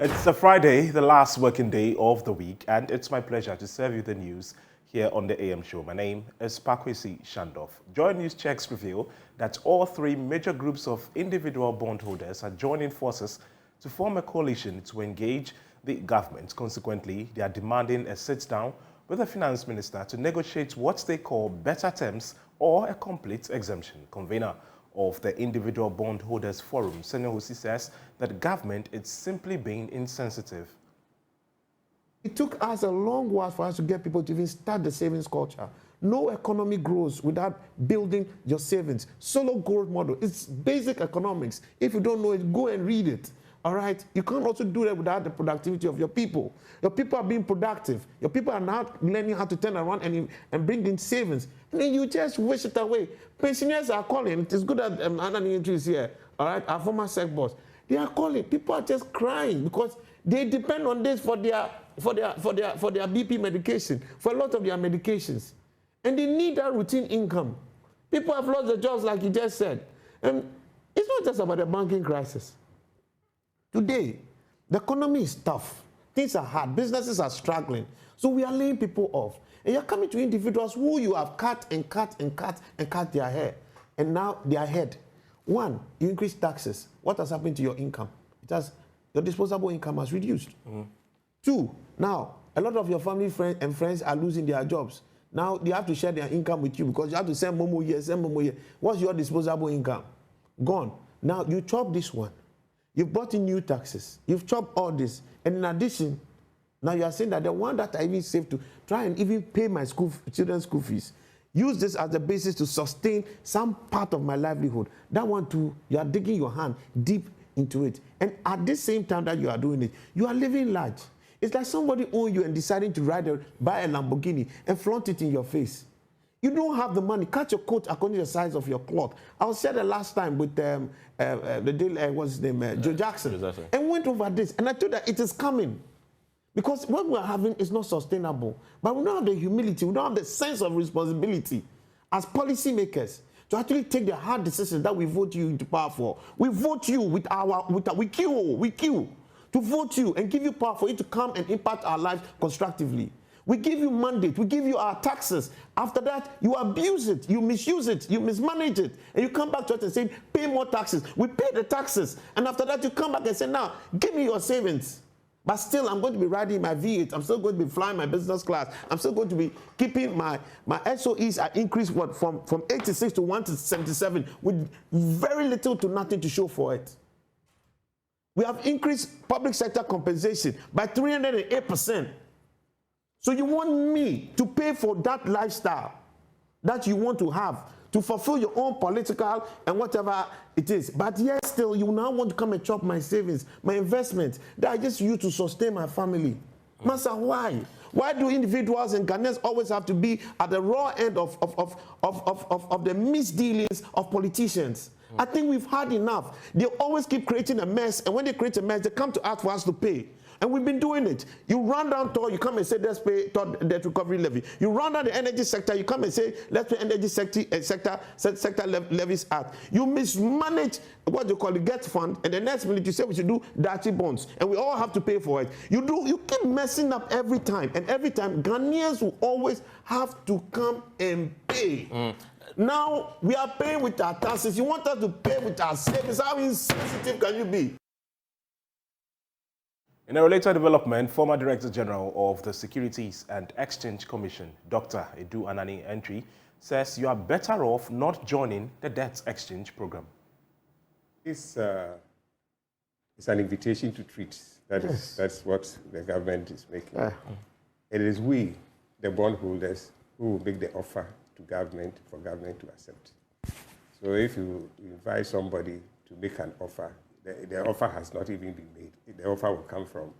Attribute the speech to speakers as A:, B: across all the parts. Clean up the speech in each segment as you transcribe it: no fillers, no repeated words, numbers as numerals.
A: It's a Friday, the last working day of the week, and it's my pleasure to serve you the news here on the AM show. My name is Pakwesi Shandoff. JoyNews checks reveal that all three major groups of individual bondholders are joining forces to form a coalition to engage the government. Consequently, they are demanding a sit-down with the finance minister to negotiate what they call better terms or a complete exemption. Convener of the Individual Bondholders Forum, Senor Husi, says that government is simply being insensitive.
B: It took us a long while for us to get people to even start the savings culture. No economy grows without building your savings. Solo growth model, it's basic economics. If you don't know it, go and read it. All right? You can't also do that without the productivity of your people. Your people are being productive. Your people are now learning how to turn around and bring in savings. And then you just wish it away. Pensioners are calling. It is good that Anani is here. All right? Our former sec boss. They are calling. People are just crying because they depend on this for their BP medication, for a lot of their medications. And they need that routine income. People have lost their jobs, like you just said. And it's not just about the banking crisis. Today, the economy is tough. Things are hard. Businesses are struggling. So we are laying people off. And you're coming to individuals who you have cut and cut and cut and cut their hair. And now they are ahead. One, you increase taxes. What has happened to your income? Your disposable income has reduced. Two, now, a lot of your family friends are losing their jobs. Now they have to share their income with you because you have to send Momo here, send Momo here. What's your disposable income? Gone. Now you chop this one. You've brought in new taxes. You've chopped all this. And in addition, now you are saying that the one that I even saved to try and even pay my children's school fees, use this as the basis to sustain some part of my livelihood. That one too, you are digging your hand deep into it. And at the same time that you are doing it, you are living large. It's like somebody owing you and deciding to buy a Lamborghini and flaunt it in your face. You don't have the money. Cut your coat according to the size of your cloth. I was there the last time with what's his name, Joe Jackson, and went over this. And I told her it is coming. Because what we're having is not sustainable. But we don't have the humility, we don't have the sense of responsibility as policymakers to actually take the hard decisions that we vote you into power for. We vote you we queue to vote you and give you power for you to come and impact our lives constructively. We give you mandate, we give you our taxes. After that, you abuse it, you misuse it, you mismanage it, and you come back to us and say, pay more taxes. We pay the taxes, and after that, you come back and say, now, give me your savings. But still, I'm going to be riding my V8. I'm still going to be flying my business class. I'm still going to be keeping my SOEs are increased from 86 to 177 with very little to nothing to show for it. We have increased public sector compensation by 308%. So you want me to pay for that lifestyle that you want to have to fulfill your own political and whatever it is. But yet still, you now want to come and chop my savings, my investments that I just use to sustain my family. Master, why? Why do individuals and Ghanaians always have to be at the raw end of the misdealings of politicians? I think we've had enough. They always keep creating a mess, and when they create a mess, they come to ask for us to pay. And we've been doing it. You run down toll, you come and say, let's pay debt recovery levy. You run down the energy sector, you come and say, let's pay energy sector levies act. You mismanage what you call the GET fund, and the next minute you say we should do dirty bonds, and we all have to pay for it. You keep messing up every time, and every time Ghanaians will always have to come and pay. Now we are paying with our taxes. You want us to pay with our savings? How insensitive can you be?
A: In a related development, former Director General of the Securities and Exchange Commission, Dr. Edu Anani Entry, says you are better off not joining the debt exchange program.
C: It's an invitation to treat. That's what the government is making. It is we, the bondholders, who will make the offer to government for government to accept. So if you invite somebody to make an offer, the offer has not even been made. The offer will come from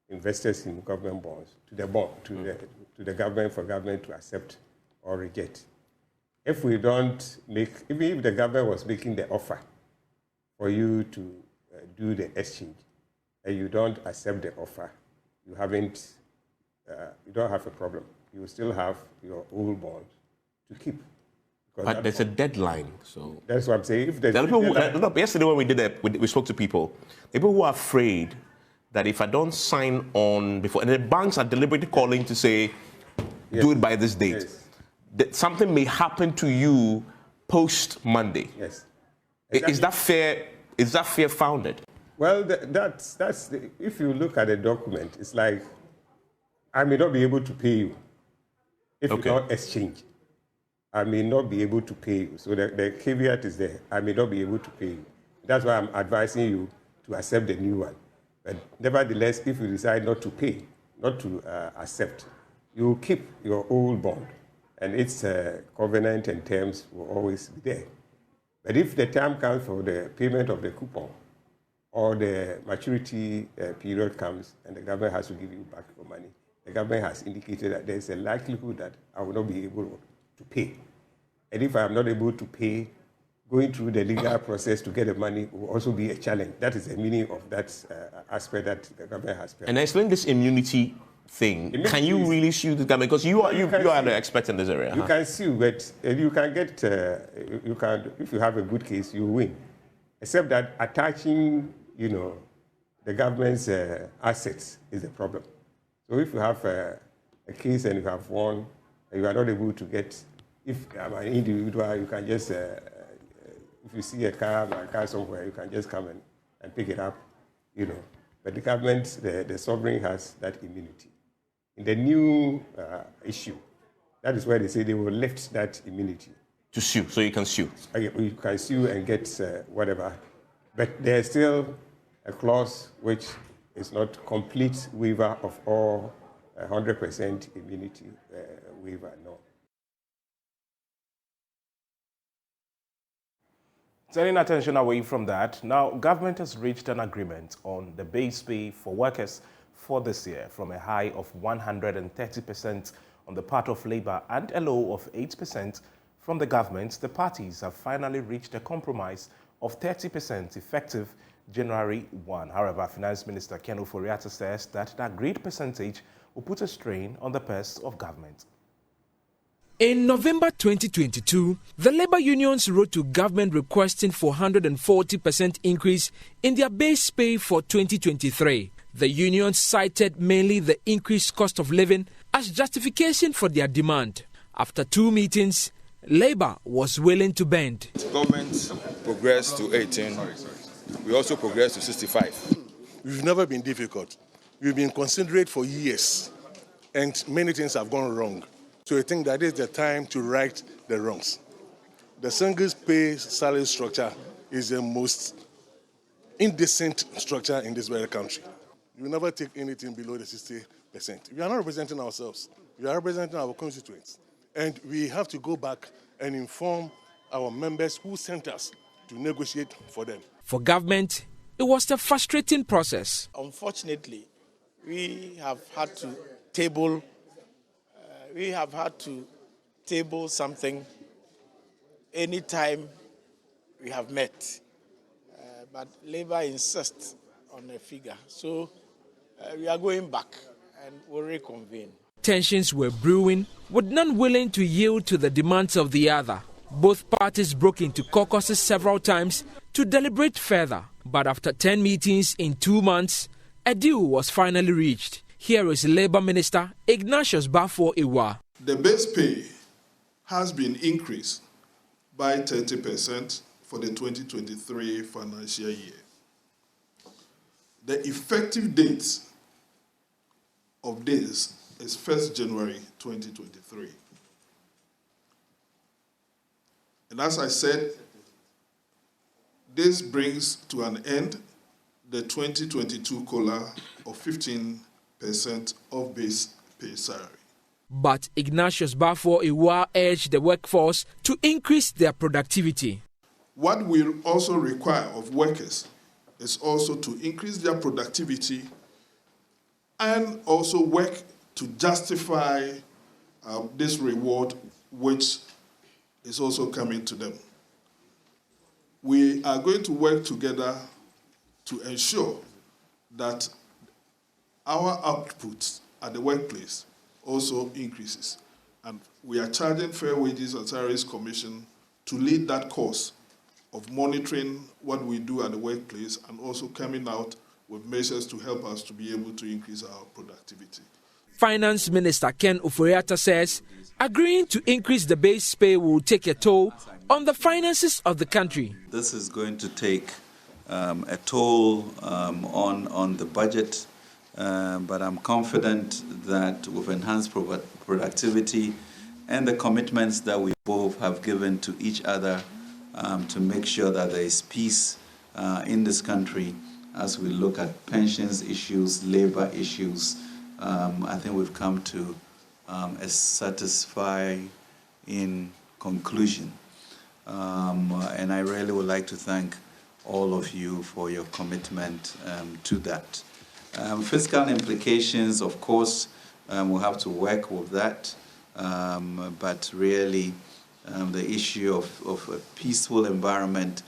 C: investors in government bonds to the government for government to accept or reject. If we don't make, even if the government was making the offer for you to do the exchange and you don't accept the offer, you don't have a problem. You will still have your old bonds to keep.
D: But there's a deadline, so
C: that's what I'm saying. If
D: yesterday when we spoke to people who are afraid that if I don't sign on before, and the banks are deliberately calling to say, do it by this date, that something may happen to you post Monday.
C: Yes.
D: Exactly. Is that fair? Is that fair founded?
C: Well, if you look at the document, it's like, I may not be able to pay you if you don't exchange. I may not be able to pay you. So the caveat is there. I may not be able to pay you. That's why I'm advising you to accept the new one. But nevertheless, if you decide not to pay, not to accept, you keep your old bond, and its covenant and terms will always be there. But if the time comes for the payment of the coupon, or the maturity period comes and the government has to give you back your money, the government has indicated that there's a likelihood that I will not be able to pay. And if I am not able to pay, going through the legal process to get the money will also be a challenge. That is the meaning of that aspect that the government has.
D: And explain this immunity thing. Can you really sue the government? Because you are the expert in this area.
C: You can sue, but you can get, if you have a good case, you win. Except that attaching, the government's assets is a problem. So if you have a case and you have won, and you are not able to get, if I'm an individual, you can just, if you see a car somewhere, you can just come and pick it up, But the government, the sovereign has that immunity. In the new issue, that is where they say they will lift that immunity.
D: To sue, so you can sue.
C: You can sue and get whatever. But there's still a clause which is not complete waiver of all 100% immunity waiver, no.
A: Turning attention away from that, now government has reached an agreement on the base pay for workers for this year from a high of 130% on the part of Labour and a low of 8% from the government. The parties have finally reached a compromise of 30% effective January 1. However, Finance Minister Ken Ofori-Atta says that the agreed percentage will put a strain on the purse of government.
E: In November 2022, the labor unions wrote to government requesting for 140% increase in their base pay for 2023. The unions cited mainly the increased cost of living as justification for their demand. After 2 meetings, Labour was willing to bend.
F: Government progressed to 18. We also progressed to 65.
G: We've never been difficult. We've been considerate for years, and many things have gone wrong. So I think that is the time to right the wrongs. The single pay salary structure is the most indecent structure in this very country. We will never take anything below the 60%. We are not representing ourselves. We are representing our constituents. And we have to go back and inform our members who sent us to negotiate for them.
E: For government, it was a frustrating process.
H: Unfortunately, we have had to table something anytime we have met. But Labour insists on a figure. So we are going back and we'll reconvene.
E: Tensions were brewing, with none willing to yield to the demands of the other. Both parties broke into caucuses several times to deliberate further. But after 10 meetings in 2 months, a deal was finally reached. Here is Labour Minister Ignatius Baffour-Iwar.
I: The base pay has been increased by 30% for the 2023 financial year. The effective date of this is 1st January 2023. And as I said, this brings to an end the 2022 COLA of 15% of base pay salary.
E: But Ignatius Baffour-Iwar urged the workforce to increase their productivity.
I: What we also require of workers is also to increase their productivity and also work to justify this reward which is also coming to them. We are going to work together to ensure that our output at the workplace also increases. And we are charging Fair Wages and Salaries Commission to lead that course of monitoring what we do at the workplace and also coming out with measures to help us to be able to increase our productivity.
E: Finance Minister Ken Ofori-Atta says agreeing to increase the base pay will take a toll on the finances of the country.
J: This is going to take a toll on the budget, but I'm confident that with enhanced productivity and the commitments that we both have given to each other to make sure that there is peace in this country as we look at pensions issues, labor issues, I think we've come to a satisfying conclusion. And I really would like to thank all of you for your commitment to that. Fiscal implications, of course, we'll have to work with that, but really the issue of a peaceful environment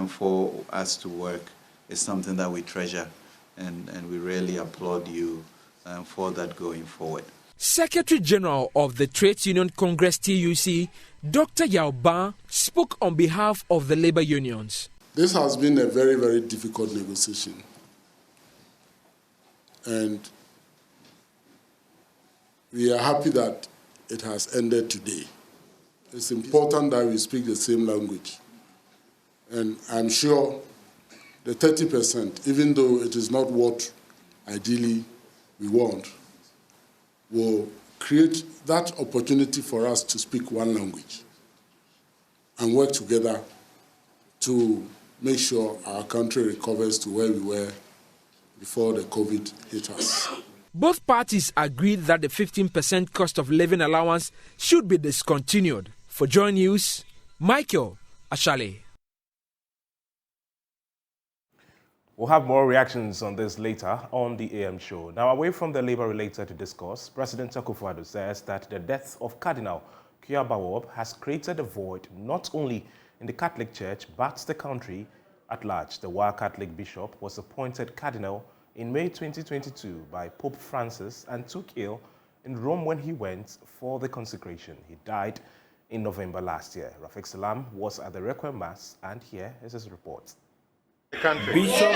J: for us to work is something that we treasure, and we really applaud you for that going forward.
E: Secretary General of the Trades Union Congress TUC, Dr. Yao Ba, spoke on behalf of the labor unions.
K: This has been a very, very difficult negotiation. And we are happy that it has ended today. It's important that we speak the same language. And I'm sure the 30%, even though it is not what ideally we want, will create that opportunity for us to speak one language and work together to make sure our country recovers to where we were before the COVID hit us.
E: Both parties agreed that the 15% cost of living allowance should be discontinued. For JoyNews, Michael Ashale.
A: We'll have more reactions on this later on the AM show. Now, away from the labor-related discourse, President Akufo-Addo says that the death of Cardinal Kyabawob has created a void not only in the Catholic Church but the country at large. The Wa Catholic bishop was appointed cardinal in May 2022 by Pope Francis and took ill in Rome when he went for the consecration. He died in November last year. Rafik Salam was at the Requiem Mass, and here is his report.
L: Bishop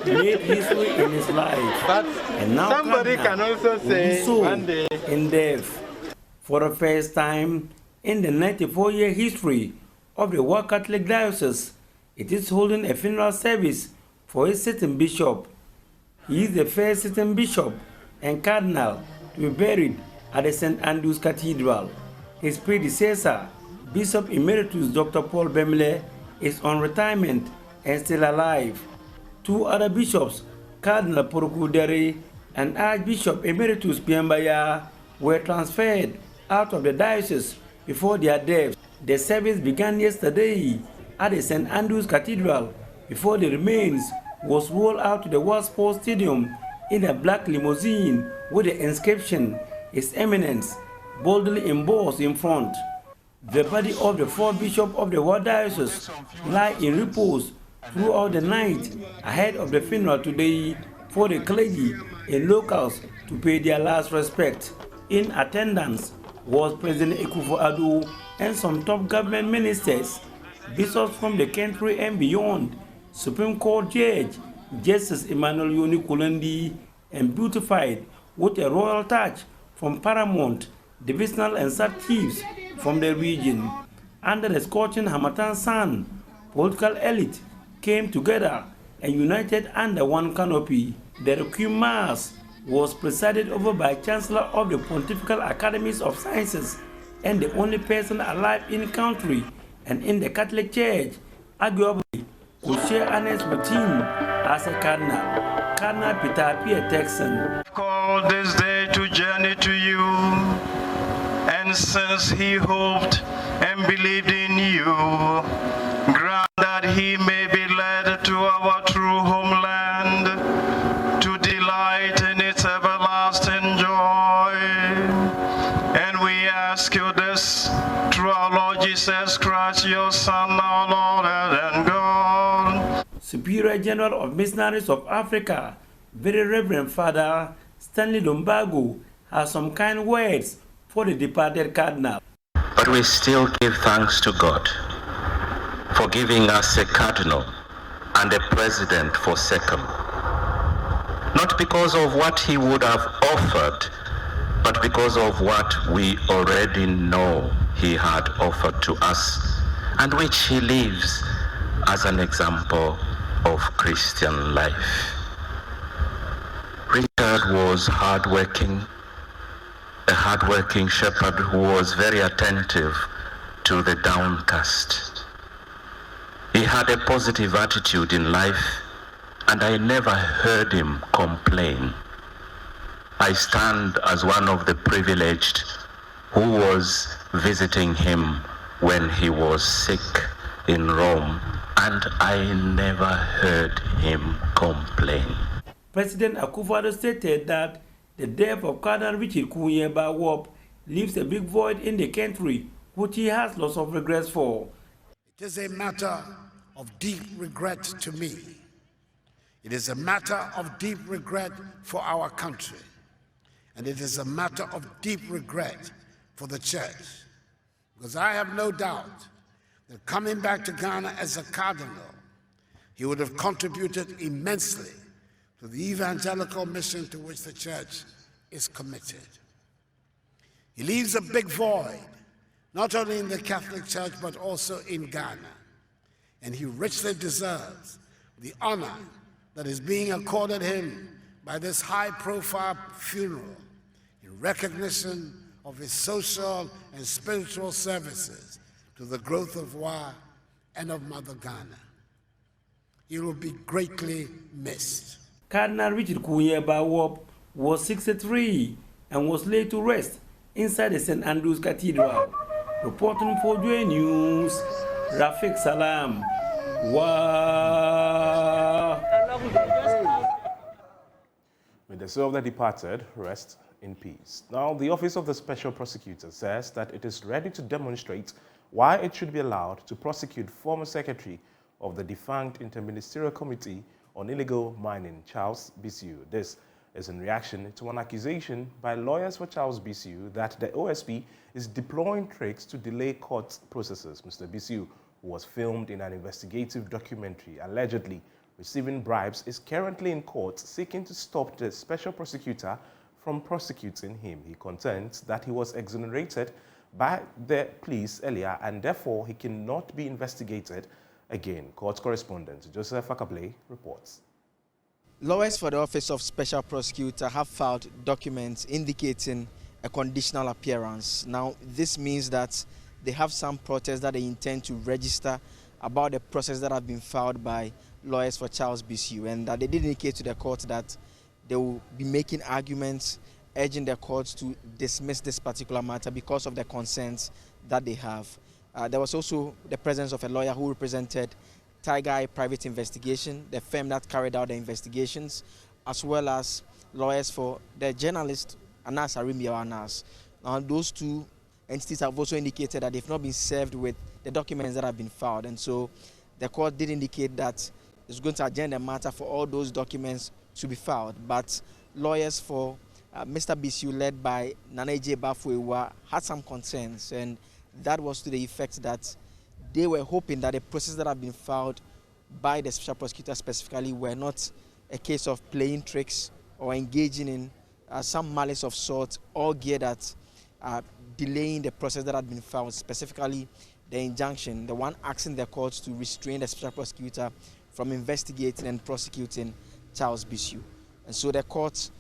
L: made history in his life, but and now somebody can also say one day in death. For the first time in the 94-year history of the Wa Catholic Diocese, it is holding a funeral service for its sitting bishop. He is the first sitting bishop and cardinal to be buried at the St. Andrew's Cathedral. His predecessor, Bishop Emeritus Dr. Paul Bemile, is on retirement and still alive. Two other bishops, Cardinal Porokudere and Archbishop Emeritus Piambaya, were transferred out of the diocese before their deaths. The service began yesterday at the St. Andrew's Cathedral before the remains was rolled out to the World Sports Stadium in a black limousine with the inscription, His Eminence, boldly embossed in front. The body of the fourth bishop of the World Diocese lie in repose throughout the night ahead of the funeral today for the clergy and locals to pay their last respect. In attendance was President Akufo-Addo and some top government ministers, bishops from the country and beyond, Supreme Court Judge Justice Emmanuel Yoni Kulendi, and beautified with a royal touch from paramount, divisional and sub-chiefs from the region. Under the scorching Harmattan sun, political elite came together and united under one canopy. The Requiem Mass was presided over by Chancellor of the Pontifical Academies of Sciences and the only person alive in the country and in the Catholic Church, arguably, could share honors with him as a cardinal, Cardinal Peter Pierre Texan.
M: Called this day to journey to you, and since he hoped and believed in you, grant that he may be led to our true homeland, to delight in its everlasting joy. And we ask you this through our Lord Jesus Christ, your Son, our Lord and God.
L: Superior General of Missionaries of Africa, Very Reverend Father Stanley Lumbago, has some kind words for the departed cardinal.
N: But we still give thanks to God for giving us a cardinal and a president for second. Not because of what he would have offered, but because of what we already know he had offered to us, and which he lives as an example of Christian life. Richard was hardworking, a hardworking shepherd who was very attentive to the downcast. He had a positive attitude in life, and I never heard him complain. I stand as one of the privileged who was visiting him when he was sick in Rome, and I never heard him complain.
L: President Akufo-Addo stated that the death of Cardinal Richard Kunyeba leaves a big void in the country, which he has lots of regrets for.
O: It is a matter of deep regret to me. It is a matter of deep regret for our country. And it is a matter of deep regret for the church. Because I have no doubt that coming back to Ghana as a cardinal, he would have contributed immensely to the evangelical mission to which the church is committed. He leaves a big void, not only in the Catholic Church, but also in Ghana. And he richly deserves the honor that is being accorded him by this high-profile funeral in recognition of his social and spiritual services to the growth of WA and of Mother Ghana. He will be greatly missed.
L: Cardinal Richard Kunyeba was 63 and was laid to rest inside the St. Andrew's Cathedral. Reporting for JoyNews, Rafiq Salam. Wow.
A: May the soul of the departed rest in peace. Now, the Office of the Special Prosecutor says that it is ready to demonstrate why it should be allowed to prosecute former Secretary of the defunct Interministerial Committee on Illegal Mining, Charles Bissiou. This is in reaction to an accusation by lawyers for Charles Bissiou that the OSP is deploying tricks to delay court processes. Mr. Bissiou, who was filmed in an investigative documentary allegedly receiving bribes, is currently in court seeking to stop the special prosecutor from prosecuting him. He contends that he was exonerated by the police earlier and therefore he cannot be investigated again. Court correspondent Joseph Akable reports.
P: Lawyers for the Office of Special Prosecutor have filed documents indicating a conditional appearance. Now, this means that they have some protests that they intend to register about the process that have been filed by lawyers for Charles Bissiou, and that they did indicate to the court that they will be making arguments urging the courts to dismiss this particular matter because of the concerns that they have. There was also the presence of a lawyer who represented Tiger Eye Private Investigation, the firm that carried out the investigations, as well as lawyers for the journalist Anas Arimio Anas. Now, those two entities have also indicated that they've not been served with the documents that have been filed, and so the court did indicate that it's going to adjourn the matter for all those documents to be filed. But lawyers for Mr. Bissiou, led by Nanaje Bafuewa, had some concerns, and that was to the effect that they were hoping that the process that have been filed by the special prosecutor specifically were not a case of playing tricks or engaging in some malice of sort, all geared at delaying the process that had been filed, specifically the injunction, the one asking the courts to restrain the special prosecutor from investigating and prosecuting Charles Bissiou. And so the court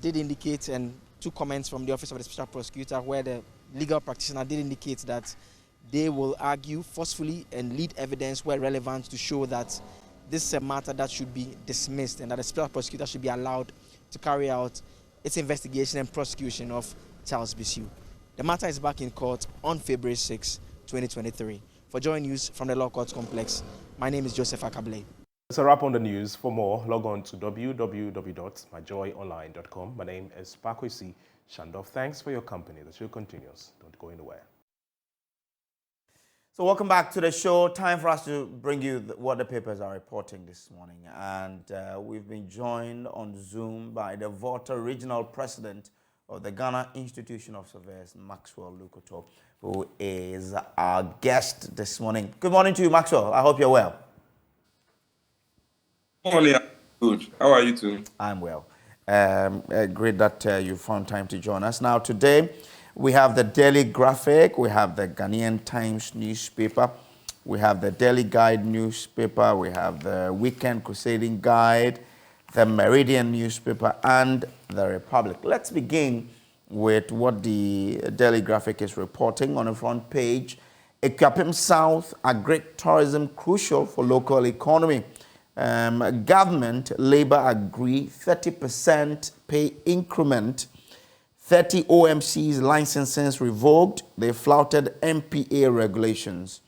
P: did indicate, and two comments from the Office of the Special Prosecutor, where the legal practitioner did indicate that they will argue forcefully and lead evidence where relevant to show that this is a matter that should be dismissed and that the special prosecutor should be allowed to carry out its investigation and prosecution of Charles Bissiou. The matter is back in court on February 6, 2023. For JoyNews from the Law Courts Complex, my name is Joseph Akable.
A: That's a wrap on the news. For more, log on to www.myjoyonline.com. My name is Pakwesi Shandoff. Thanks for your company. The show continues. Don't go anywhere.
Q: So welcome back to the show. Time for us to bring you what the papers are reporting this morning. And we've been joined on Zoom by the Volta Regional President of the Ghana Institution of Surveyors, Maxwell Lukoto, who is our guest this morning. Good morning to you, Maxwell. I hope you're well.
R: Morning. Good. How are you too?
Q: I'm well. Great that you found time to join us. Now, today, we have the Daily Graphic, we have the Ghanaian Times newspaper, we have the Daily Guide newspaper, we have the Weekend Crusading Guide, the Meridian newspaper, and the Republic. Let's begin with what the Daily Graphic is reporting on the front page. Equiapim South, agri-tourism crucial for local economy. Government, Labour agree 30% pay increment. 30 OMCs licenses revoked. They flouted MPA regulations.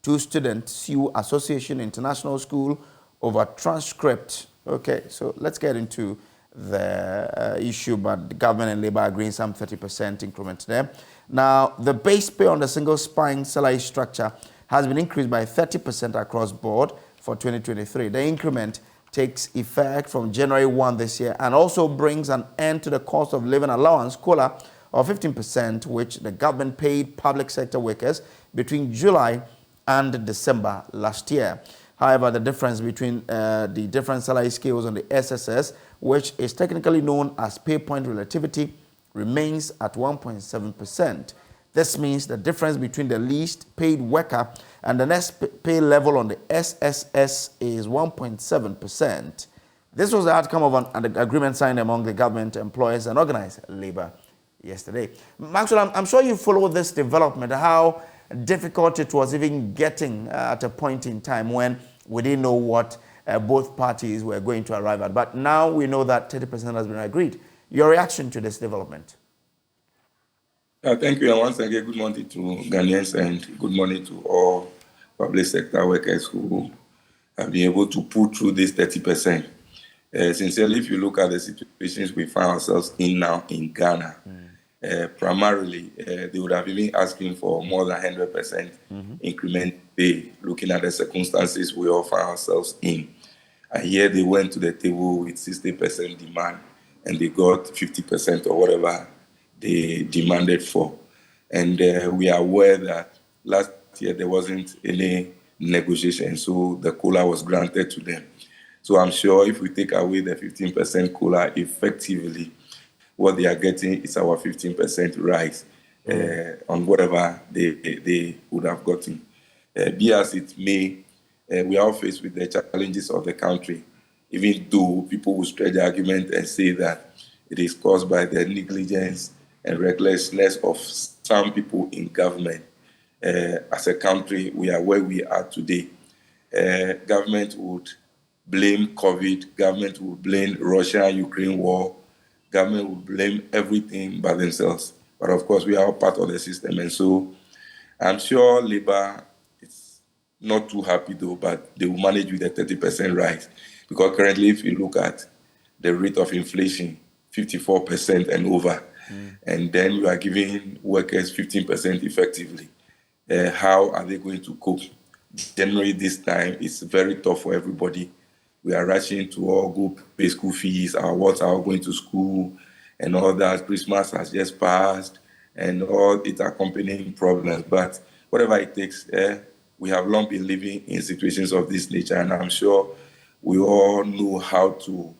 Q: 2 students sue Association International School over transcript. Okay, so let's get into the issue, but the government and Labour agreeing some 30% increment there. Now, the base pay on the single spine salary structure has been increased by 30% across board for 2023. The increment takes effect from January 1 this year and also brings an end to the cost of living allowance, COLA, of 15%, which the government paid public sector workers between July and December last year. However, the difference between the different salary scales on the SSS, which is technically known as pay point relativity, remains at 1.7%. This means the difference between the least paid worker and the next pay level on the SSS is 1.7%. This was the outcome of an agreement signed among the government employers and organized labor yesterday. Maxwell, I'm sure you followed this development, how difficult it was even getting at a point in time when we didn't know what both parties were going to arrive at. But now we know that 30% has been agreed. Your reaction to this development?
R: Thank you. And once again, good morning to Ghanaians and good morning to all public sector workers who have been able to pull through this 30%. Sincerely, if you look at the situations we find ourselves in now in Ghana, primarily they would have been asking for more than 100% increment pay, looking at the circumstances we all find ourselves in. And here they went to the table with 60% demand and they got 50% or whatever they demanded for. And we are aware that last year there wasn't any negotiation, so the COLA was granted to them. So I'm sure if we take away the 15% COLA, effectively, what they are getting is our 15% rise on whatever they would have gotten. Be as it may, we are faced with the challenges of the country, even though people will stretch the argument and say that it is caused by the negligence and recklessness of some people in government. As a country, we are where we are today. Government would blame COVID, government would blame Russia-Ukraine war, government would blame everything by themselves. But of course, we are all part of the system. And so I'm sure Labour is not too happy though, but they will manage with a 30% rise. Because currently, if you look at the rate of inflation, 54% and over, and then you are giving workers 15% effectively. How are they going to cope? Generally, this time, it's very tough for everybody. We are rushing to all go pay school fees, our wards are all going to school, and all that. Christmas has just passed, and all its accompanying problems. But whatever it takes, we have long been living in situations of this nature, and I'm sure we all know how to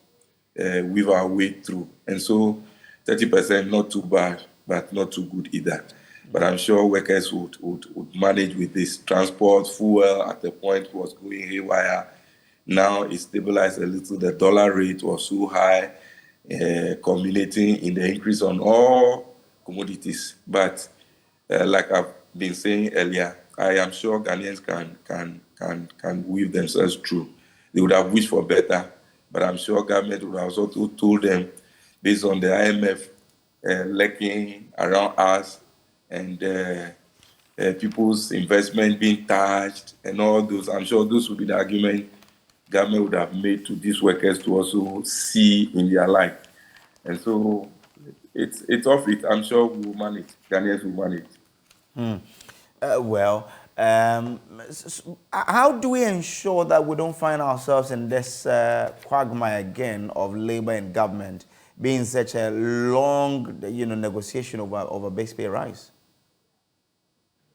R: weave our way through. And so 30%, not too bad, but not too good either. But I'm sure workers would manage with this. Transport, fuel at the point was going haywire. Now it's stabilized a little. The dollar rate was so high, culminating in the increase on all commodities. But like I've been saying earlier, I am sure Ghanaians can weave themselves through. They would have wished for better, but I'm sure government would have also told them, based on the IMF lacking around us and people's investment being touched and all those, I'm sure those would be the argument government would have made to these workers to also see in their life. And so it's off it. I'm sure we will manage. Ghanaians will manage.
Q: How do we ensure that we don't find ourselves in this quagmire again of labor and government being such a long, negotiation over base pay rise?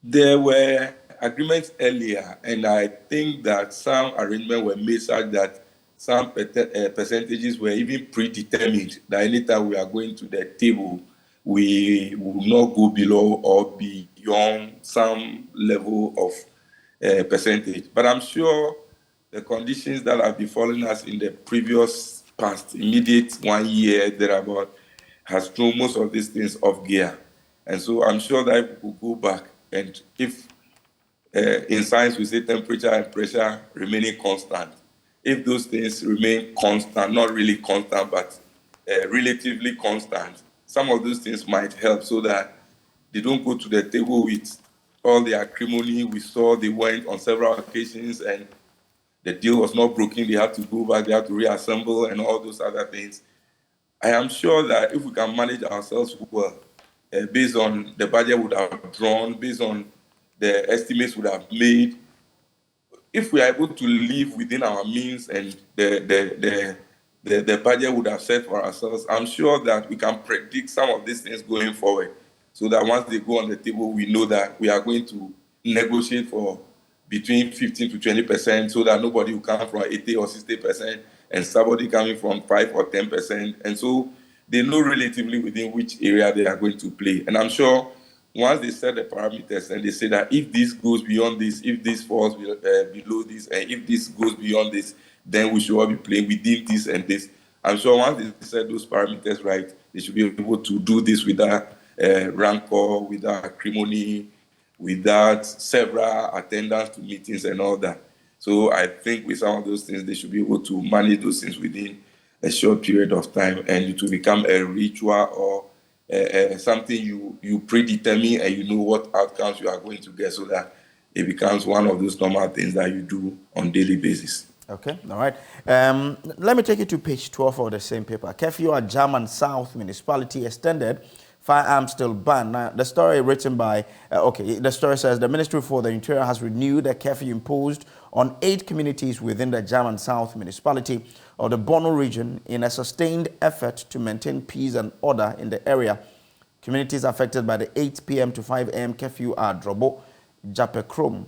R: There were agreements earlier, and I think that some arrangements were made such that some percentages were even predetermined, that anytime we are going to the table, we will not go below or beyond some level of percentage. But I'm sure the conditions that have befallen us in the previous past, immediate 1 year thereabout, has thrown most of these things off gear. And so I'm sure that we will go back, and if in science we say temperature and pressure remaining constant, if those things remain constant, not really constant, but relatively constant, some of those things might help so that they don't go to the table with all the acrimony. We saw they went on several occasions and the deal was not broken. They had to go back, they had to reassemble and all those other things. I am sure that if we can manage ourselves well, based on the budget would have drawn, based on the estimates would have made, if we are able to live within our means and the budget would have set for ourselves, I'm sure that we can predict some of these things going forward, so that once they go on the table, we know that we are going to negotiate for between 15 to 20%, so that nobody will come from 80 or 60% and somebody coming from 5 or 10%. And so they know relatively within which area they are going to play. And I'm sure once they set the parameters and they say that if this goes beyond this, if this falls below this, and if this goes beyond this, then we should all be playing within this and this. I'm sure once they set those parameters right, they should be able to do this without rancor, without acrimony, without several attendance to meetings and all that. So I think with some of those things, they should be able to manage those things within a short period of time, and it will become a ritual or something you predetermine, and you know what outcomes you are going to get, so that it becomes one of those normal things that you do on a daily basis.
Q: Okay, all right. Let me take you to page 12 of the same paper. Curfew at German South Municipality extended, firearms still banned. Now, the story written by, the story says the Ministry for the Interior has renewed a curfew imposed on 8 communities within the German South Municipality of the Bono region in a sustained effort to maintain peace and order in the area. Communities affected by the 8 p.m. to 5 a.m. curfew are Drobo, Japekrom,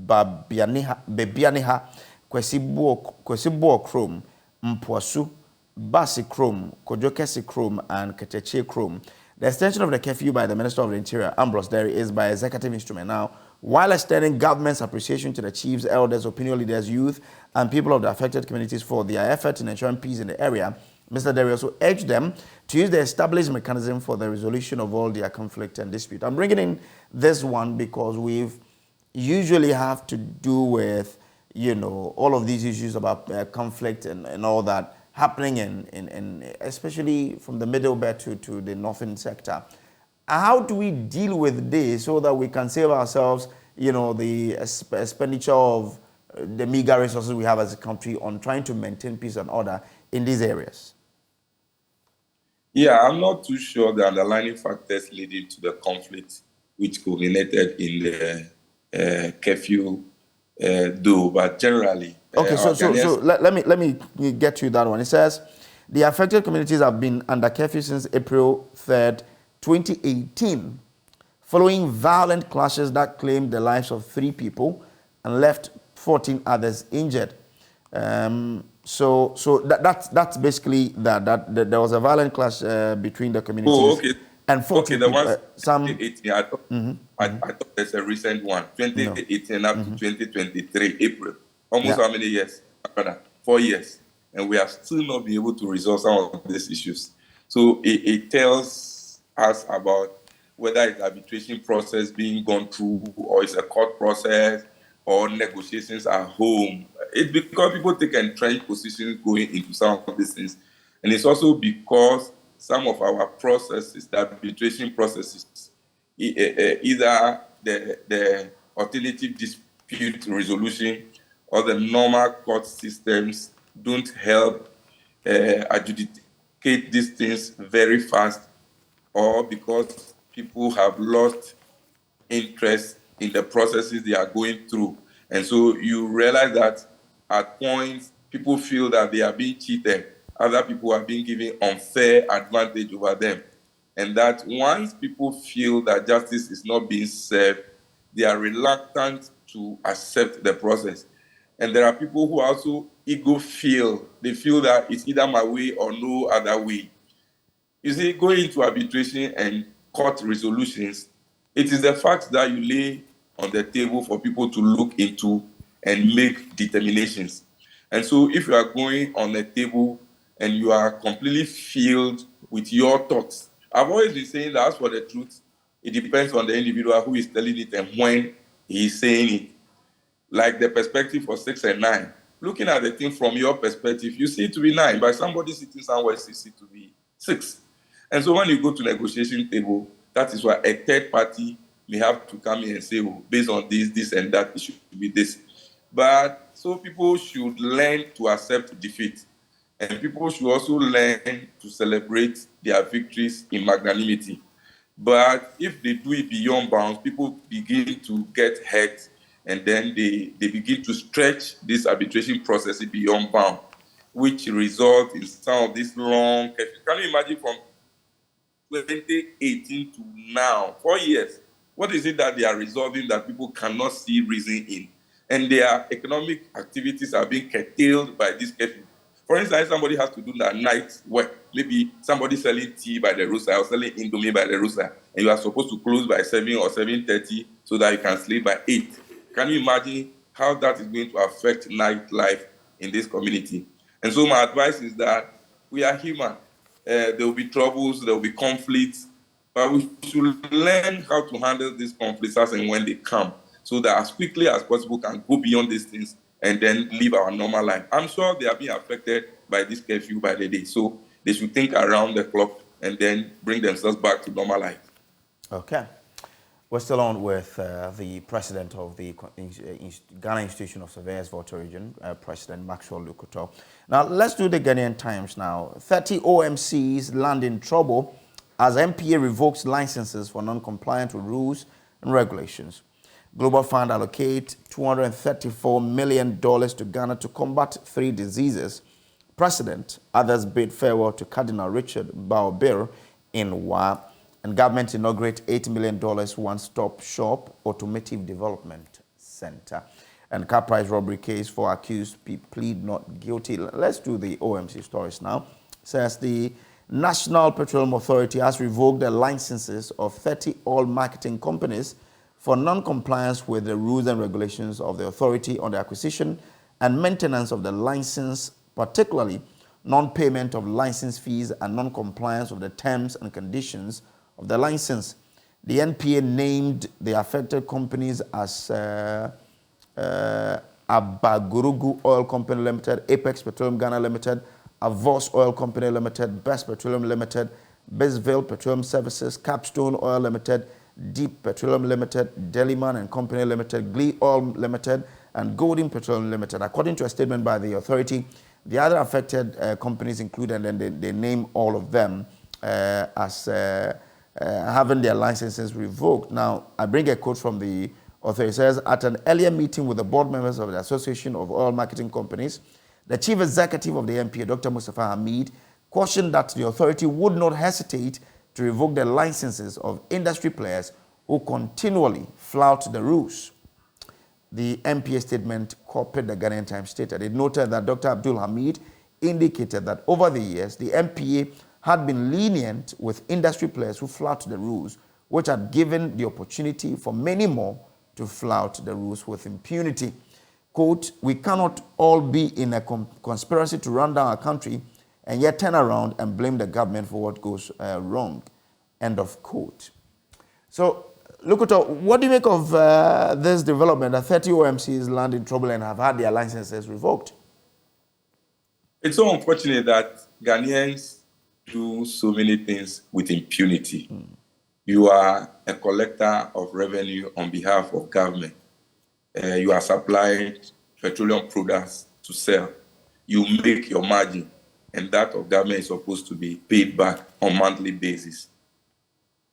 Q: Bebianiha, Kwesibuo Krom, Mpoasu, Basi Krom, Kojo Kesi Krom, and Keteche Krom. The extension of the curfew by the Minister of the Interior, Ambrose Derry, is by executive instrument. Now, while extending government's appreciation to the chiefs, elders, opinion leaders, youth, and people of the affected communities for their effort in ensuring peace in the area, Mr. Derry also urged them to use the established mechanism for the resolution of all their conflict and dispute. I'm bringing in this one because we've usually have to do with, all of these issues about conflict and all that happening in especially from the middle belt to the northern sector. How do we deal with this so that we can save ourselves, the expenditure of the meager resources we have as a country on trying to maintain peace and order in these areas?
R: Yeah, I'm not too sure the underlying factors leading to the conflict which culminated in the curfew, though, but generally.
Q: Okay, so let me get to that one. It says the affected communities have been under curfew since April 3rd, 2018, following violent clashes that claimed the lives of 3 people and left 14 others injured. So that's basically that there was a violent clash between the communities.
R: Oh, okay.
Q: And 14
R: the
Q: people,
R: ones
Q: some.
R: 2018, I thought there's a recent one, 2018 up to 2023, April. Almost how many years? 4 years. And we have still not been able to resolve some of these issues. So it tells us about whether it's arbitration process being gone through, or it's a court process, or negotiations at home. It's because people take entrenched positions going into some of these things. And it's also because some of our processes, the arbitration processes, either the alternative dispute resolution or the normal court systems don't help adjudicate these things very fast, or because people have lost interest in the processes they are going through. And so you realize that at points, people feel that they are being cheated. Other people are being given unfair advantage over them. And that once people feel that justice is not being served, they are reluctant to accept the process. And there are people who also ego-feel. They feel that it's either my way or no other way. You see, going into arbitration and court resolutions, it is the fact that you lay on the table for people to look into and make determinations. And so if you are going on a table and you are completely filled with your thoughts, I've always been saying that as for the truth, it depends on the individual who is telling it and when he is saying it. Like the perspective for 6 and 9. Looking at the thing from your perspective, you see it to be 9, but somebody sitting somewhere sees it to be 6. And so when you go to negotiation table, that is why a third party may have to come in and say, oh, based on this, and that, it should be this. But so people should learn to accept defeat. And people should also learn to celebrate their victories in magnanimity. But if they do it beyond bounds, people begin to get hurt, and then they begin to stretch this arbitration process beyond bounds, which results in some of this long. Can you imagine from 2018 to now, 4 years, what is it that they are resolving that people cannot see reason in? And their economic activities are being curtailed by this curfew. For instance, somebody has to do that night work. Maybe somebody selling tea by the roadside or selling Indomie by the roadside, and you are supposed to close by 7 or 7:30 so that you can sleep by 8. Can you imagine how that is going to affect nightlife in this community? And so my advice is that we are human. There will be troubles, there will be conflicts, but we should learn how to handle these conflicts as and when they come, so that as quickly as possible can go beyond these things and then live our normal life. I'm sure they are being affected by this curfew by the day, so they should think around the clock and then bring themselves back to normal life.
Q: Okay. We're still on with the president of the Ghana Institution of Surveyors Volta Region, President Maxwell Lukuto. Now, let's do the Ghanaian Times now. 30 OMCs land in trouble as MPA revokes licenses for non-compliant with rules and regulations. Global Fund allocate $234 million to Ghana to combat 3 diseases. President, others bid farewell to Cardinal Richard Baobir in Wa. And government inaugurate $8 million one-stop shop automotive development center. And car price robbery case for accused plead not guilty. Let's do the OMC stories now. Says the National Petroleum Authority has revoked the licenses of 30 oil marketing companies for non-compliance with the rules and regulations of the authority on the acquisition and maintenance of the license, particularly non-payment of license fees and non-compliance of the terms and conditions of the license. The NPA named the affected companies as Abagurugu Oil Company Limited, Apex Petroleum Ghana Limited, Avos Oil Company Limited, Best Petroleum Limited, Bisville Petroleum Services, Capstone Oil Limited, Deep Petroleum Limited, Deliman and Company Limited, Glee Oil Limited, and Golden Petroleum Limited. According to a statement by the authority, the other affected companies include, and then they name all of them as having their licenses revoked. Now, I bring a quote from the authority. It says, at an earlier meeting with the board members of the Association of Oil Marketing Companies, the chief executive of the MPA, Dr. Mustafa Hamid, cautioned that the authority would not hesitate to revoke the licenses of industry players who continually flout the rules. The MPA statement copied the Ghanaian Times stated. It noted that Dr. Abdul Hamid indicated that over the years, the MPA had been lenient with industry players who flout the rules, which had given the opportunity for many more to flout the rules with impunity. Quote, we cannot all be in a conspiracy to run down our country and yet turn around and blame the government for what goes wrong. End of quote. So, Lukuto, what do you make of this development that 30 OMCs land in trouble and have had their licenses revoked?
R: It's so unfortunate that Ghanaians do so many things with impunity. You are a collector of revenue on behalf of government. You are supplying petroleum products to sell. You make your margin, and that of government is supposed to be paid back on a monthly basis.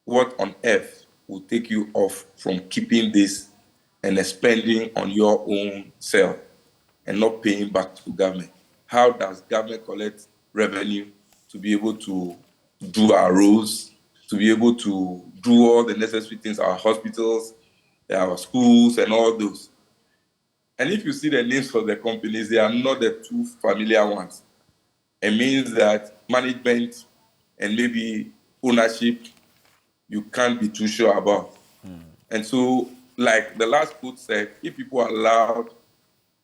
R: What on earth will take you off from keeping this and spending on your own self and not paying back to government? How does government collect revenue to be able to do our roads, to be able to do all the necessary things, our hospitals, our schools, and all those? And if you see the names of the companies, they are not the two familiar ones. It means that management and maybe ownership, you can't be too sure about. And so, like the last quote said, if people are allowed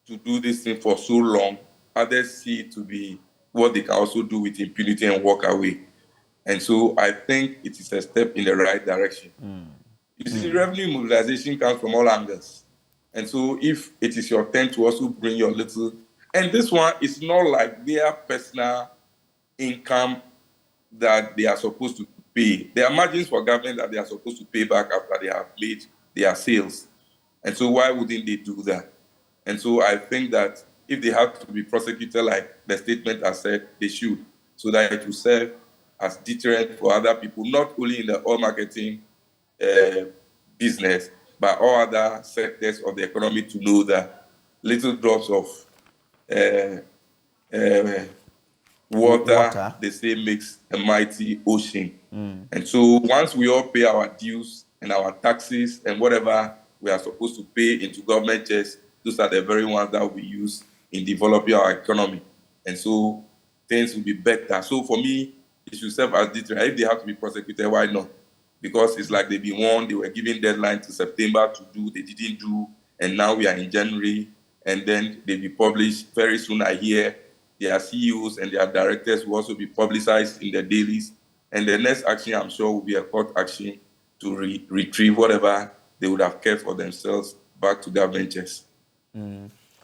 R: to do this thing for so long, others see it to be what they can also do with impunity and walk away. And so I think it is a step in the right direction. You see, revenue mobilization comes from all angles. And so if it is your turn to also bring your little, and this one is not like their personal income that they are supposed to pay. There are margins for government that they are supposed to pay back after they have made their sales. And so why wouldn't they do that? And so I think that if they have to be prosecuted like the statement has said, they should, so that it will serve as deterrent for other people, not only in the oil marketing business, but all other sectors of the economy, to know that little drops of water, they say, makes a mighty ocean. And so once we all pay our dues and our taxes and whatever we are supposed to pay into government checks, those are the very ones that we use in developing our economy. And so things will be better. So for me, it should serve as deterrent. If they have to be prosecuted, why not? Because it's like they've been warned, they were given deadline to September to do, they didn't do, and now we are in January, and then they'll be published. Very soon I hear their CEOs and their directors will also be publicized in the dailies. And the next action, I'm sure, will be a court action to retrieve whatever they would have kept for themselves back to their ventures.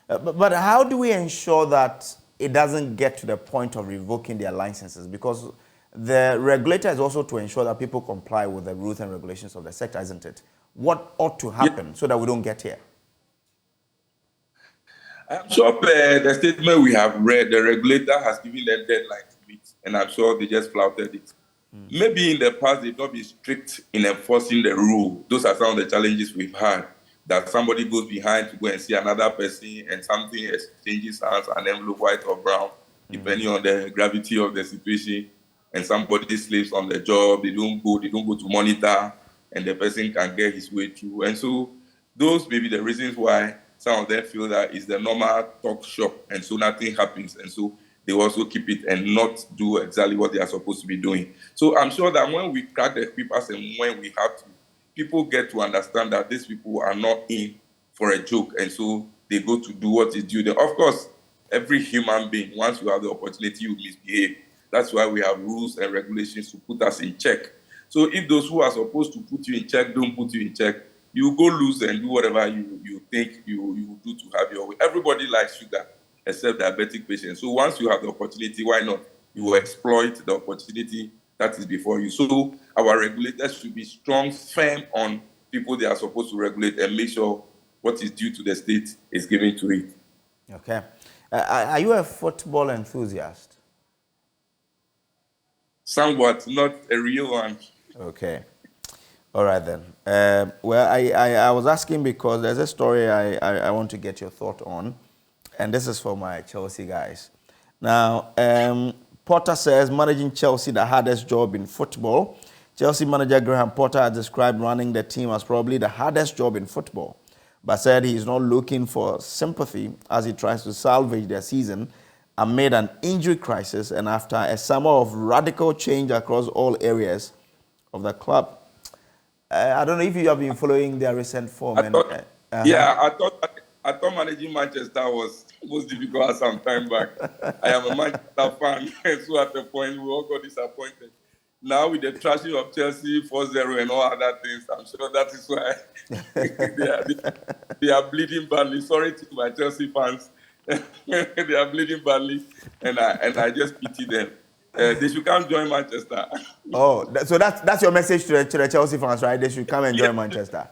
Q: But how do we ensure that it doesn't get to the point of revoking their licenses? Because the regulator is also to ensure that people comply with the rules and regulations of the sector, isn't it? What ought to happen so that we don't get here?
R: I'm sure the statement we have read, the regulator has given them deadline to meet, and I'm sure they just flouted it. Maybe in the past they've not been strict in enforcing the rule. Those are some of the challenges we've had. That somebody goes behind to go and see another person and something exchanges hands, an envelope, white or brown, depending on the gravity of the situation, and somebody sleeps on the job, they don't go to monitor, and the person can get his way through. And so those may be the reasons why some of them feel that it's the normal talk shop, and so nothing happens. And so they also keep it and not do exactly what they are supposed to be doing. So I'm sure that when we crack the papers and when we have to, people get to understand that these people are not in for a joke, and so they go to do what is due them. Of course, every human being, once you have the opportunity, you misbehave. That's why we have rules and regulations to put us in check. So if those who are supposed to put you in check don't put you in check, you go loose and do whatever you think you do to have your way. Everybody likes sugar, except diabetic patients. So once you have the opportunity, why not? You will exploit the opportunity that is before you. So our regulators should be strong, firm on people they are supposed to regulate and make sure what is due to the state is given to it.
Q: Okay. Are you a football enthusiast?
R: Somewhat, not a real one.
Q: Okay. All right then. Well, I was asking because there's a story I want to get your thought on, and this is for my Chelsea guys. Now, Potter says managing Chelsea the hardest job in football. Chelsea manager Graham Potter has described running the team as probably the hardest job in football, but said he is not looking for sympathy as he tries to salvage their season amid an injury crisis and after a summer of radical change across all areas of the club. I don't know if you have been following their recent form.
R: I thought managing Manchester was difficult some time back. I am a Manchester fan, and so at the point we all got disappointed. Now with the trashing of Chelsea 4-0 and all other things, I'm sure that is why they are bleeding badly. Sorry to my Chelsea fans. They are bleeding badly, and I just pity them. They should come join Manchester.
Q: Oh, so that's your message to the Chelsea fans, right? They should come and join Manchester.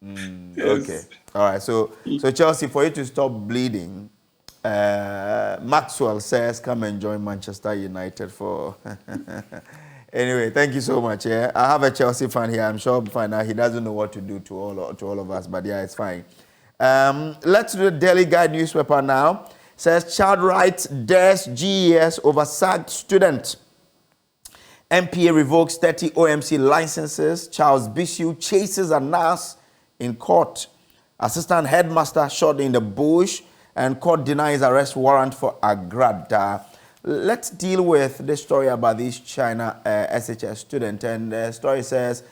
R: Yes.
Q: Okay. All right. So Chelsea, for you to stop bleeding, Maxwell says come and join Manchester United for... Anyway, thank you so much. Yeah, I have a Chelsea fan here. I'm sure by now he doesn't know what to do to all of us, but yeah, it's fine. Let's do the Daily Guide newspaper now. Says child rights dares GES over sacked student. MPA revokes 30 OMC licenses. Charles Bishu chases a nurse in court. Assistant headmaster shot in the bush, and court denies arrest warrant for Agrada. Let's deal with this story about this China SHS student. And the story says,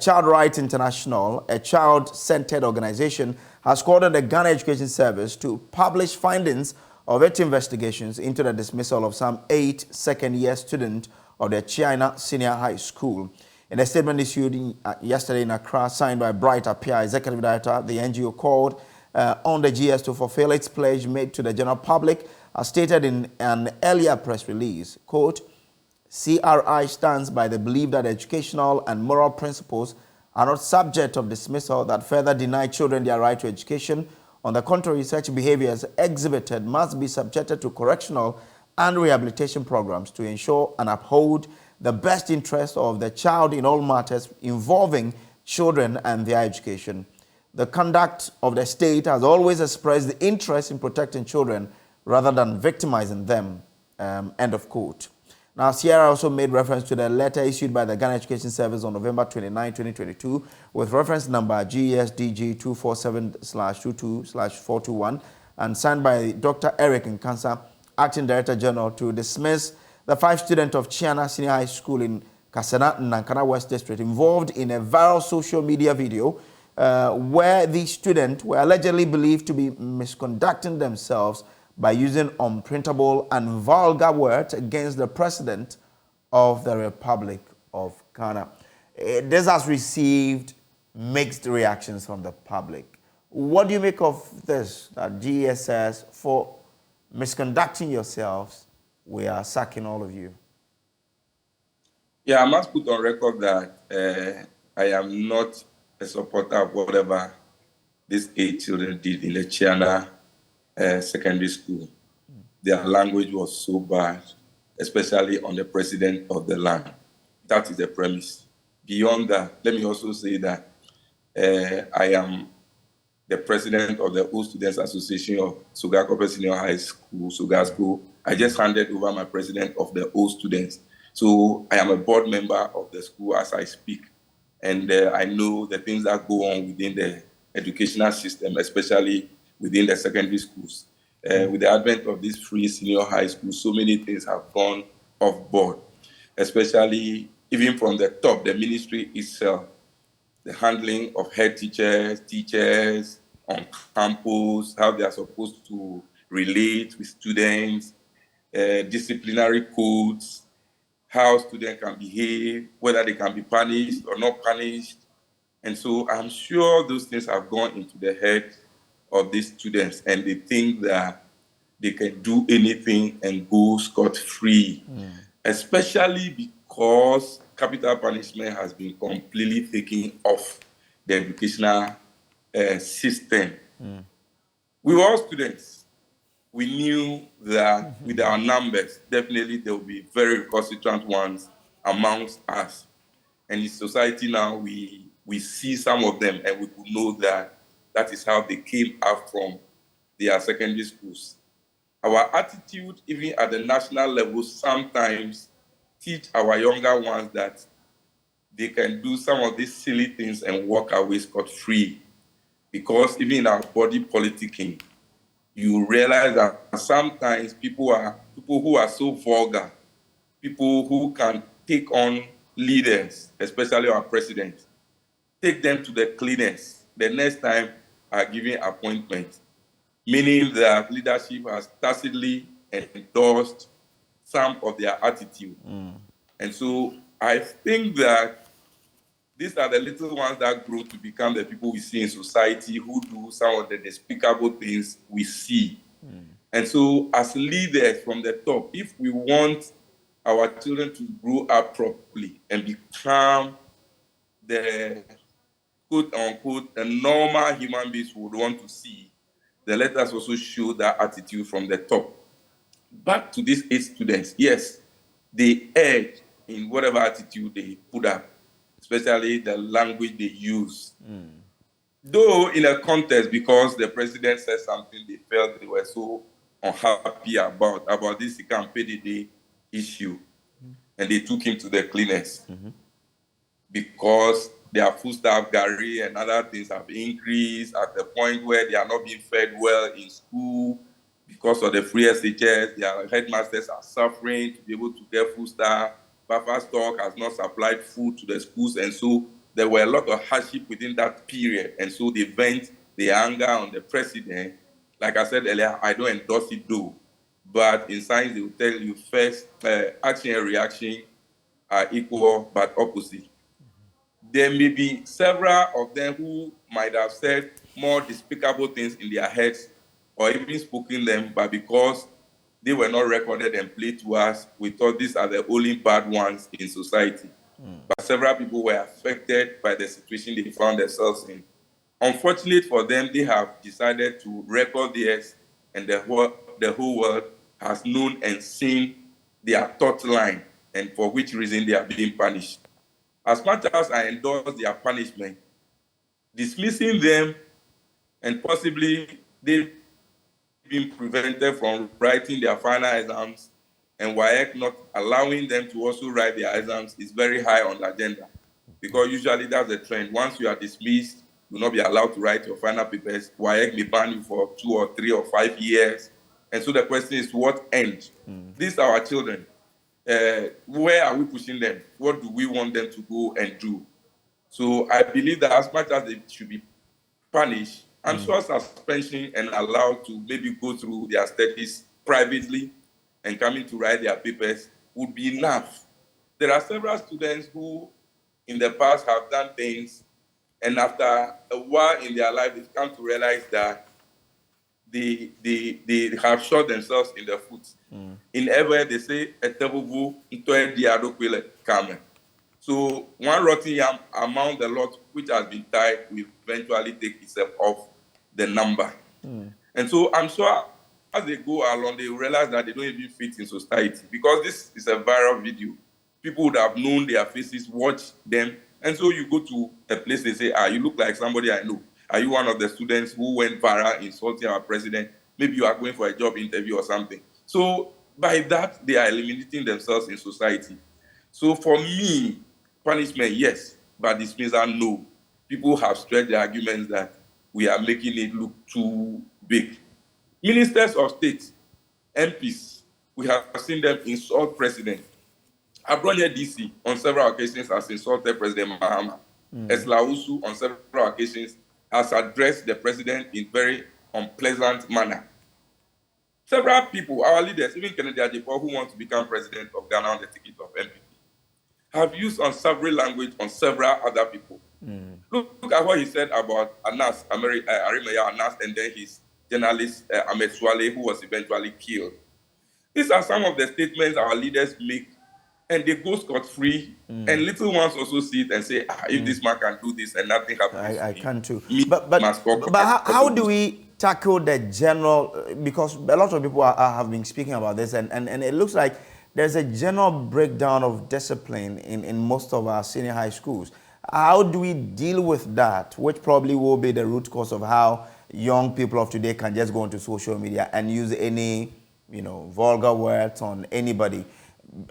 Q: Child Rights International, a child-centered organization, has called on the Ghana Education Service to publish findings of its investigations into the dismissal of some 8 second-year students of the China Senior High School. In a statement issued yesterday in Accra, signed by Bright Appiah, Executive Director, the NGO called on the GS to fulfill its pledge made to the general public, as stated in an earlier press release. Quote, CRI stands by the belief that educational and moral principles are not subject of dismissal that further deny children their right to education. On the contrary, such behaviors exhibited must be subjected to correctional and rehabilitation programs to ensure and uphold the best interest of the child in all matters involving children and their education. The conduct of the state has always expressed the interest in protecting children rather than victimizing them. End of quote. Now, Sierra also made reference to the letter issued by the Ghana Education Service on November 29, 2022, with reference number GESDG 247/22/421 and signed by Dr. Eric Nkansa, Acting Director General, to dismiss the 5 students of China Senior High School in Kasana, Nankana West District, involved in a viral social media video where these students were allegedly believed to be misconducting themselves by using unprintable and vulgar words against the President of the Republic of Ghana. This has received mixed reactions from the public. What do you make of this, that GS says, for misconducting yourselves, we are sacking all of you?
R: Yeah, I must put on record that I am not a supporter of whatever these 8 children did in the China secondary school. Their language was so bad, especially on the president of the land. That is the premise. Beyond that, let me also say that I am the president of the Old Students Association of Sugakope Senior High School, Sugasco. I just handed over my president of the Old Students. So I am a board member of the school as I speak. And I know the things that go on within the educational system, especially within the secondary schools. With the advent of this free senior high school, so many things have gone off board, especially even from the top, the ministry itself, the handling of head teachers, teachers on campus, how they are supposed to relate with students, disciplinary codes, how students can behave, whether they can be punished or not punished. And so I'm sure those things have gone into the head of these students, and they think that they can do anything and go scot-free, especially because capital punishment has been completely taken off the educational system. We were all students. We knew that with our numbers, definitely there will be very recalcitrant ones amongst us. And in society now, we see some of them, and we could know that that is how they came out from their secondary schools. Our attitude, even at the national level, sometimes teach our younger ones that they can do some of these silly things and walk away scot-free. Because even in our body politicking, you realize that sometimes people who are so vulgar, people who can take on leaders, especially our president, take them to the cleaners. The next time are giving appointments, meaning that leadership has tacitly endorsed some of their attitude. And so I think that these are the little ones that grow to become the people we see in society who do some of the despicable things we see. And so as leaders from the top, if we want our children to grow up properly and become the quote-unquote the normal human beings would want to see, then let us also show that attitude from the top. Back to these 8 students, yes, they erred in whatever attitude they put up, especially the language they use. Though in a context, because the president said something they felt they were so unhappy about this campaign issue, and they took him to the cleaners. because their foodstuff, gari, and other things have increased at the point where they are not being fed well in school because of the free SHS. Their headmasters are suffering to be able to get foodstuff. Buffer stock has not supplied food to the schools, and so there were a lot of hardship within that period. And so they vent their anger on the president. Like I said earlier, I don't endorse it though. But in science, they will tell you first, action and reaction are equal but opposite. There may be several of them who might have said more despicable things in their heads or even spoken them, but because they were not recorded and played to us, we thought these are the only bad ones in society. But several people were affected by the situation they found themselves in. Unfortunate for them, they have decided to record theirs, and the whole world has known and seen their thought line, and for which reason they are being punished. As much as I endorse their punishment, dismissing them and possibly they've been prevented from writing their final exams and WAEC not allowing them to also write their exams is very high on the agenda, because usually that's the trend. Once you are dismissed, you will not be allowed to write your final papers. WAEC may ban you for 2 or 3 or 5 years. And so the question is, to what end? These are our children. Where are we pushing them? What do we want them to go and do? So I believe that as much as they should be punished, I'm sure suspension and allowed to maybe go through their studies privately and coming to write their papers would be enough. There are several students who in the past have done things, and after a while in their life, they've come to realize that they have shot themselves in the foot. In Ever, they say, so one rotten yam among the lot which has been tied will eventually take itself off the number. And so I'm sure as they go along, they realize that they don't even fit in society, because this is a viral video. People would have known their faces, watch them. And so you go to a place, they say, you look like somebody I know. Are you one of the students who went viral insulting our president? Maybe you are going for a job interview or something. So by that, they are eliminating themselves in society. So for me, punishment, yes, but dismissal, no. People have stretched the arguments that we are making it look too big. Ministers of state, MPs, we have seen them insult president. Abronia DC on several occasions has insulted President Mahama. Eslausu on several occasions has addressed the president in very unpleasant manner. Several people, our leaders, even Kennedy Adepo, who wants to become president of Ghana on the ticket of MPP, have used unsavory language on several other people. Look at what he said about Anas, Arimaya Anas, and then his journalist Ahmed Swale, who was eventually killed. These are some of the statements our leaders make, and they go scot-free, and little ones also see it and say, if this man can do this and nothing happens.
Q: I can too. But how do we tackle the general, because a lot of people have been speaking about this, and it looks like there's a general breakdown of discipline in most of our senior high schools. How do we deal with that, which probably will be the root cause of how young people of today can just go onto social media and use any, vulgar words on anybody?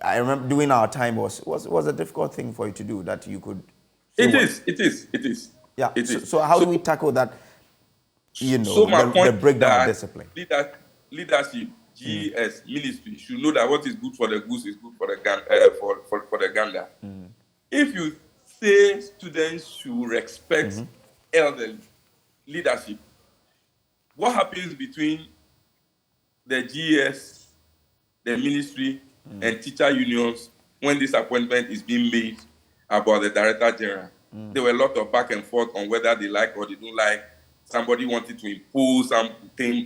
Q: I remember during our time was a difficult thing for you to do, that you could.
R: It is.
Q: Yeah.
R: It is.
Q: So how do we tackle that? The breakdown of discipline.
R: Leadership, GES, ministry should know that what is good for the goose is good for the gander. If you say students should respect elderly leadership, what happens between the GES, the ministry, and teacher unions when this appointment is being made about the Director General? There were a lot of back and forth on whether they like or they don't like. Somebody wanted to impose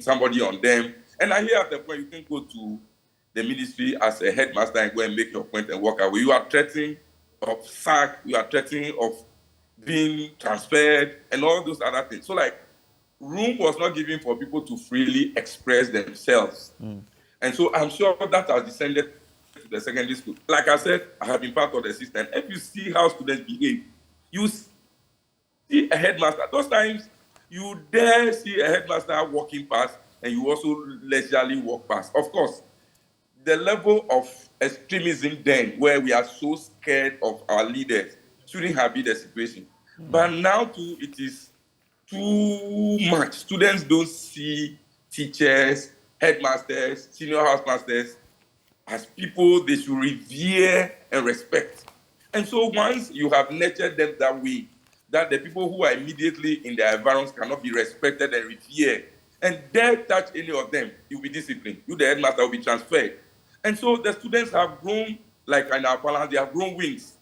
R: somebody on them. And I hear at the point you can go to the ministry as a headmaster and go and make your point and walk away. You are threatening of sack, you are threatening of being transferred and all those other things. So room was not given for people to freely express themselves. And so I'm sure that has descended to the secondary school. Like I said, I have been part of the system. If you see how students behave, you see a headmaster. Those times, you dare see a headmaster walking past, and you also leisurely walk past. Of course, the level of extremism then, where we are so scared of our leaders, shouldn't have been the situation. But now too, it is too much. Students don't see teachers, headmasters, senior housemasters as people they should revere and respect. And so once you have nurtured them that way, that the people who are immediately in their environs cannot be respected and revered, and dare touch any of them, you'll be disciplined. You, the headmaster, will be transferred. And so the students have grown, like in our parlance, they have grown wings.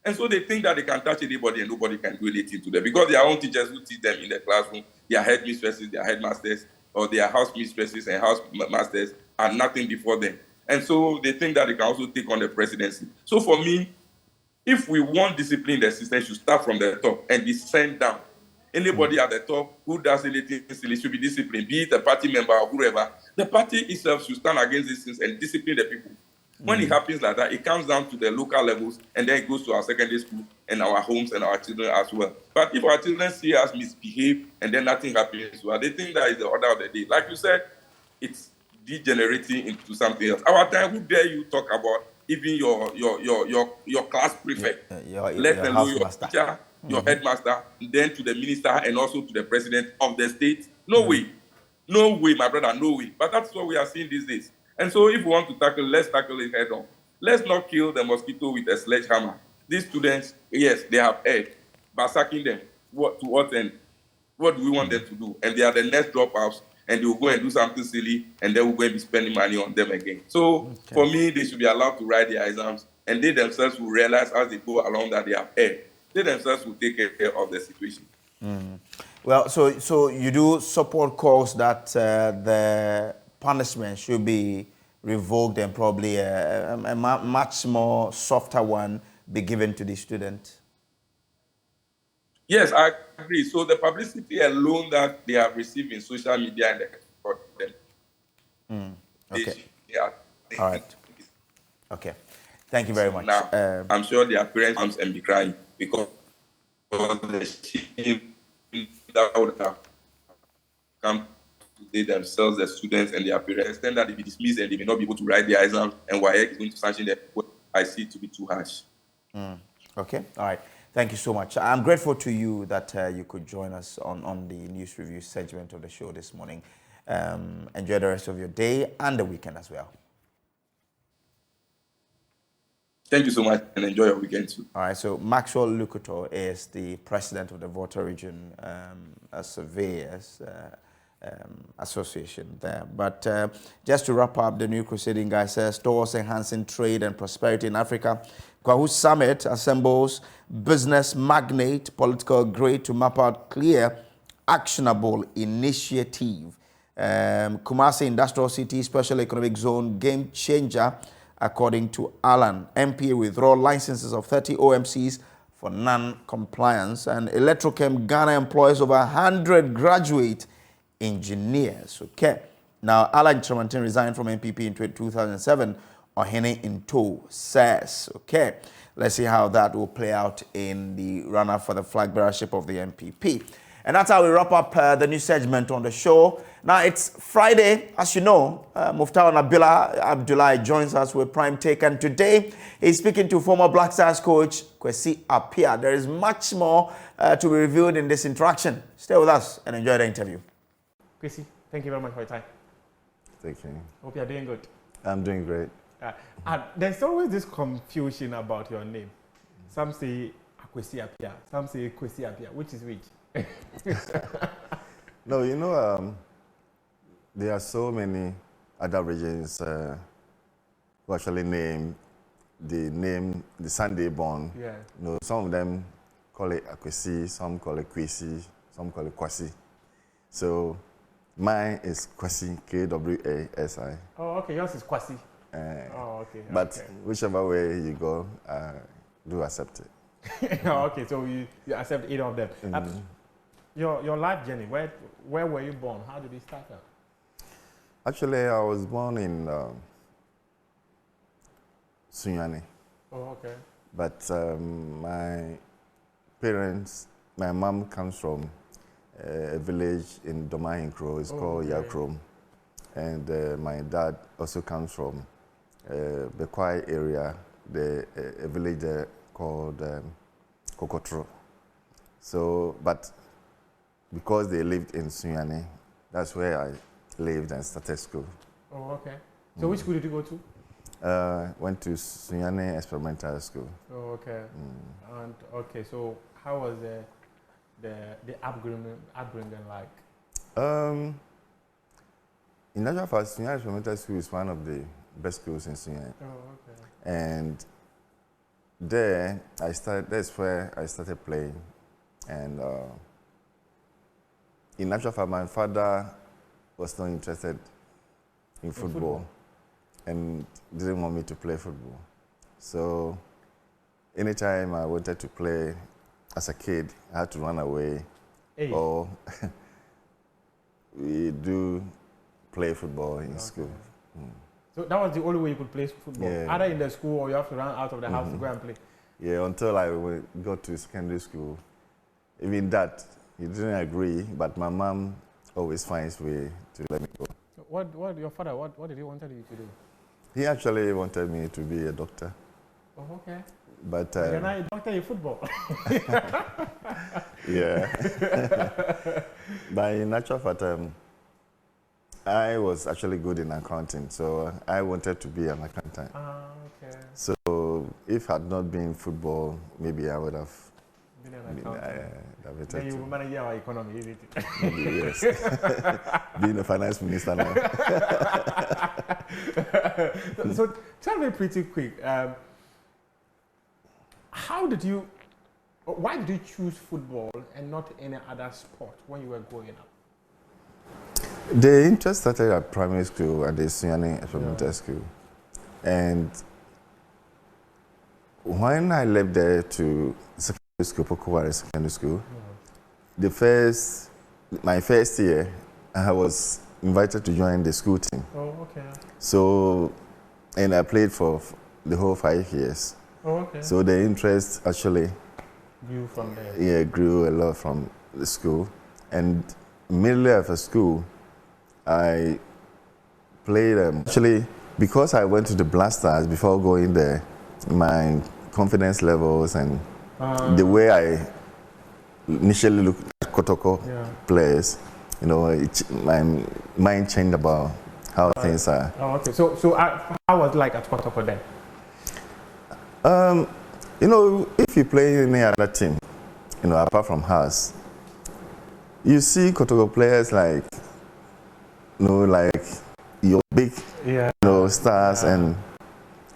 R: And so they think that they can touch anybody and nobody can do anything to them because their own teachers who teach them in the classroom, their headmistresses, their headmasters, or their house mistresses and house masters are nothing before them. And so they think that they can also take on the presidency. So for me, if we want discipline in the system, should start from the top and descend down. Anybody at the top who does anything silly should be disciplined, be it a party member or whoever. The party itself should stand against these things and discipline the people. When it happens like that, it comes down to the local levels and then it goes to our secondary school and our homes and our children as well. But if our children see us misbehave and then nothing happens, well, they think that is the order of the day. Like you said, it's degenerating into something else. Our time, who dare you talk about even your class prefect, let alone your teacher, your headmaster, then to the minister and also to the president of the state? No way. No way, my brother, no way. But that's what we are seeing these days. And so if we want to tackle, let's tackle it head on. Let's not kill the mosquito with a sledgehammer. These students, yes, they have erred, but sacking them, to what end? What do we want them to do? And they are the next dropouts, and they will go and do something silly, and then we're going to be spending money on them again. So for me, they should be allowed to write their exams, and they themselves will realize as they go along that they have erred. They themselves will take care of the situation.
Q: Well, so you do support calls that the punishment should be revoked and probably a much more softer one be given to the student?
R: Yes, I agree. So the publicity alone that they have received in social media and them.
Q: Okay. All right. Okay. Thank you very much.
R: Now, I'm sure their parents comes and be crying because the shame that would have come to they themselves, the students and their parents, then that they be dismissed and they may not be able to write their exams, and WAEC is going to sanction them. I see it to be too harsh.
Q: Okay. All right. Thank you so much. I'm grateful to you that you could join us on the news review segment of the show this morning. Enjoy the rest of your day and the weekend as well.
R: Thank you so much and enjoy your weekend too.
Q: All right, so Maxwell Lukuto is the president of the Volta Region Surveyors Association there. But just to wrap up, the new crusading guy says, towards enhancing trade and prosperity in Africa, Kwahu Summit assembles business magnate political grade to map out clear, actionable initiative. Kumasi Industrial City Special Economic Zone game changer, according to Alan. MPA withdraw licenses of 30 OMCs for non-compliance. And Electrochem Ghana employs over 100 graduate engineers. Okay. Now, Alan Tremantin resigned from MPP in 2007. Ohene Into says. Okay. Let's see how that will play out in the run-up for the flag bearership of the MPP. And that's how we wrap up the new segment on the show. Now, it's Friday, as you know. Muftar Nabila Abdullah joins us with Prime Take. And today, he's speaking to former Black Stars coach, Kwesi Appiah. There is much more to be revealed in this interaction. Stay with us and enjoy the interview.
S: Kwesi, thank you very much for your time.
T: Thank you.
S: Hope you're doing good.
T: I'm doing great.
S: There's always this confusion about your name. Some say Kwesi Appiah, some say Kwesi Appiah. Which is which?
T: No, you know, there are so many other regions who actually name the Sunday born.
S: Yeah.
T: You know, some of them call it Akwesi, some call it Kwesi, some call it Kwasi. So mine is Kwasi, Kwasi.
S: Oh, okay. Yours is Kwasi. Okay.
T: But
S: okay.
T: whichever way you go, do accept it.
S: Okay, so you accept either of them. Your life journey, where were you born? How did it start out?
T: Actually, I was born in Sunyani.
S: Oh, okay.
T: But my parents, my mom comes from a village in Domahinkro. It's called Yakrom. And my dad also comes from the Kwai area, a village there called Kokotro. So, but because they lived in Sunyani, that's where I lived and started school.
S: Oh, okay. So which school did you go to?
T: Went to Sunyani Experimental School.
S: Oh, okay. And okay, so how was the upbringing like?
T: In actual fact, Sunyani Experimental School is one of the best schools in Sunyani.
S: Oh, okay.
T: And there, that's where I started playing. And in actual fact, my father was not interested in football and didn't want me to play football. So anytime I wanted to play as a kid, I had to run away.
S: Hey.
T: Or we do play football in school.
S: So that was the only way you could play football?
T: Yeah.
S: Either in the school or you have to run out of the house to go and play?
T: Yeah, until I got to secondary school. Even that, he didn't agree, but my mom always finds a way to let me go.
S: So what your father, what did he want you to do?
T: He actually wanted me to be a doctor.
S: Oh, okay.
T: But
S: you're not a doctor in football.
T: Yeah. But in actual fact, I was actually good in accounting, so I wanted to be an accountant.
S: Okay.
T: So if it had not been football, maybe I would have
S: been an accountant.
T: Then
S: you will manage our economy, isn't it?
T: Yes. Being a finance minister now.
S: So tell me pretty quick, why did you choose football and not any other sport when you were growing up?
T: The interest started at primary school at the Sunyani Experimental School. And when I left there to secondary school, Pokowari Secondary School, my first year, I was invited to join the school team.
S: Oh, okay.
T: So, and I played for the whole 5 years.
S: Oh, okay.
T: So the interest actually
S: grew from there.
T: Yeah, grew a lot from the school. And immediately after school, I played, actually, because I went to the Blasters before going there, my confidence levels and the way I initially looked at Kotoko players, my mind changed about how things are.
S: Oh, okay. So how was it like at Kotoko then?
T: If you play in any other team, apart from us, you see Kotoko players like your big, stars and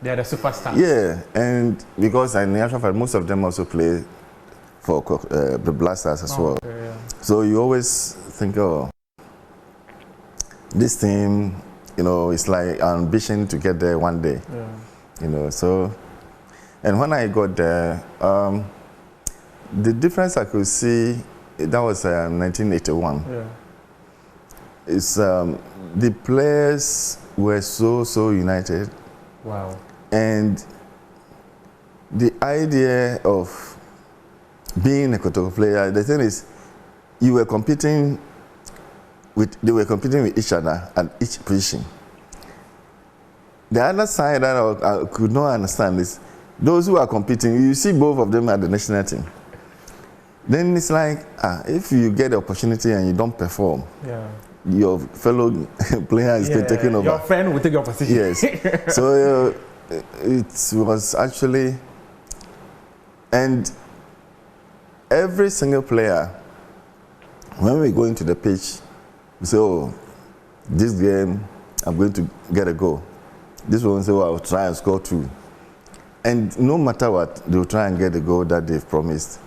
S: they're the superstars.
T: Yeah, and because in actual fact, most of them also play for the Blasters as well.
S: Okay, yeah.
T: So you always think, this team, it's like an ambition to get there one day.
S: Yeah.
T: So, and when I got there, the difference I could see, that was 1981.
S: Yeah.
T: Is the players were so united.
S: Wow.
T: And the idea of being a Kotoko player, the thing is, they were competing with each other at each position. The other side that I could not understand is those who are competing, you see both of them at the national team. Then it's like, if you get the opportunity and you don't perform, your fellow player is taking over.
S: Your friend will take your position.
T: Yes. So it was actually, and every single player, when we go into the pitch, we say, this game, I'm going to get a goal. This one say, I'll try and score 2. And no matter what, they'll try and get the goal that they've promised.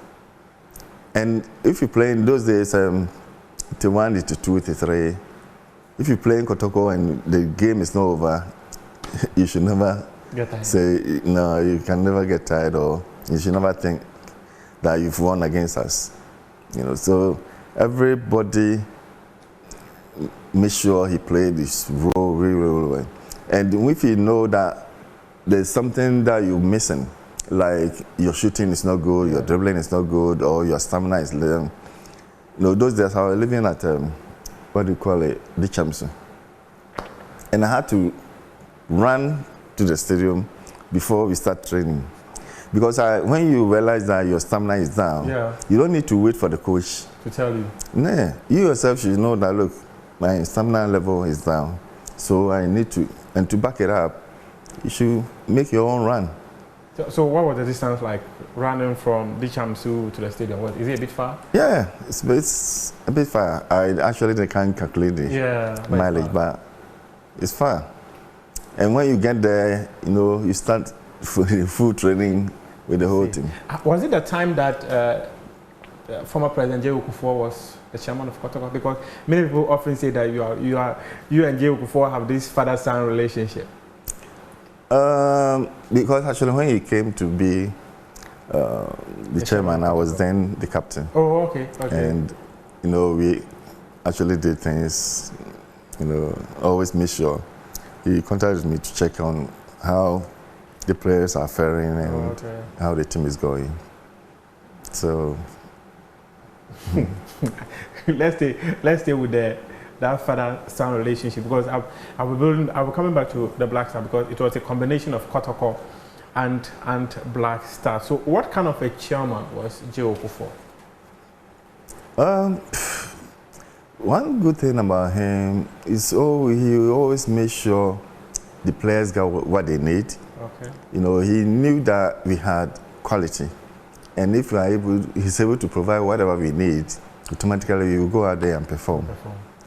T: And if you play in those days, to 1, to 2, to 3, if you play in Kotoko and the game is not over, you should never say, no, you can never get tired, or you should never think that you've won against us. So everybody made sure he played his role really well. And if you know that there's something that you're missing, like your shooting is not good, your dribbling is not good, or your stamina is low. Those days I was living at, the Champs. And I had to run to the stadium before we start training. Because when you realize that your stamina is down, you don't need to wait for the coach
S: to tell you.
T: Nah, you yourself should know that, look, my stamina level is down. So I need to, and to back it up, you should make your own run.
S: So what was the distance like running from Dichamsu to the stadium? Is it a bit far?
T: Yeah, it's a bit far. I actually can't calculate the mileage, but it's far. And when you get there, you know, you start full training with the whole team.
S: Was it the time that former President J. Okufuor was the chairman of Kotoko? Because many people often say that you and J. Okufuor have this father-son relationship.
T: Because actually when he came to be the chairman, I was then the captain.
S: Oh, okay.
T: And, you know, we actually did things, you know, always make sure. He contacted me to check on how the players are faring and how the team is going. So,
S: let's stay with that father-son relationship, because I will coming back to the Black Star, because it was a combination of Kotoko and Black Star. So what kind of a chairman was J. Okufuor?
T: One good thing about him is he always made sure the players got what they need.
S: Okay.
T: You know, he knew that we had quality, and if he's able to provide whatever we need, automatically we will go out there and perform.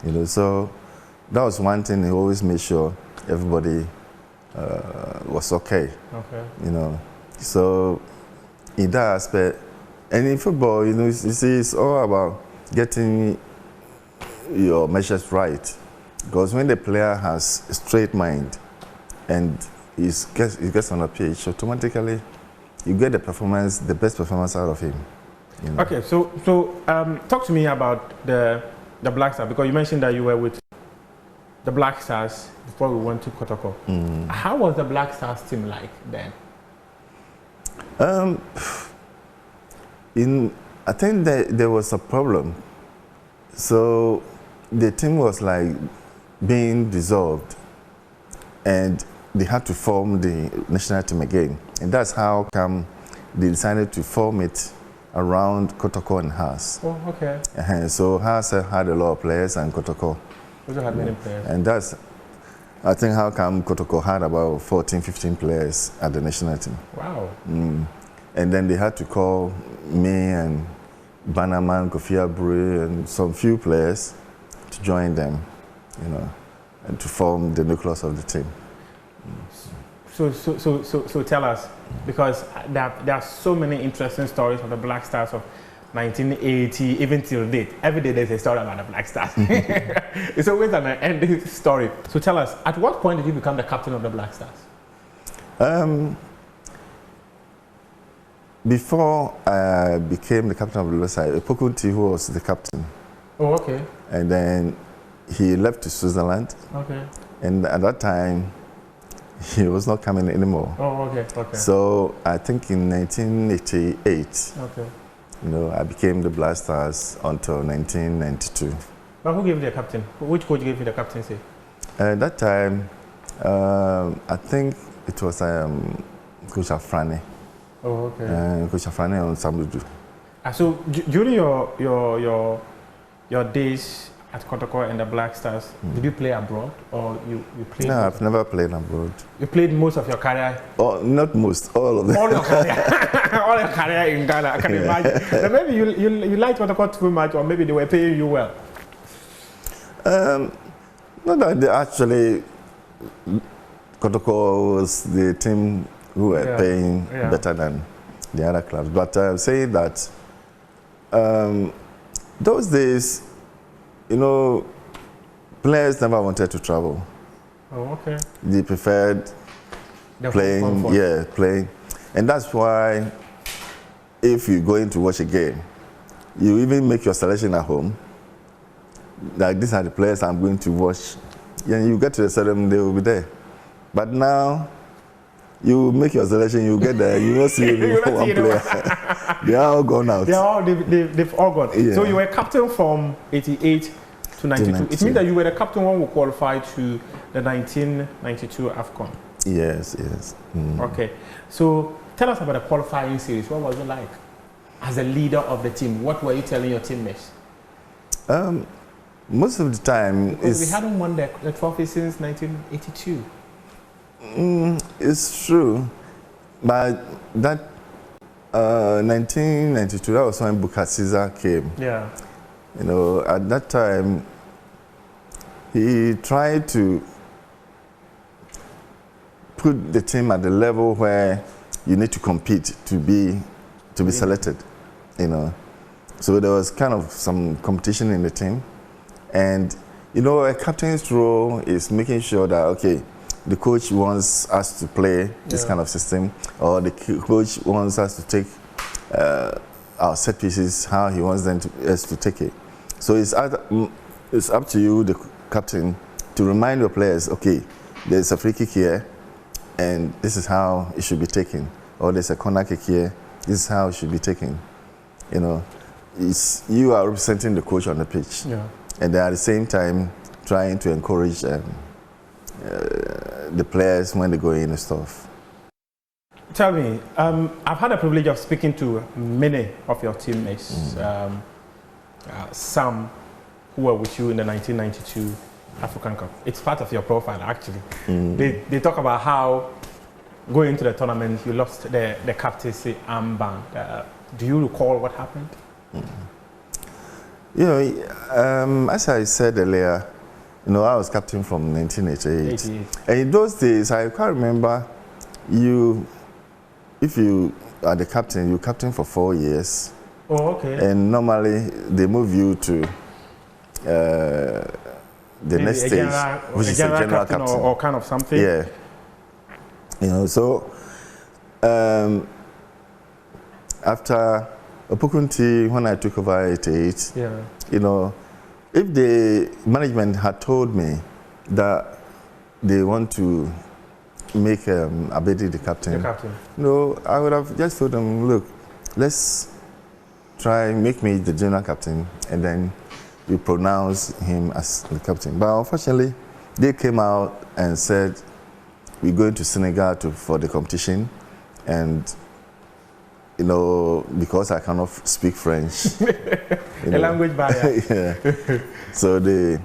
T: You know, so that was one thing. He always made sure everybody was okay. You know, so in that aspect, and in football, you know, you see, it's all about getting your measures right. Because when the player has a straight mind and he gets on a pitch, automatically you get the best performance out of him. You know?
S: Okay, so talk to me about the Black Stars, because you mentioned that you were with the Black Stars before we went to Kotoko. How was the Black Stars team like then?
T: I think that there was a problem. So the team was like being dissolved, and they had to form the national team again. And that's how come they decided to form it around Kotoko and Haas.
S: Oh, okay.
T: So Haas had a lot of players, and Kotoko
S: also had many players.
T: And that's, I think, how come Kotoko had about 14, 15 players at the national team.
S: Wow.
T: And then they had to call me and Bannerman, Kofi Abure, and some few players to join them, you know, and to form the nucleus of the team.
S: So tell us, because there are so many interesting stories of the Black Stars of 1980, even till date. Every day there's a story about the Black Stars. It's always an ending story. So tell us, at what point did you become the captain of the Black Stars?
T: Before I became the captain of the Black Stars, Pokunti, who was the captain.
S: Oh, okay.
T: And then he left to Switzerland.
S: Okay.
T: And at that time, he was not coming anymore.
S: Oh, okay.
T: So I think in 1988, you know, I became the Black Stars until 1992.
S: But who gave you the captain? Which coach gave you the captaincy?
T: At that time, I think it was Coach Afrani.
S: Oh, okay.
T: Coach Afrani on Sambudu.
S: So during your days at Kotoko and the Black Stars, did you play abroad, or you played?
T: No, I've never played abroad.
S: You played most of your career?
T: Oh, not most, all of them.
S: All your career, all your career in Ghana. I can imagine. So maybe you liked Kotoko too much, or maybe they were paying you well.
T: Not that they actually, Kotoko was the team who were paying better than the other clubs. But I'm saying that those days, you know, players never wanted to travel.
S: Oh, okay.
T: They preferred playing, playing. And that's why if you're going to watch a game, you even make your selection at home. Like, these are the players I'm going to watch. And you get to the stadium, they will be there. But now, you make your selection, you get there, you don't see one player. They are all gone out.
S: They've all gone.
T: Yeah.
S: So you were captain from 88 to 92. It means that you were the captain when we qualified to the 1992 AFCON.
T: Yes.
S: Okay. So Tell us about the qualifying series. What was it like? As a leader of the team, what were you telling your teammates?
T: Most of the time,
S: because we hadn't won the trophy since 1982.
T: It's true, but that 1992, that was when Bukar Caesar came.
S: Yeah.
T: You know, at that time, he tried to put the team at the level where you need to compete to be selected. You know, so there was kind of some competition in the team, and you know, a captain's role is making sure that okay, the coach wants us to play this kind of system, or the coach wants us to take our set pieces how he wants us to take it. So it's up to you, the captain, to remind your players, okay, there's a free kick here, and this is how it should be taken. Or there's a corner kick here, this is how it should be taken. You know, you are representing the coach on the pitch.
S: Yeah.
T: And then at the same time, trying to encourage the players when they go in and stuff.
S: Tell me, I've had the privilege of speaking to many of your teammates, some who were with you in the 1992 African Cup. It's part of your profile, actually. They talk about how going into the tournament, you lost the captaincy armband. Do you recall what happened?
T: You know, as I said earlier, you know, I was captain from 1988. And in those days, I can't remember if you are the captain, you're captain for 4 years.
S: Oh, okay.
T: And normally they move you to the next stage, which is a general captain.
S: Or kind of something.
T: Yeah. You know, so after Opukunti, when I took over 88, you know, if the management had told me that they want to make Abedi the captain, no, I would have just told them, look, let's try make me the general captain, and then you pronounce him as the captain. But unfortunately, they came out and said, we're going to Senegal for the competition, and you know, because I cannot speak French.
S: A language barrier.
T: Yeah. So they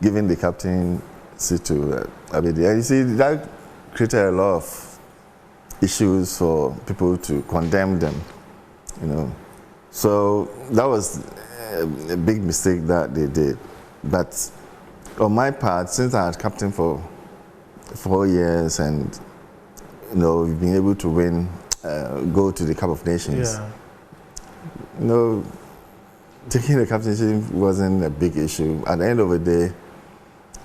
T: giving the captaincy to Abedi. And you see, that created a lot of issues for people to condemn them, you know. So that was a big mistake that they did. But on my part, since I had captain for 4 years, and you know, we've been able to win, go to the Cup of Nations.
S: Yeah.
T: You know, taking the captainship wasn't a big issue. At the end of the day,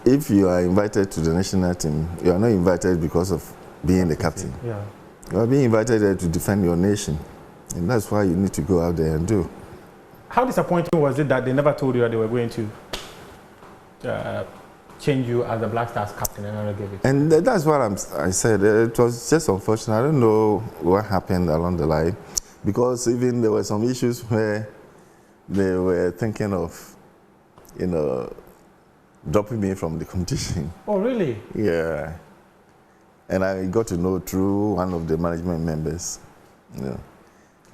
T: if you are invited to the national team, you are not invited because of being the captain.
S: Yeah.
T: You are being invited there to defend your nation, and that's why you need to go out there and do.
S: How disappointing was it that they never told you that they were going to change you as the Black Stars captain and never gave it?
T: And that's what I said. It was just unfortunate. I don't know what happened along the line, because even there were some issues where they were thinking of, you know, dropping me from the competition.
S: Oh, really?
T: Yeah. And I got to know through one of the management members, you know.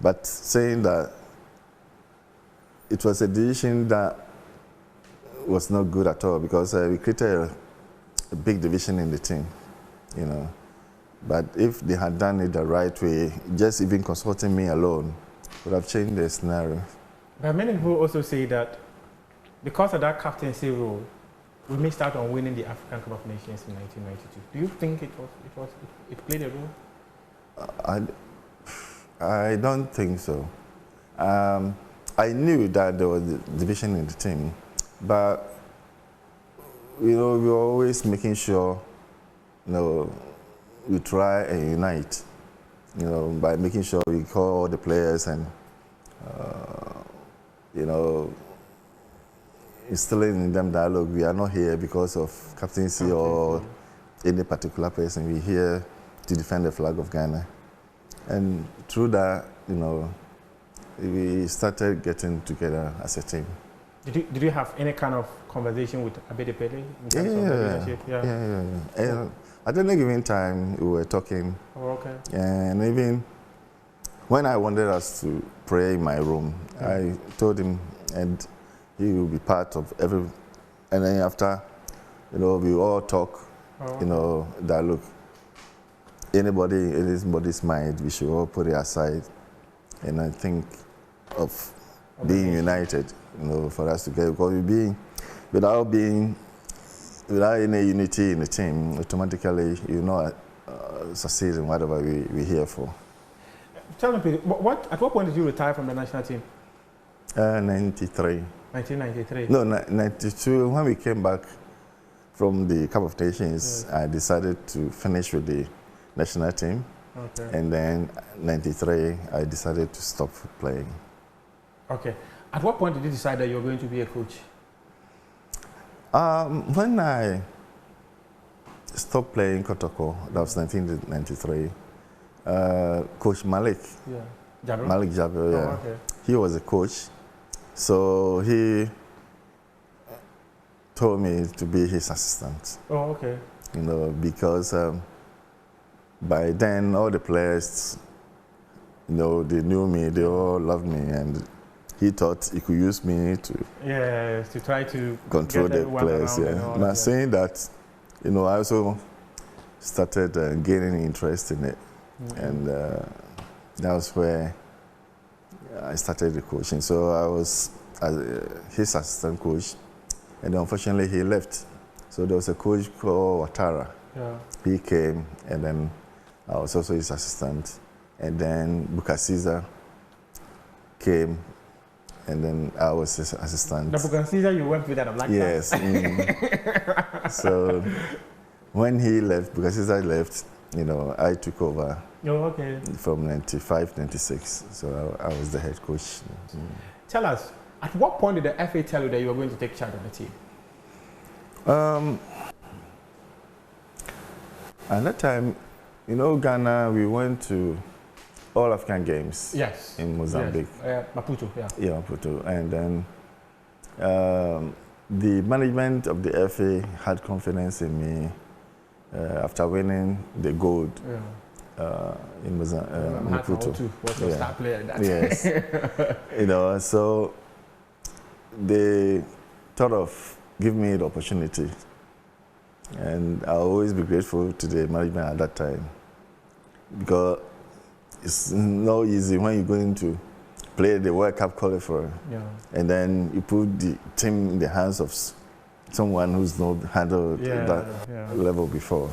T: But saying that it was a decision that was not good at all, because we created a big division in the team, you know. But if they had done it the right way, just even consulting me alone would have changed the scenario.
S: But many people also say that because of that captaincy role, we missed out on winning the African Cup of Nations in 1992. Do you think it played a role?
T: I don't think so. I knew that there was a division in the team, but you know, we were always making sure, you know, we try and unite, you know, by making sure we call all the players and you know, instilling in them dialogue. We are not here because of captaincy or any particular person. We're here to defend the flag of Ghana. And through that, you know, we started getting together as a team.
S: Did you have any kind of conversation with Abedi Pele in terms of the leadership?
T: Yeah. And at any given time, we were talking.
S: Oh, okay.
T: And even when I wanted us to pray in my room, I told him, and he will be part of every. And then after, we all talk, that look, anybody's mind, we should all put it aside. And I think of being united, for us to get, because without any unity in the team, automatically succeed in whatever we're here for.
S: Tell me, please, at what point did you retire from the national team?
T: 93.
S: 1993?
T: No, 92. When we came back from the Cup of Nations, I decided to finish with the national team.
S: Okay.
T: And then 93, I decided to stop playing.
S: Okay. At what point did you decide that you were going to be a coach?
T: When I stopped playing Kotoko, that was 1993, Coach Malik, Malik Jabir,
S: okay.
T: He was a coach. So he told me to be his assistant.
S: Oh, okay.
T: Because by then all the players, they knew me, they all loved me, and he thought he could use me to
S: to try to
T: control the players. Now saying that, I also started gaining interest in it, and that was where I started the coaching. So I was his assistant coach, and unfortunately he left. So there was a coach called Watara. He came, and then I was also his assistant. And then Bukasiza came, and then I was his assistant.
S: The Bukasiza you worked with at the Black
T: Yes. So when he left, Bukasiza left, I took over.
S: Oh, okay.
T: From 95, 96. So I was the head coach.
S: Tell us, at what point did the FA tell you that you were going to take charge of the team?
T: At that time, Ghana, we went to all African games.
S: Yes.
T: In Mozambique.
S: Yes. Maputo,
T: Yeah, Maputo. And then the management of the FA had confidence in me after winning the gold. In Maputo.
S: Was your star player that
T: Yes. So they thought of giving me the opportunity. And I'll always be grateful to the management at that time. Because it's not easy when you're going to play the World Cup qualifier. And then you put the team in the hands of someone who's not handled that level before.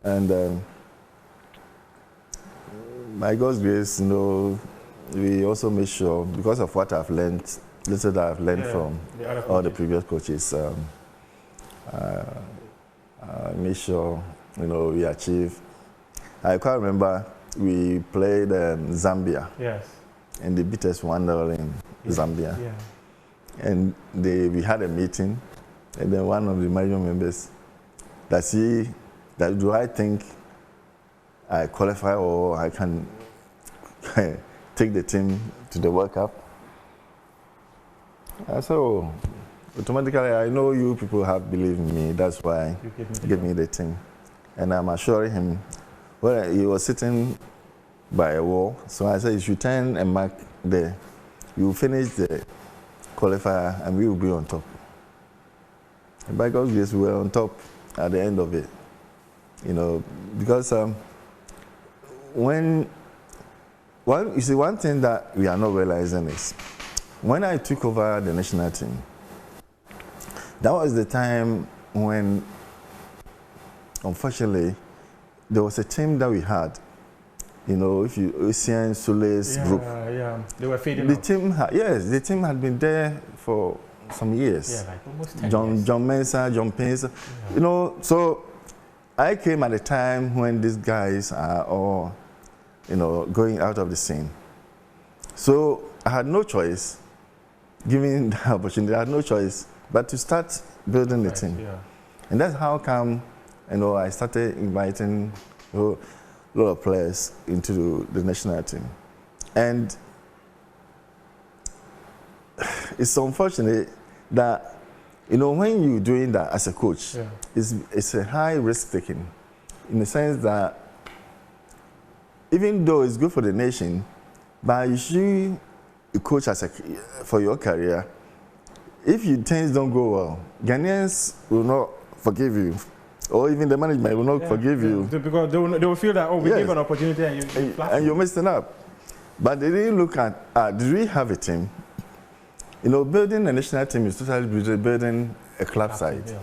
T: And by God's grace, we also made sure, because of what I've learned, little that I've learned from all the previous coaches, I made sure, we achieved. I quite remember we played Zambia.
S: Yes.
T: And they beat us 1-0 in Zambia. And we had a meeting, and then one of the management members, do I think I qualify or I can take the team to the World Cup? So automatically, I know you people have believed in me. That's why you gave me the team. And I'm assuring him, well, he was sitting by a wall. So I said, if you turn and mark there, you will finish the qualifier and we will be on top. And by God's grace, we were on top at the end of it. Because one thing that we are not realizing is, when I took over the national team, that was the time when, unfortunately, there was a team that we had. If you Ocean Sule's group.
S: They were fading
T: the
S: out.
T: team, the team had been there for some years.
S: Like almost 10 years.
T: John Mensah, John Payne. So I came at a time when these guys are all, going out of the scene. So I had no choice, given the opportunity, I had no choice but to start building the team. And that's how come, I started inviting a lot of players into the national team. And it's unfortunate that You know, when you're doing that as a coach, it's a high risk taking, in the sense that even though it's good for the nation, but you should coach for your career. If things don't go well, Ghanaians will not forgive you, or even the management will not forgive you.
S: Because they will feel that, oh, we gave an opportunity and
T: you're messing up. But they didn't look at, did we have a team? You know, building a national team is totally building a club side.
S: Yeah.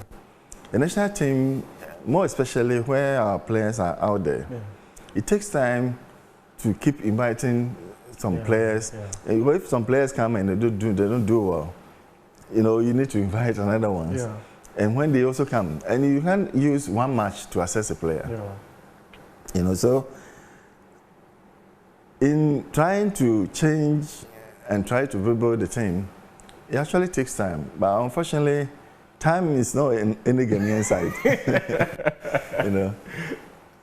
T: A national team, more especially where our players are out there, it takes time to keep inviting some players. And if some players come and they don't do well, you know, you need to invite another ones.
S: Yeah.
T: And when they also come, and you can't use one match to assess a player.
S: Yeah.
T: You know, so in trying to change and try to rebuild the team, it actually takes time. But unfortunately, time is not in any Ghanaian side. You know,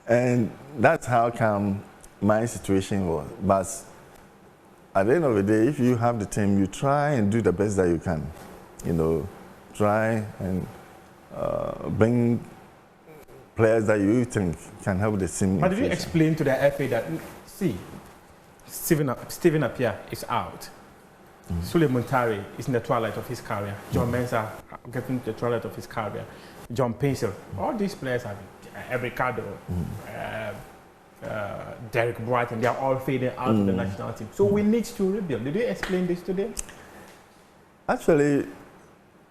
T: and that's how come my situation was. But at the end of the day, if you have the team, you try and do the best that you can. You know, try and bring players that you think can help the team.
S: But did you explain to the FA that, see, Stephen Appiah is out. Sule Muntari is in the twilight of his career. John Mensah getting to the twilight of his career. John Pencil. All these players have Ricardo, Derek Brighton, they are all fading out of the national team. So we need to rebuild. Did you explain this to them?
T: Actually,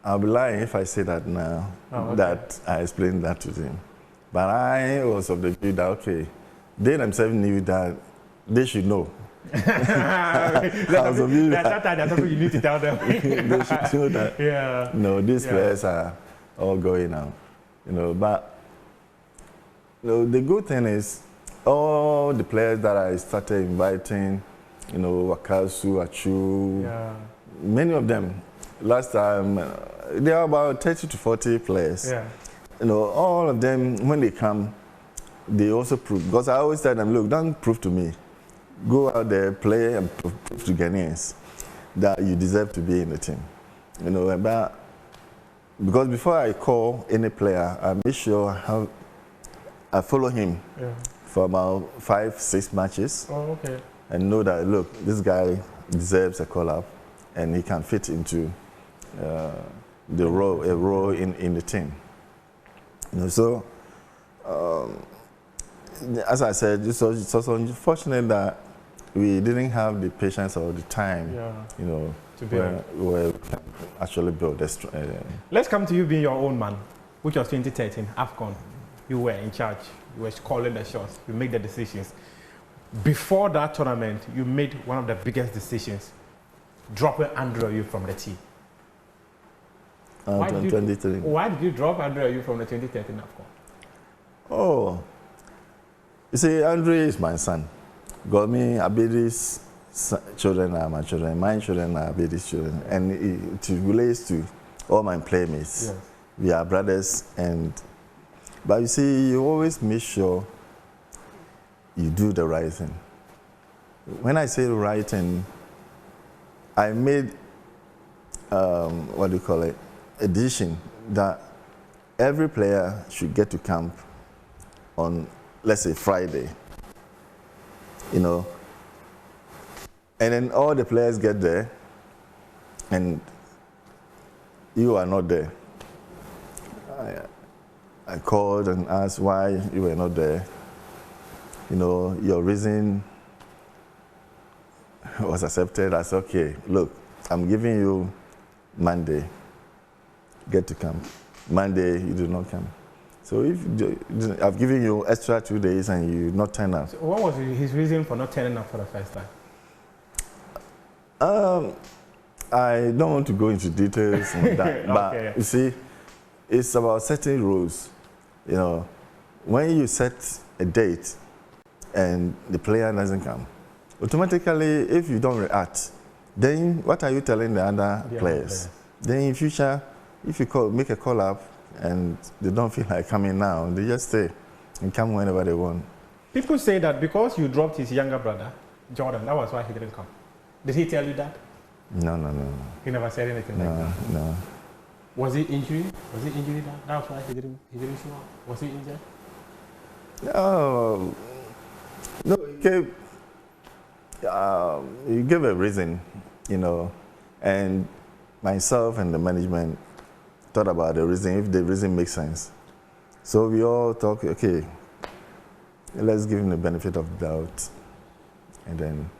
T: I'll be lying if I say that now, that I explained that to them. But I was of the view that, okay, they themselves knew that they should know.
S: That's what you need to tell them.
T: They should know that.
S: Yeah.
T: No, these players are all going out. You know, but you know, the good thing is all the players that I started inviting, you know, Wakasu, Achu, many of them. Last time, there are about 30 to 40 players.
S: Yeah.
T: You know, all of them, when they come, they also prove. Because I always tell them, look, don't prove to me. Go out there, play, and prove to Ghanaians that you deserve to be in the team. You know, because before I call any player, I make sure I follow him for about 5-6 matches.
S: Oh, okay.
T: And know that, look, this guy deserves a call-up, and he can fit into a role in the team. You know, so, as I said, it's also unfortunate that we didn't have the patience or the time, you know,
S: to build.
T: Where we can actually build this.
S: Let's come to you being your own man, which was 2013, AFCON. You were in charge. You were calling the shots. You made the decisions. Before that tournament, you made one of the biggest decisions, dropping Andrew Ayew from the team. Why did you drop Andrew Ayew from the 2013 AFCON?
T: Oh, you see, Andrew is my son. God, me, Abedi's children are my children. My children are Abedi's children. And it relates to all my playmates.
S: Yes.
T: We are brothers. But you see, you always make sure you do the right thing. When I say the right thing, I made, a decision that every player should get to camp on, let's say, Friday. You know, and then all the players get there, and you are not there. I called and asked why you were not there. You know, your reason was accepted. I said, okay, look, I'm giving you Monday, get to camp. Monday, you do not come. So if I've given you extra 2 days and you not turn up.
S: So what was his reason for not turning up for the first time?
T: I don't want to go into details on that, but you see, it's about setting rules. You know, when you set a date and the player doesn't come, automatically, if you don't react, then what are you telling the other players? Then in future, if you make a call up and they don't feel like coming now, they just stay and come whenever they want.
S: People say that because you dropped his younger brother, Jordan, that was why he didn't come. Did he tell you that?
T: No.
S: He never said anything like that?
T: No.
S: Was he injured? Was he injured? That was why he didn't show up. Was he injured?
T: No, he gave a reason, you know, and myself and the management thought about the reason, if the reason makes sense. So we all thought, okay, let's give him the benefit of the doubt. And then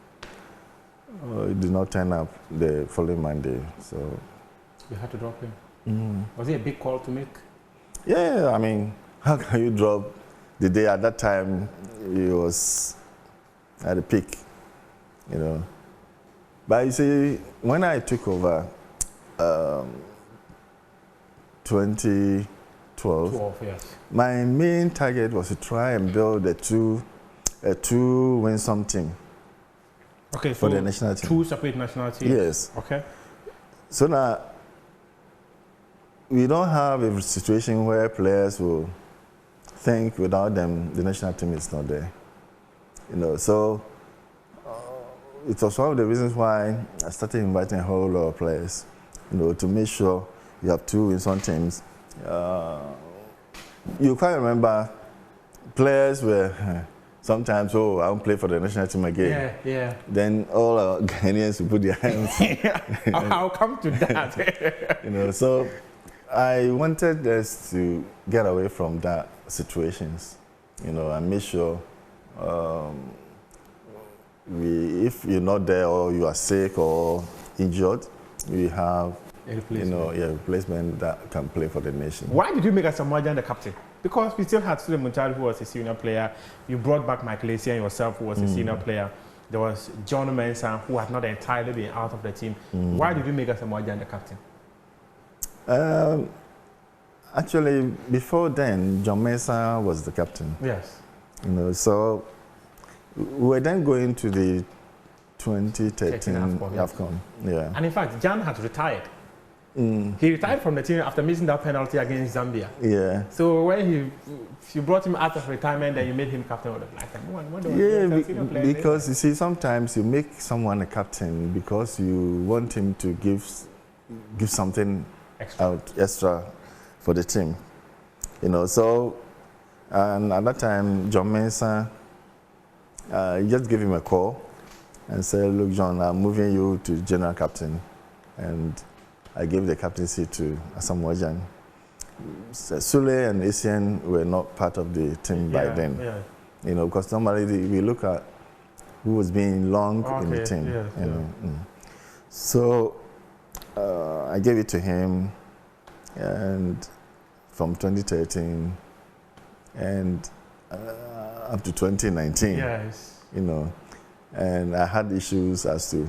T: it did not turn up the following Monday, so.
S: You had to drop him? Was it a big call to make?
T: Yeah, I mean, how can you drop the day at that time he was at the peak, you know? But you see, when I took over 2012,
S: yes.
T: My main target was to try and build a two winsome team.
S: Okay,
T: for
S: so
T: the national team.
S: 2 separate national teams?
T: Yes.
S: Okay.
T: So now, we don't have a situation where players will think without them, the national team is not there. You know, so it was one of the reasons why I started inviting a whole lot of players, you know, to make sure you have 2 winsome teams. You quite remember players were sometimes, oh, I won't play for the national team again.
S: Yeah, yeah.
T: Then all our Ghanaians will put their hands.
S: I'll come to that.
T: You know, so I wanted us to get away from that situations, you know, and make sure if you're not there or you are sick or injured, we have a replacement that can play for the nation.
S: Why did you make Asamoah the captain? Because we still had Sule Muntari, who was a senior player. You brought back Michael Essien yourself, who was a senior player. There was John Mensah, who had not entirely been out of the team. Why did you make Asamoah the captain?
T: Actually, before then, John Mensah was the captain.
S: Yes.
T: You know, so we were then going to the 2013 AFCON. Yeah.
S: And in fact, Jan had retired. He retired from the team after missing that penalty against Zambia.
T: Yeah.
S: So when you brought him out of retirement, then you made him captain of the Black Stars.
T: Because you see, sometimes you make someone a captain because you want him to give something extra for the team. You know, so and at that time, John Mensah, just gave him a call and said, look, John, I'm moving you to general captain. And I gave the captaincy to Asamoah Gyan. Sule and Essien were not part of the team by then. Yeah. You know, because normally we look at who was being long in the team.
S: Yeah,
T: you know. So I gave it to him, and from 2013 and up to 2019.
S: Yes.
T: You know, and I had issues as to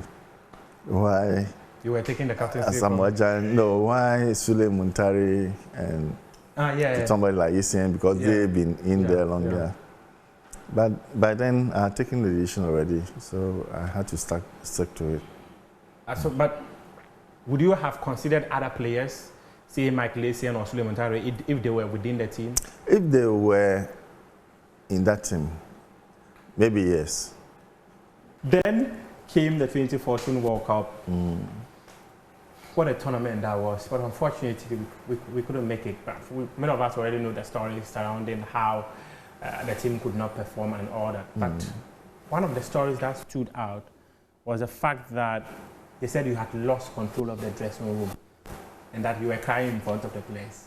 T: why.
S: You were taking the captaincy.
T: Asamoah Gyan, no, why Sule Muntari and somebody like Essien, because they've been in there longer. Yeah. But by then, I had taken the decision already, so I had to stick to it.
S: But would you have considered other players, say Michael Essien or Sule Muntari, if they were within the team?
T: If they were in that team, maybe yes.
S: Then came the 2014 World Cup. What a tournament that was, but unfortunately we couldn't make it. But many of us already know the stories surrounding how the team could not perform and all that. But one of the stories that stood out was the fact that they said you had lost control of the dressing room and that you were crying in front of the players.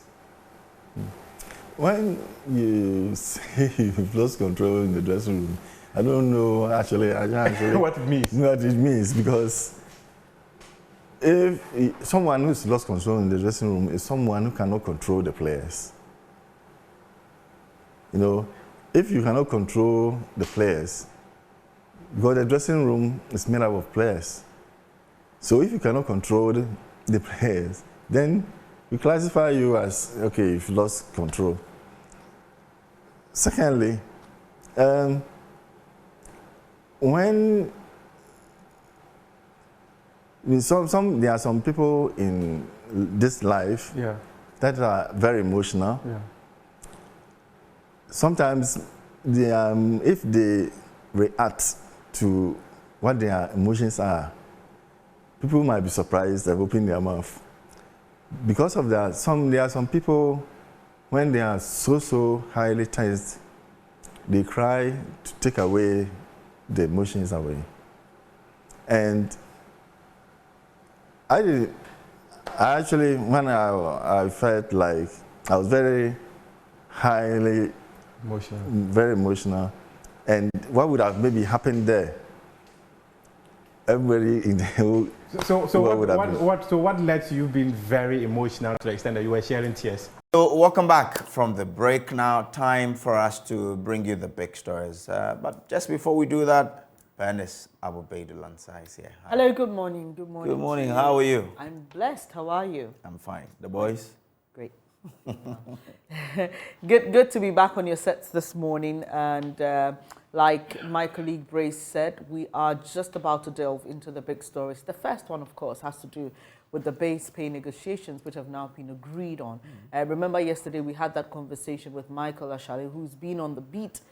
T: When you say you've lost control in the dressing room, I don't know actually
S: what it means.
T: What it means, because if someone who's lost control in the dressing room is someone who cannot control the players. You know, if you cannot control the players, because the dressing room is made up of players. So if you cannot control the players, then we classify you as, okay, you've lost control. Secondly, when there are some people in this life that are very emotional.
S: Yeah.
T: Sometimes if they react to what their emotions are, people might be surprised they've opened their mouth. because of that, there are some people, when they are so highly tensed, they cry to take away the emotions away. And I actually, when I felt like I was very highly
S: emotional,
T: very emotional, and what would have maybe happened there? Everybody in the whole
S: So what led to you being very emotional to the extent that you were sharing tears?
Q: So welcome back from the break. Now time for us to bring you the big stories. But just before we do that, Bernice Lansah is here. Hi.
U: Hello, good morning. Good morning.
Q: Good morning. How are you?
U: I'm blessed. How are you?
Q: I'm fine. The boys?
U: Great. Good to be back on your sets this morning. And like my colleague Brace said, we are just about to delve into the big stories. The first one, of course, has to do with the base pay negotiations, which have now been agreed on. Remember yesterday we had that conversation with Michael Ashali, who's been on the beat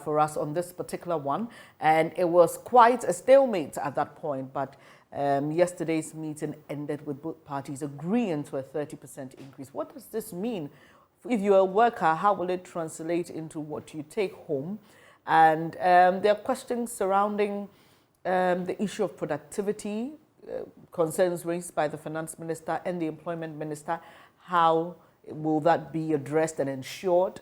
U: for us on this particular one. And it was quite a stalemate at that point. But yesterday's meeting ended with both parties agreeing to a 30% increase. What does this mean? If you're a worker, how will it translate into what you take home? And there are questions surrounding the issue of productivity, concerns raised by the finance minister and the employment minister. How will that be addressed and ensured?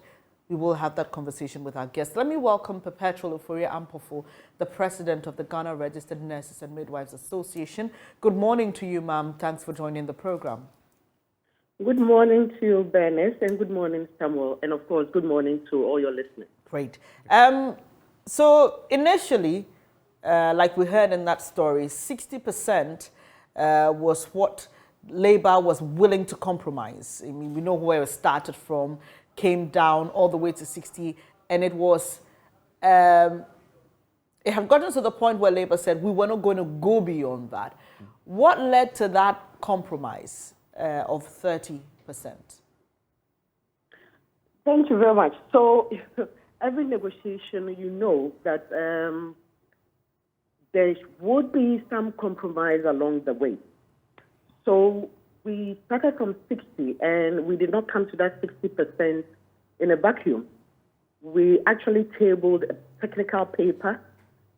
U: We will have that conversation with our guests. Let me welcome Perpetual Oforia Ampofo, the president of the Ghana Registered Nurses and Midwives Association. Good morning to you, ma'am. Thanks for joining the program.
V: Good morning to you, Bernice, and good morning, Samuel, and of course, good morning to all your listeners.
U: Great. So initially, like we heard in that story, 60% was what Labour was willing to compromise. I mean, we know where it started from, came down all the way to 60, and it was, it had gotten to the point where Labour said we were not going to go beyond that. What led to that compromise of 30%?
V: Thank you very much. So every negotiation, you know that there would be some compromise along the way. So we started from 60, and we did not come to that 60% in a vacuum. We actually tabled a technical paper,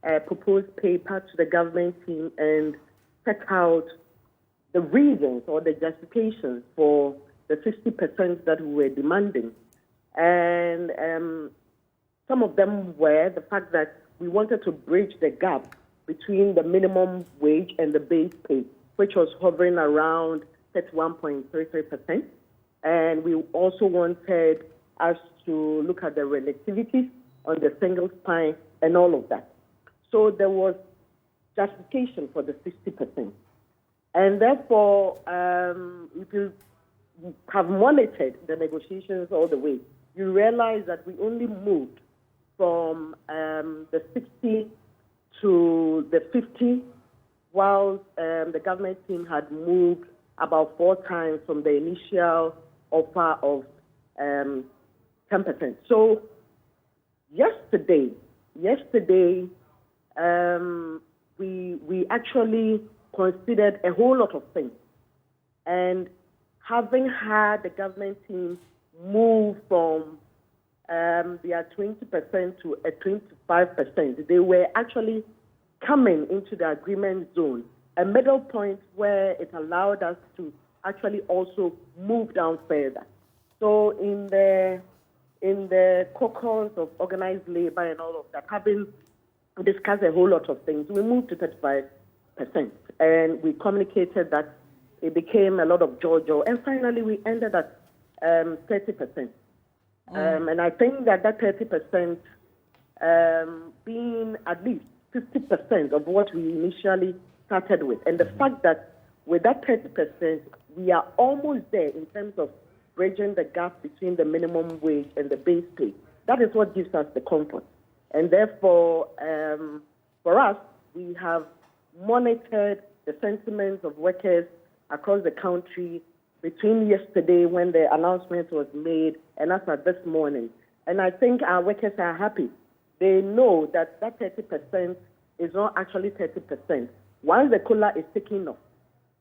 V: a proposed paper to the government team, and set out the reasons or the justifications for the 60% that we were demanding. And some of them were the fact that we wanted to bridge the gap between the minimum wage and the base pay, which was hovering around 31.33%. And we also wanted us to look at the relativities on the single spine and all of that. So there was justification for the 60%. And therefore, if you have monitored the negotiations all the way, you realize that we only moved from the 60 to the 50, while the government team had moved about 4 times from the initial offer of 10%. So yesterday, we actually considered a whole lot of things. And having had the government team move from their 20% to a 25%, they were actually coming into the agreement zone, a middle point where it allowed us to actually also move down further. So in the caucus of organized labor and all of that, having discussed a whole lot of things, we moved to 35%. And we communicated that it became a lot of jojo. And finally, we ended at 30%. And I think that 30% being at least 50% of what we initially started with. And the fact that with that 30%, we are almost there in terms of bridging the gap between the minimum wage and the base pay. That is what gives us the comfort. And therefore, for us, we have monitored the sentiments of workers across the country between yesterday when the announcement was made and as of this morning. And I think our workers are happy. They know that 30% is not actually 30%. Once the COLA is taken off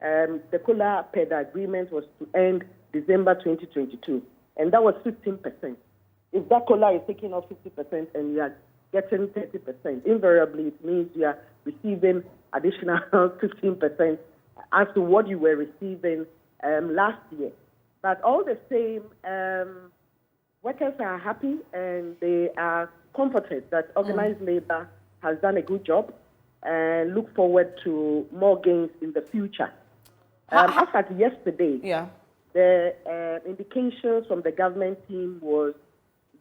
V: the cola per the agreement was to end December 2022, and that was 15%. If that cola is taking off 50% and you are getting 30%, invariably it means you are receiving additional 15% as to what you were receiving last year. But all the same, workers are happy and they are comforted that organized labor has done a good job and look forward to more gains in the future. As at yesterday, the indications from the government team was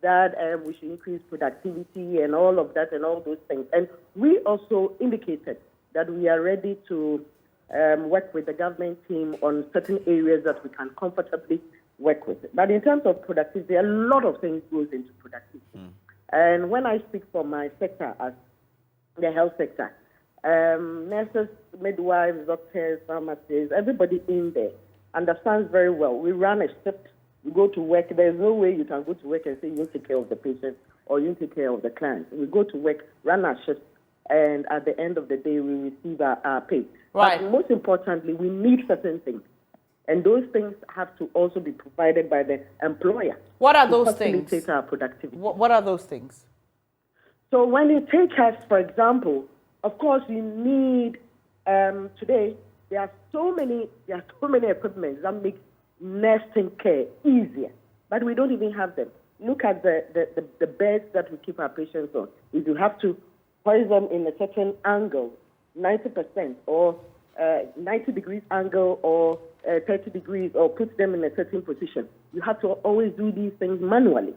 V: that we should increase productivity and all of that and all those things. And we also indicated that we are ready to work with the government team on certain areas that we can comfortably work with. But in terms of productivity, a lot of things goes into productivity. And when I speak for my sector as the health sector, nurses, midwives, doctors, pharmacists, everybody in there understands very well. We run a shift. You go to work. There's no way you can go to work and say you take care of the patient or you take care of the client. We go to work, run our shift, and at the end of the day, we receive our pay.
U: Right.
V: But most importantly, we need certain things. And those things have to also be provided by the employer.
U: What are those things?
V: Facilitate our productivity.
U: What are those things?
V: So when you take us, for example, of course, you need, today, there are so many equipments that make nursing care easier, but we don't even have them. Look at the beds that we keep our patients on. If you have to place them in a certain angle, 90% or 90 degrees angle or 30 degrees, or put them in a certain position, you have to always do these things manually.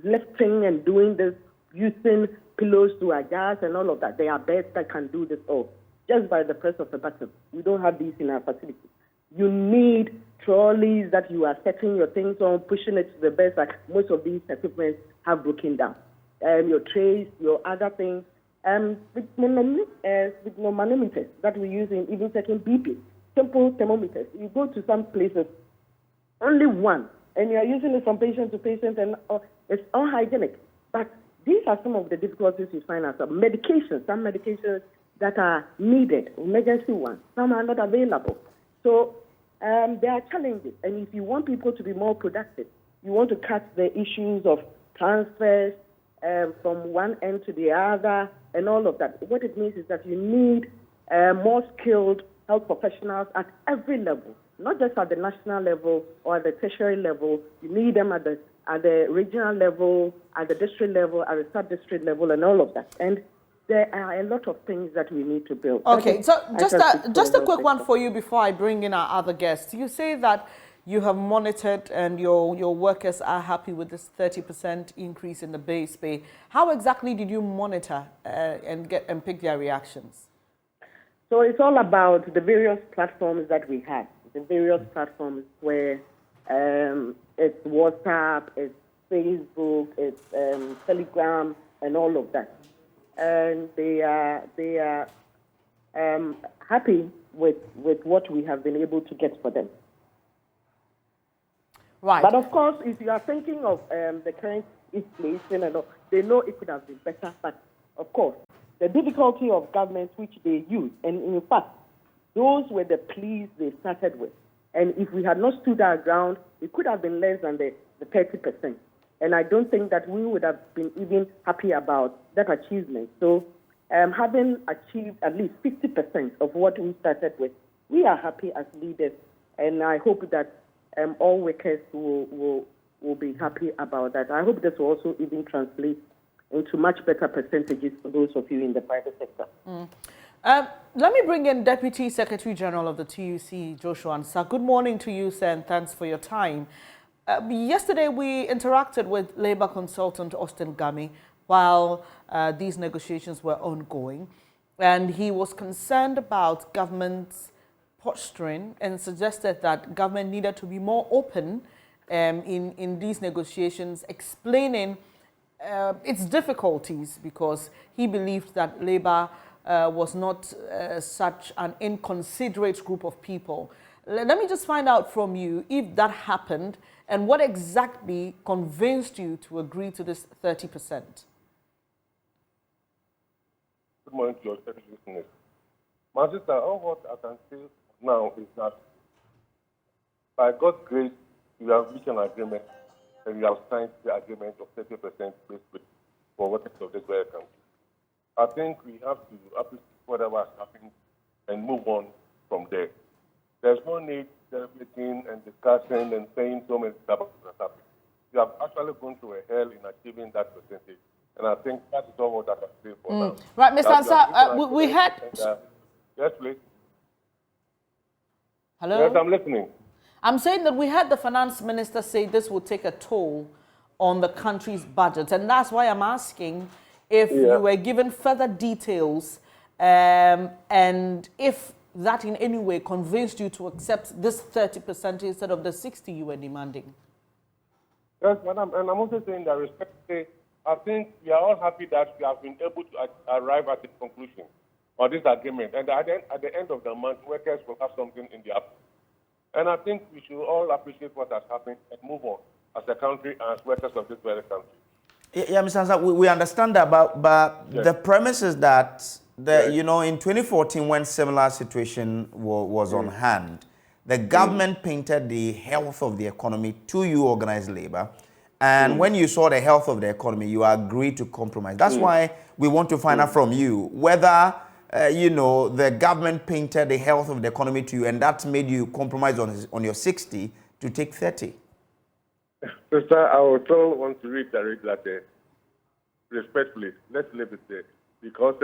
V: Lifting and doing this, using pillows to adjust and all of that. There are beds that can do this all just by the press of a button. We don't have these in our facility. You need trolleys that you are setting your things on, pushing it to the bed. Like most of these equipment have broken down. Your trays, your other things, with manometers that we use in even checking BP, simple thermometers. You go to some places, only one, and you are using it from patient to patient, and it's unhygienic. But these are some of the difficulties you find out. Some medications that are needed, emergency ones, some are not available. So there are challenges, and if you want people to be more productive, you want to cut the issues of transfers from one end to the other and all of that. What it means is that you need more skilled health professionals at every level, not just at the national level or at the tertiary level. You need them at the regional level, at the district level, at the sub-district level, and all of that. And there are a lot of things that we need to build.
U: Okay, so just a quick one for you before I bring in our other guests. You say that you have monitored and your workers are happy with this 30% increase in the base pay. How exactly did you monitor and pick their reactions?
V: So it's all about the various platforms that we have. The various platforms where it's WhatsApp, it's Facebook, it's Telegram, and all of that. And they are happy with what we have been able to get for them.
U: Right.
V: But of course, if you are thinking of the current inflation and all, they know it could have been better. But of course, the difficulty of government which they use, and in fact, those were the pleas they started with. And if we had not stood our ground, it could have been less than the 30%. And I don't think that we would have been even happy about that achievement. So having achieved at least 50% of what we started with, we are happy as leaders. And I hope that all workers will be happy about that. I hope this will also even translate into much better percentages for those of you in the private sector.
U: Let me bring in Deputy Secretary General of the TUC, Joshua Ansah. Good morning to you, sir, and thanks for your time. Yesterday, we interacted with Labour consultant Austin Gami while these negotiations were ongoing, and he was concerned about government's posturing and suggested that government needed to be more open in these negotiations, explaining its difficulties, because he believed that Labour was not such an inconsiderate group of people. Let me just find out from you if that happened and what exactly convinced you to agree to this 30%.
B: Good morning to your listeners. My sister, all what I can say now is that by God's grace, we have reached an agreement and we have signed the agreement of 30% base pay for workers of this very country. I think we have to appreciate whatever has happened and move on from there. There's no need celebrating and discussing and saying so many stuff has happened. We have actually gone through a hell in achieving that percentage. And I think that is all what I can say for now.
U: Right, Mr. Lansah, we had...
B: yes, please.
U: Hello?
B: Yes, I'm listening.
U: I'm saying that we had the finance minister say this will take a toll on the country's budget. And that's why I'm asking if you were given further details and if that in any way convinced you to accept this 30% instead of the 60% you were demanding.
B: Yes, madam. And I'm also saying that respectfully, I think we are all happy that we have been able to arrive at a conclusion on this agreement. And at the end of the month, workers will have something in their pocket. And I think we should all appreciate what has happened and move on as a country and as workers of this very country.
Q: Yeah, Mr. Lansah, we understand that, but yes. The premise is that, you know, in 2014, when similar situation was on hand, the government painted the health of the economy to you, organized labor, and when you saw the health of the economy, you agreed to compromise. That's why we want to find out from you whether you know, the government painted the health of the economy to you, and that made you compromise on your 60 to take 30.
B: Sister, I would still want to reiterate that respectfully, let's leave it there. Because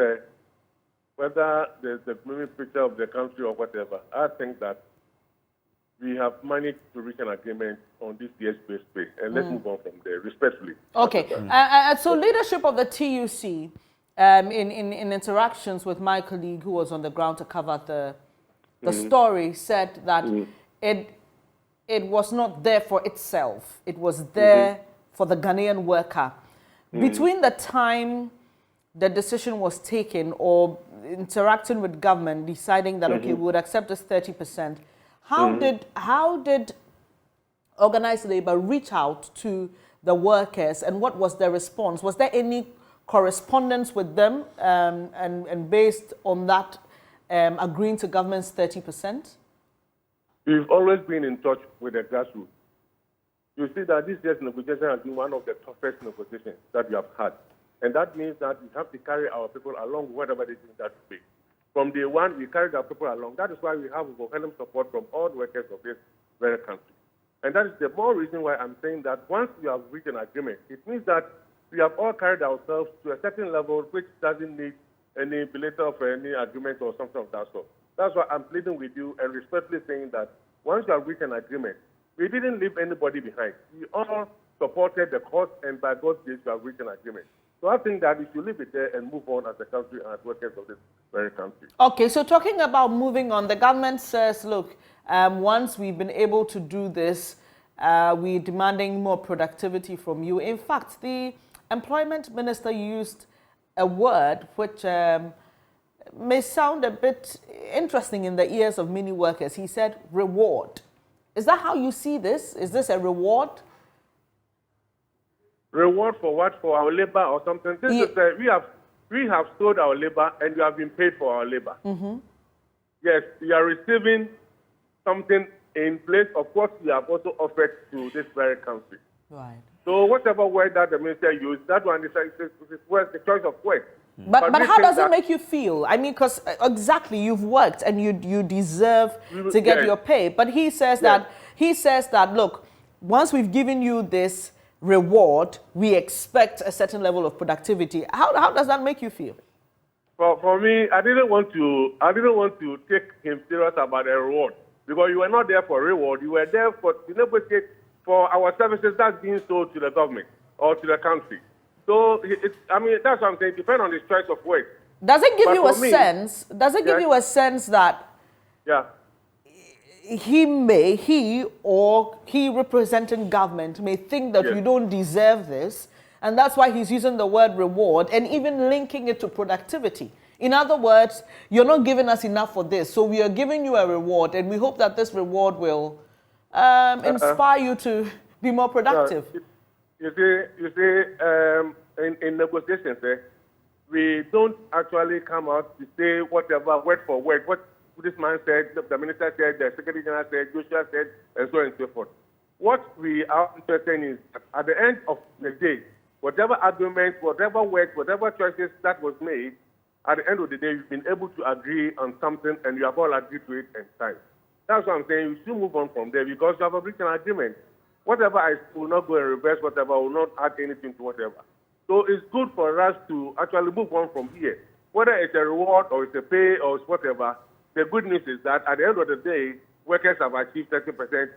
B: whether there's the moving picture of the country or whatever, I think that we have managed to reach an agreement on this year's base pay, and let's move on from there, respectfully.
U: Okay. So leadership of the TUC, in interactions with my colleague who was on the ground to cover the story, said that it was not there for itself. It was there for the Ghanaian worker. Between the time the decision was taken or interacting with government, deciding that, okay, we would accept this 30%, how did organized labor reach out to the workers, and what was their response? Was there any correspondence with them and based on that agreeing to government's 30%?
B: We've always been in touch with the grassroots. You see that this year's negotiation has been one of the toughest negotiations that we have had. And that means that we have to carry our people along whatever they think that will be. From day one, we carried our people along. That is why we have overwhelming support from all the workers of this very country. And that is the more reason why I'm saying that once we have reached an agreement, it means that we have all carried ourselves to a certain level which doesn't need any belater of any agreement or something of that sort. That's why I'm pleading with you and respectfully saying that once you have reached an agreement, we didn't leave anybody behind. We all supported the cause, and by God's grace, we have reached an agreement. So I think that we should leave it there and move on as a country and as workers of this very country.
U: Okay, so talking about moving on, the government says, look, once we've been able to do this, we're demanding more productivity from you. In fact, the employment minister used a word which may sound a bit interesting in the ears of many workers. He said reward. Is that how you see this? Is this a reward?
B: Reward for what? For our labor or something? This is, we have sold our labor and we have been paid for our labor. Yes, we are receiving something in place of what we have also offered to this very country.
U: Right.
B: So whatever word that the minister used, that one is the choice of words.
U: But how does it make you feel? I mean, because exactly, you've worked and you deserve to get your pay. But he says that look, once we've given you this reward, we expect a certain level of productivity. How does that make you feel?
B: For me, I didn't want to take him serious about a reward, because you were not there for a reward. You were there to negotiate for our services that's being sold to the government or to the country. So I mean, that's what I'm saying. Depend on his choice of words.
U: Does it give you a sense? Does it give you a sense that he representing government may think that you don't deserve this, and that's why he's using the word reward and even linking it to productivity? In other words, you're not giving us enough for this, so we are giving you a reward, and we hope that this reward will inspire you to be more productive.
B: You see, in negotiations, we don't actually come out to say whatever word for word. this man said, the minister said, the secretary general said, Joshua said, and so on and so forth. What we are interested in is that at the end of the day, whatever arguments, whatever words, whatever choices that was made, at the end of the day, you've been able to agree on something and you have all agreed to it and time. That's what I'm saying. You should move on from there because you have reached an agreement. Whatever I will not go in reverse, whatever will not add anything to whatever. So it's good for us to actually move on from here. Whether it's a reward or it's a pay or it's whatever, the good news is that at the end of the day, workers have achieved 30%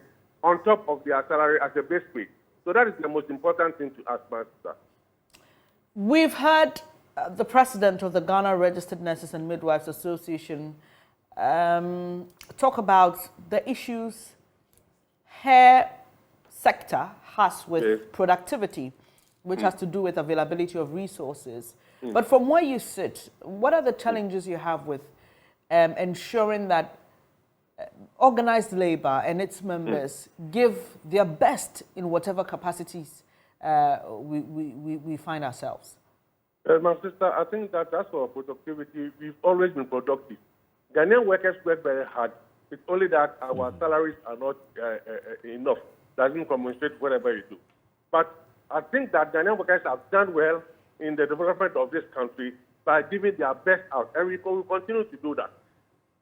B: on top of their salary as a base pay. So that is the most important thing to ask, Master.
U: We've heard the president of the Ghana Registered Nurses and Midwives Association talk about the issues her sector has with productivity, which has to do with availability of resources. But from where you sit, what are the challenges you have with ensuring that organized labor and its members give their best in whatever capacities we find ourselves?
B: My sister, I think that as for productivity, we've always been productive. Ghanaian workers work very hard. It's only that our salaries are not enough. Doesn't compensate whatever you do. But I think that Ghanaian workers have done well in the development of this country by giving their best out. And we will continue to do that.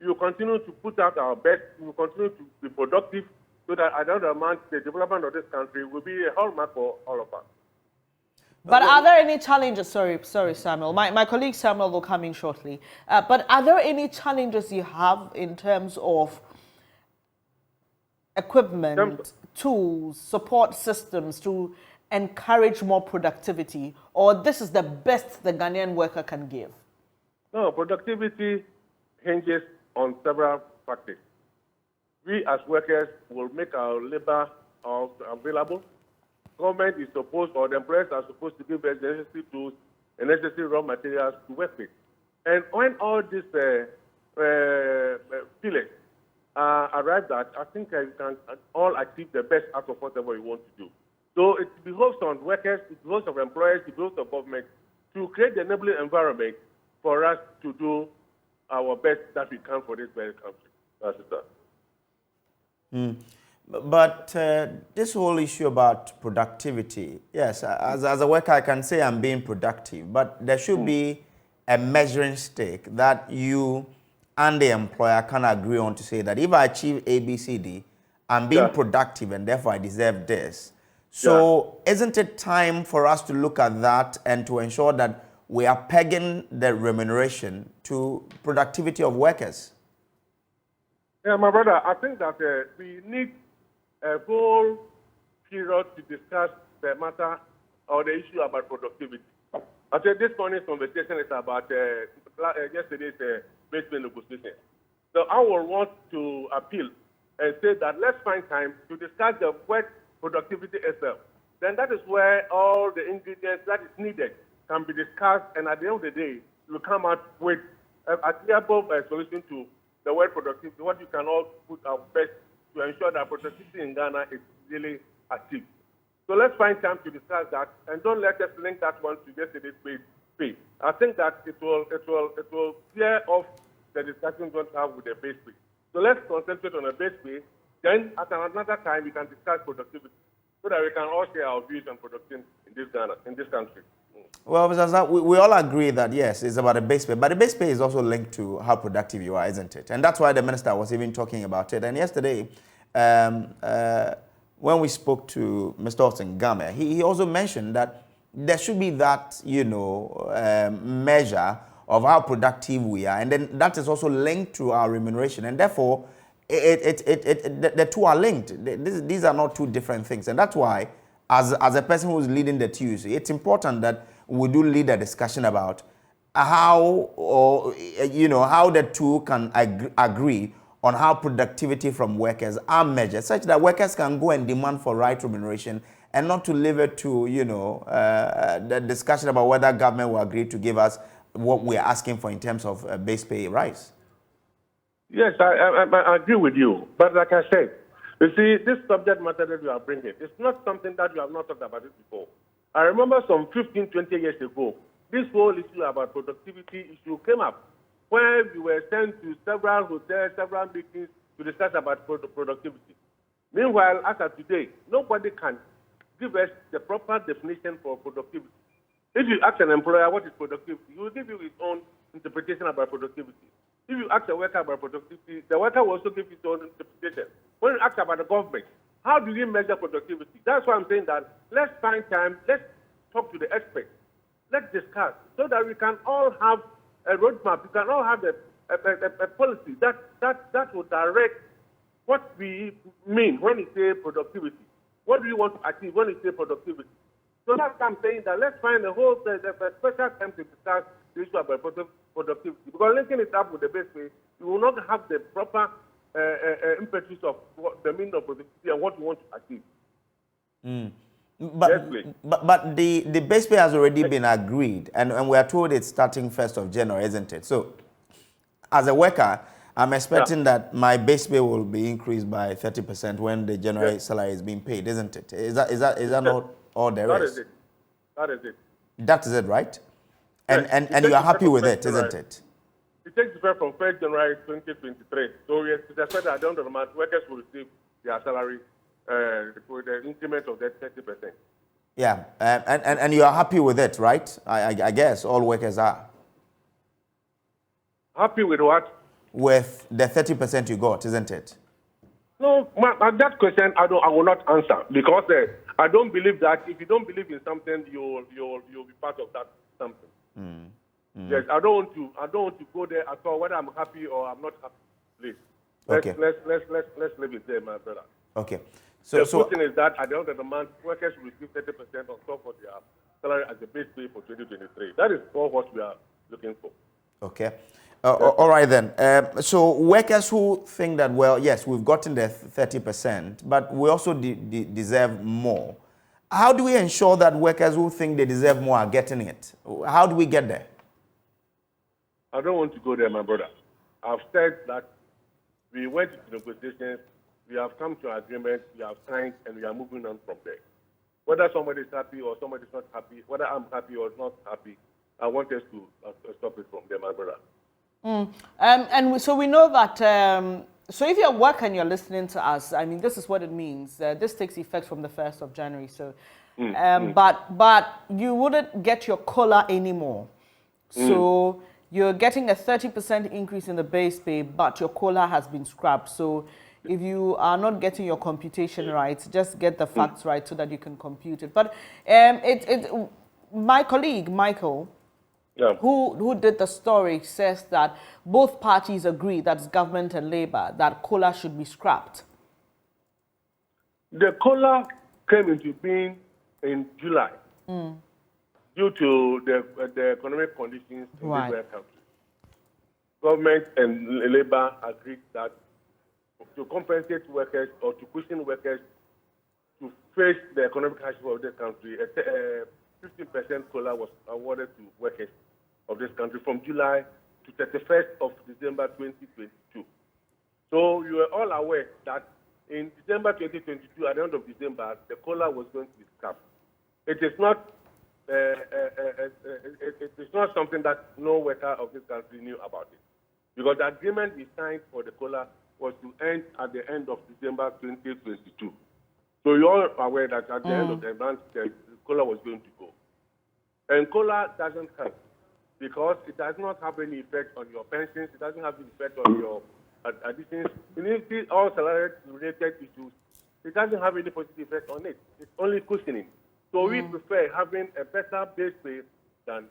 B: We will continue to put out our best. We will continue to be productive so that at the end of the month, the development of this country will be a hallmark for all of us.
U: But are there any challenges? Sorry, Samuel. My colleague Samuel will come in shortly. But are there any challenges you have in terms of equipment, tools, support systems to encourage more productivity? Or this is the best the Ghanaian worker can give?
B: No, productivity hinges on several factors. We as workers will make our labor available. Government is supposed, or the employers are supposed to give us the necessary tools and necessary raw materials to work with. And when all these pillars are arrived at, I think you can all achieve the best out of whatever you want to do. So it behoves on workers, it behoves of employers, it behoves of government to create the enabling environment for us to do our best that we can for this very country. That's it.
Q: But this whole issue about productivity, yes, as a worker I can say I'm being productive, but there should be a measuring stick that you and the employer can agree on to say that if I achieve A, B, C, D, I'm being productive and therefore I deserve this. So isn't it time for us to look at that and to ensure that we are pegging the remuneration to productivity of workers?
B: Yeah, my brother, I think that we need a whole period to discuss the matter or the issue about productivity. I said this morning's conversation is about yesterday's base pay negotiation. So I will want to appeal and say that let's find time to discuss the work productivity itself. Then that is where all the ingredients that is needed can be discussed, and at the end of the day, we'll come out with a clear solution to the word productivity, what you can all put our best to ensure that productivity in Ghana is really achieved. So let's find time to discuss that, and don't let us link that one to yesterday's pay. I think that it will clear off the discussions we want to have with the base pay. So let's concentrate on the base pay. Then at another time we can discuss productivity, so that we can all share our views on production in this Ghana, in this country.
Q: Well, Mr. Lansah, we all agree that, yes, it's about the base pay, but the base pay is also linked to how productive you are, isn't it? And that's why the minister was even talking about it. And yesterday, when we spoke to Mr. Austin Game, he also mentioned that there should be that, measure of how productive we are. And then that is also linked to our remuneration. And therefore, the two are linked. These are not two different things. And that's why, as a person who's leading the TUC, it's important that we do lead a discussion about how the two can agree on how productivity from workers are measured, such that workers can go and demand for right remuneration and not to leave it to, the discussion about whether government will agree to give us what we're asking for in terms of base pay rise.
B: Yes, I agree with you. But like I said, you see, this subject matter that you are bringing, it's not something that you have not talked about it before. I remember some 15, 20 years ago, this whole issue about productivity issue came up. where we were sent to several hotels, several meetings to discuss about productivity. Meanwhile, as of today, nobody can give us the proper definition for productivity. If you ask an employer what is productivity, he will give you his own interpretation about productivity. If you ask a worker about productivity, the worker will also give his own interpretation. When you ask about the government, how do you measure productivity? That's why I'm saying that let's find time, let's talk to the experts, let's discuss so that we can all have a roadmap, we can all have a policy that will direct what we mean when we say productivity. What do you want to achieve when we say productivity? So that's why I'm saying that let's find a whole special time to discuss the issue about productivity. Because linking it up with the best way, you will not have the proper impetus of the meaning of productivity and what you want to achieve.
Q: But the base pay has already been agreed, and we are told it's starting 1st of January, isn't it? So, as a worker, I'm expecting that my base pay will be increased by 30% when the January salary is being paid, isn't it? Is that not all there is?
B: That is it. That is it.
Q: That is it, right?
B: Yes.
Q: And you are happy with it, isn't it?
B: It takes effect from 1st January 2023. So we expect that at the end of the month, workers will receive their salary with the increment of that 30%.
Q: Yeah, and you are happy with it, right? I guess all workers are.
B: Happy with what?
Q: With the 30% you got, isn't it?
B: No, that question I will not answer because I don't believe that if you don't believe in something, you'll be part of that something. Yes, I don't want to go there at all whether I'm happy or I'm not happy. Please, let's leave it there, my brother.
Q: Okay.
B: The question is that at the end of the month, workers will receive 30% on top of their salary as the base pay for 2023. That is all what we are looking for.
Q: Okay. All right then. So workers who think that, well, yes, we've gotten the 30%, but we also deserve more. How do we ensure that workers who think they deserve more are getting it? How do we get there?
B: I don't want to go there, my brother. I've said that we went to negotiations, we have come to an agreement, we have signed, and we are moving on from there. Whether somebody is happy or somebody is not happy, whether I'm happy or not happy, I want us to stop it from there, my brother.
U: So we know that, so if you're at work and you're listening to us, I mean, this is what it means. This takes effect from the 1st of January. So, but you wouldn't get your COLA anymore. So you're getting a 30% increase in the base pay, but your COLA has been scrapped. So if you are not getting your computation right, just get the facts right so that you can compute it. But my colleague, Michael, who did the story, says that both parties agree, that's government and Labour, that COLA should be scrapped.
B: The COLA came into being in July due to the economic conditions in the country. Government and Labour agreed that to compensate workers or to cushion workers to face the economic hardship of this country, 15% COLA was awarded to workers of this country from July to 31st of December 2022. So you are all aware that in December 2022, at the end of December, the COLA was going to be scrapped. It is not something that no worker of this country knew about it. Because the agreement we signed for the COLA was to end at the end of December 2022. So you're all aware that at the end of the month, the COLA was going to go. And COLA doesn't help because it does not have any effect on your pensions, it doesn't have any effect on your additions. You see all salary-related issues, it doesn't have any positive effect on it. It's only cushioning. So we prefer having a better base pay than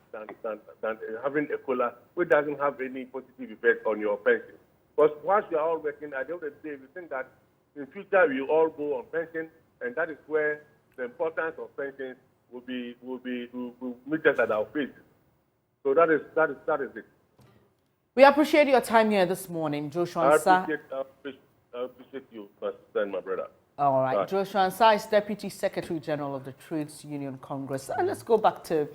B: having a COLA which doesn't have any positive effect on your pension. Because once we are all working, at the end of the day, we think that in future we all go on pension, and that is where the importance of pensions will meet us at our faces. So that is it.
U: We appreciate your time here this morning, Joshua Lansah.
B: I appreciate you, my brother.
U: All right, Joshua Lansah is Deputy Secretary General of the Trades Union Congress. And let's go back to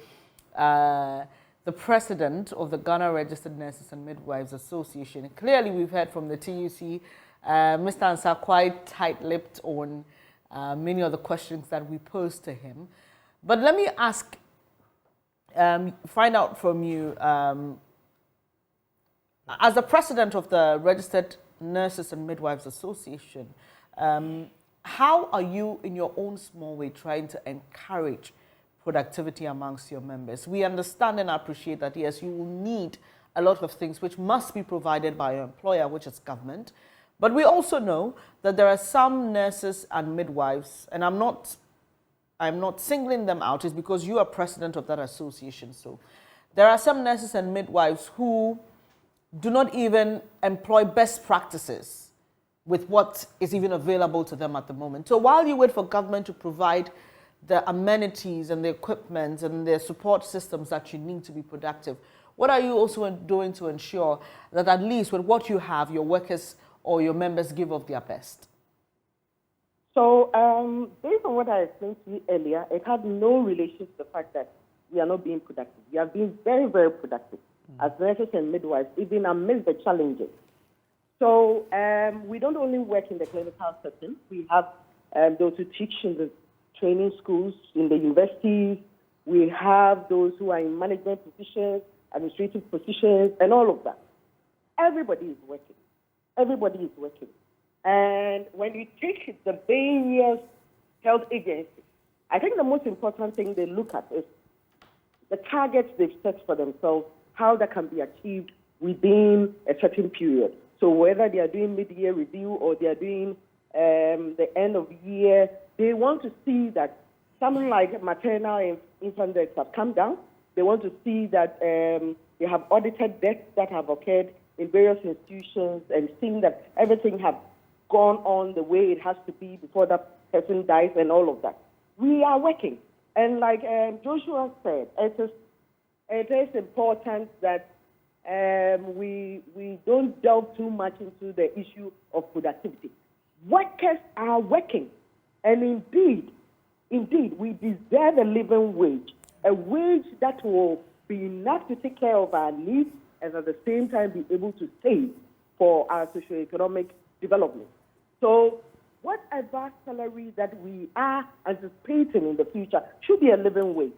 U: the president of the Ghana Registered Nurses and Midwives Association. Clearly, we've heard from the TUC, Mr. Lansah quite tight-lipped on many of the questions that we posed to him. But let me find out from you, as the president of the Registered Nurses and Midwives Association, how are you, in your own small way, trying to encourage productivity amongst your members? We understand and appreciate that, yes, you will need a lot of things which must be provided by your employer, which is government. But we also know that there are some nurses and midwives, and I'm not singling them out, it's because you are president of that association. So there are some nurses and midwives who do not even employ best practices with what is even available to them at the moment. So while you wait for government to provide the amenities and the equipment and the support systems that you need to be productive, what are you also doing to ensure that at least with what you have, your workers or your members give of their best?
V: So based on what I explained to you earlier, it had no relation to the fact that we are not being productive. We are being very, very productive as nurses and midwives, even amidst the challenges. So we don't only work in the clinical setting. We have those who teach in the training schools, in the universities. We have those who are in management positions, administrative positions, and all of that. Everybody is working. Everybody is working. And when you take the various health agencies, I think the most important thing they look at is the targets they've set for themselves, how that can be achieved within a certain period. So whether they are doing mid-year review or they are doing the end of year, they want to see that something like maternal and infant deaths have come down. They want to see that they have audited deaths that have occurred in various institutions and seeing that everything has gone on the way it has to be before that person dies and all of that. We are working. And like Joshua said, it is important that we don't delve too much into the issue of productivity. Workers are working. And indeed, we deserve a living wage, a wage that will be enough to take care of our needs and at the same time be able to save for our socioeconomic development. So whatever salary that we are anticipating in the future should be a living wage,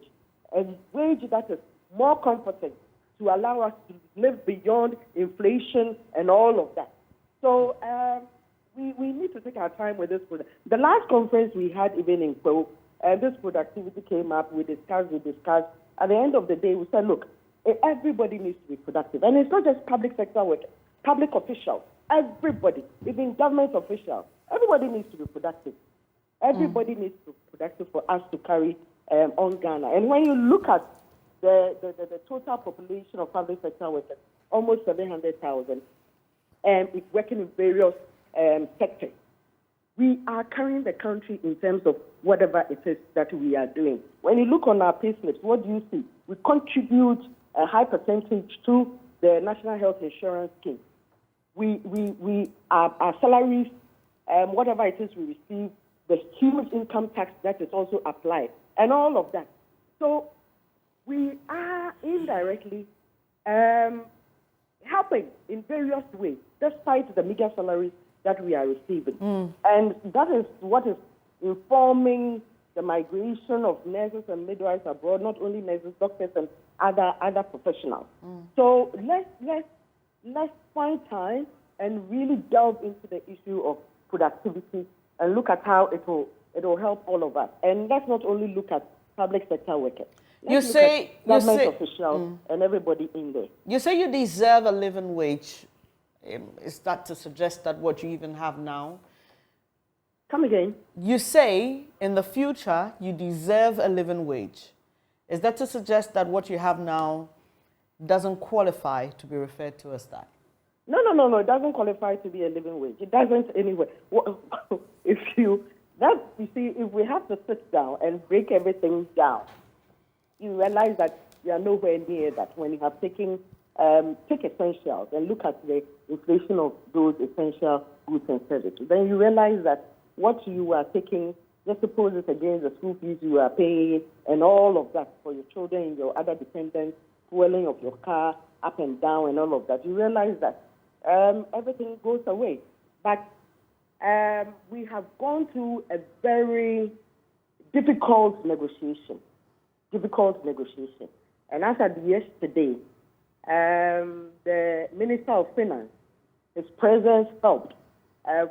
V: a wage that is more competent to allow us to live beyond inflation and all of that. So we need to take our time with this. The last conference we had, even in Kojo, this productivity came up, we discussed. At the end of the day, we said, look, everybody needs to be productive. And it's not just public sector workers, public officials, everybody, even government officials, everybody needs to be productive. Everybody needs to be productive for us to carry on Ghana. And when you look at the total population of public sector workers, almost 700,000, working in various sectors, we are carrying the country in terms of whatever it is that we are doing. When you look on our payslips, what do you see? We contribute a high percentage to the National Health Insurance Scheme. Our salaries, whatever it is we receive, the huge income tax that is also applied, and all of that. So we are indirectly helping in various ways, despite the meager salaries that we are receiving. And that is what is informing the migration of nurses and midwives abroad, not only nurses, doctors, and other professionals. So let's find time and really delve into the issue of productivity and look at how it will help all of us. And let's not only look at public sector workers. Let's look at government officials and everybody in there.
U: You say you deserve a living wage. Is that to suggest that what you even have now?
V: Come again.
U: You say in the future you deserve a living wage. Is that to suggest that what you have now doesn't qualify to be referred to as that?
V: No. It doesn't qualify to be a living wage. It doesn't anyway. If you see, if we have to sit down and break everything down, you realize that you are nowhere near that. When you have taken take essentials and look at the inflation of those essential goods and services, then you realize that what you are taking, just suppose it's against the school fees you are paying and all of that for your children and your other dependents, fueling of your car up and down and all of that, you realize that everything goes away. But we have gone through a very difficult negotiation. And as of yesterday, the Minister of Finance, his presence helped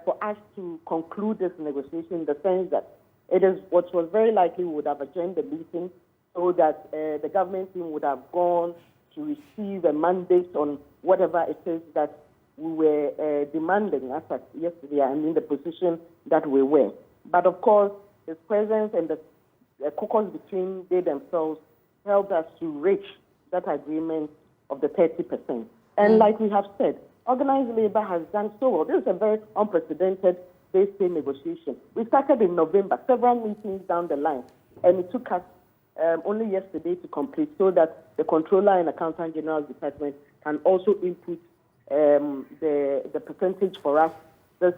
V: for us to conclude this negotiation in the sense that it is what was very likely we would have adjourned the meeting so that the government team would have gone to receive a mandate on whatever it is that we were demanding as at yesterday, the position that we were. But of course, his presence and the caucus between they themselves helped us to reach that agreement of the 30%. And like we have said, organized labor has done so well. This is a very unprecedented base pay negotiation. We started in November, several meetings down the line, and it took us only yesterday to complete so that the Controller and Accountant General's Department can also input the percentage for us this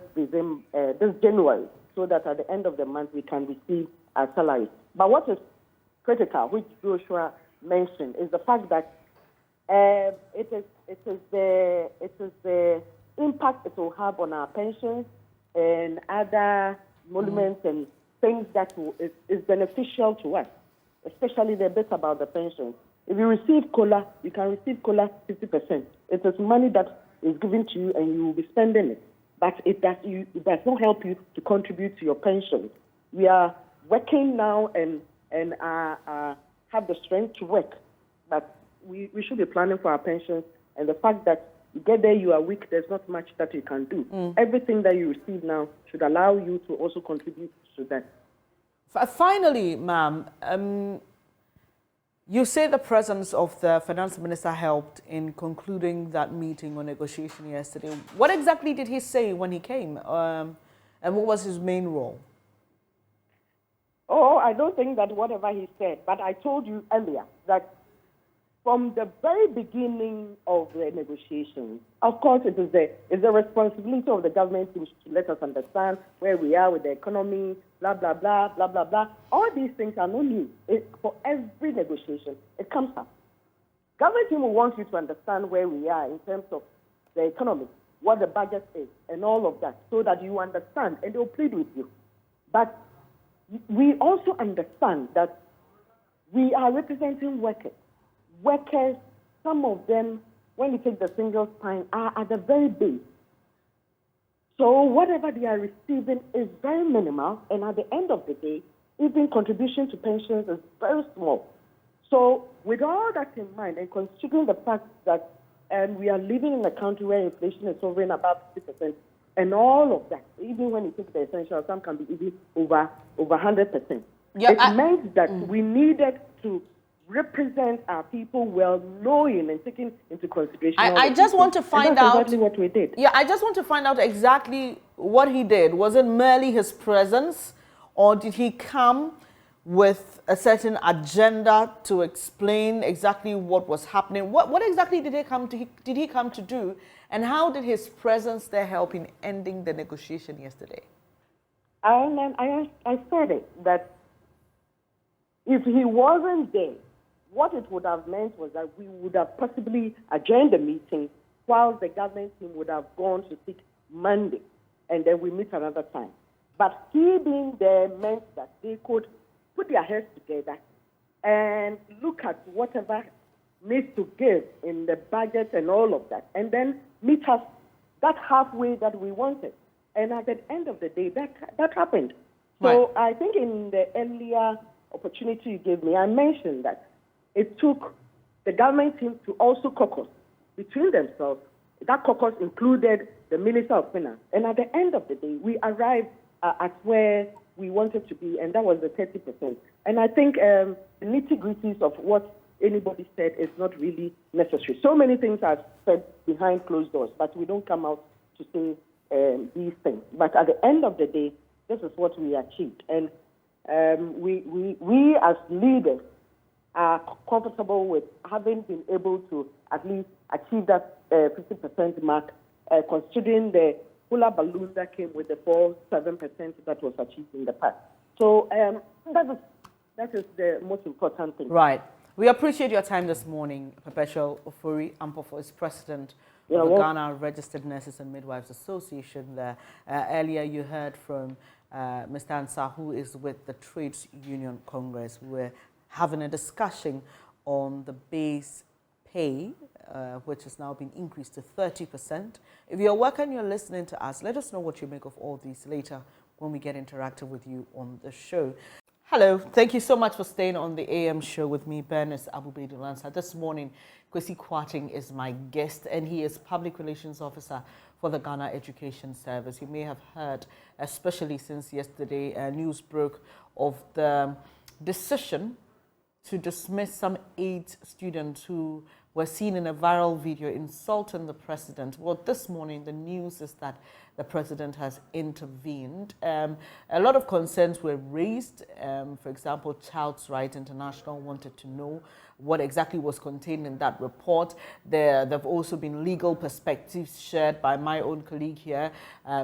V: January, so that at the end of the month we can receive our salary. But what is critical, which Joshua mentioned, is the fact that it is the impact it will have on our pensions and other monuments and things that is beneficial to us, especially the bit about the pensions. If you receive COLA, you can receive COLA 50%. It is money that is given to you and you will be spending it. But it does not help you to contribute to your pensions. We are working now and have the strength to work, but we should be planning for our pensions. And the fact that you get there, you are weak, there's not much that you can do. Everything that you receive now should allow you to also contribute to that.
U: Finally, ma'am, you say the presence of the finance minister helped in concluding that meeting or negotiation yesterday. What exactly did he say when he came? And what was his main role?
V: Oh, I don't think that whatever he said, but I told you earlier that from the very beginning of the negotiations, of course, it is the responsibility of the government to let us understand where we are with the economy, blah, blah, blah, blah, blah, blah. All these things are not new. For every negotiation, it comes up. Government team will want you to understand where we are in terms of the economy, what the budget is, and all of that, so that you understand, and they'll plead with you. But we also understand that we are representing workers. Workers, some of them, when you take the single spine, are at the very base. So whatever they are receiving is very minimal, and at the end of the day, even contribution to pensions is very small. So with all that in mind, and considering the fact that we are living in a country where inflation is hovering about 50%, and all of that, even when you take the essentials, some can be even over 100%. Yeah, it meant that we needed to represent our people well, knowing and taking into consideration.
U: I just want to find out
V: exactly what we did.
U: Yeah, I just want to find out exactly what he did. Was it merely his presence, or did he come with a certain agenda to explain exactly what was happening? What exactly did he come to do, and how did his presence there help in ending the negotiation yesterday?
V: I said it, that if he wasn't there, what it would have meant was that we would have possibly adjourned the meeting while the government team would have gone to seek Monday, and then we meet another time. But he being there meant that they could put their heads together and look at whatever needs to give in the budget and all of that, and then meet us that halfway that we wanted. And at the end of the day, that happened. So I think in the earlier opportunity you gave me, I mentioned that it took the government team to also caucus between themselves. That caucus included the Minister of Finance. And at the end of the day, we arrived at where we wanted to be, and that was the 30%. And I think the nitty-gritties of what anybody said is not really necessary. So many things are said behind closed doors, but we don't come out to say these things. But at the end of the day, this is what we achieved. And we as leaders are comfortable with having been able to at least achieve that 50% mark, considering the hula balloon that came with the 4.7% that was achieved in the past. So that is the most important thing.
U: Right. We appreciate your time this morning, Perpetual Ofori Ampofo is president of the Ghana Registered Nurses and Midwives Association there. Earlier you heard from Mr. Lansah, who is with the Trades Union Congress. We're having a discussion on the base pay which has now been increased to 30%. If you're working, you're listening to us, let us know what you make of all these later when we get interactive with you on the show. Hello, thank you so much for staying on the AM show with me, Bernice Lansah. This morning, Kwesi Kwarteng is my guest, and he is Public Relations Officer for the Ghana Education Service. You may have heard, especially since yesterday, news broke of the decision to dismiss some 8 students who were seen in a viral video insulting the president. Well, this morning, the news is that the president has intervened. A lot of concerns were raised. For example, Child's Rights International wanted to know what exactly was contained in that report. There have also been legal perspectives shared by my own colleague here,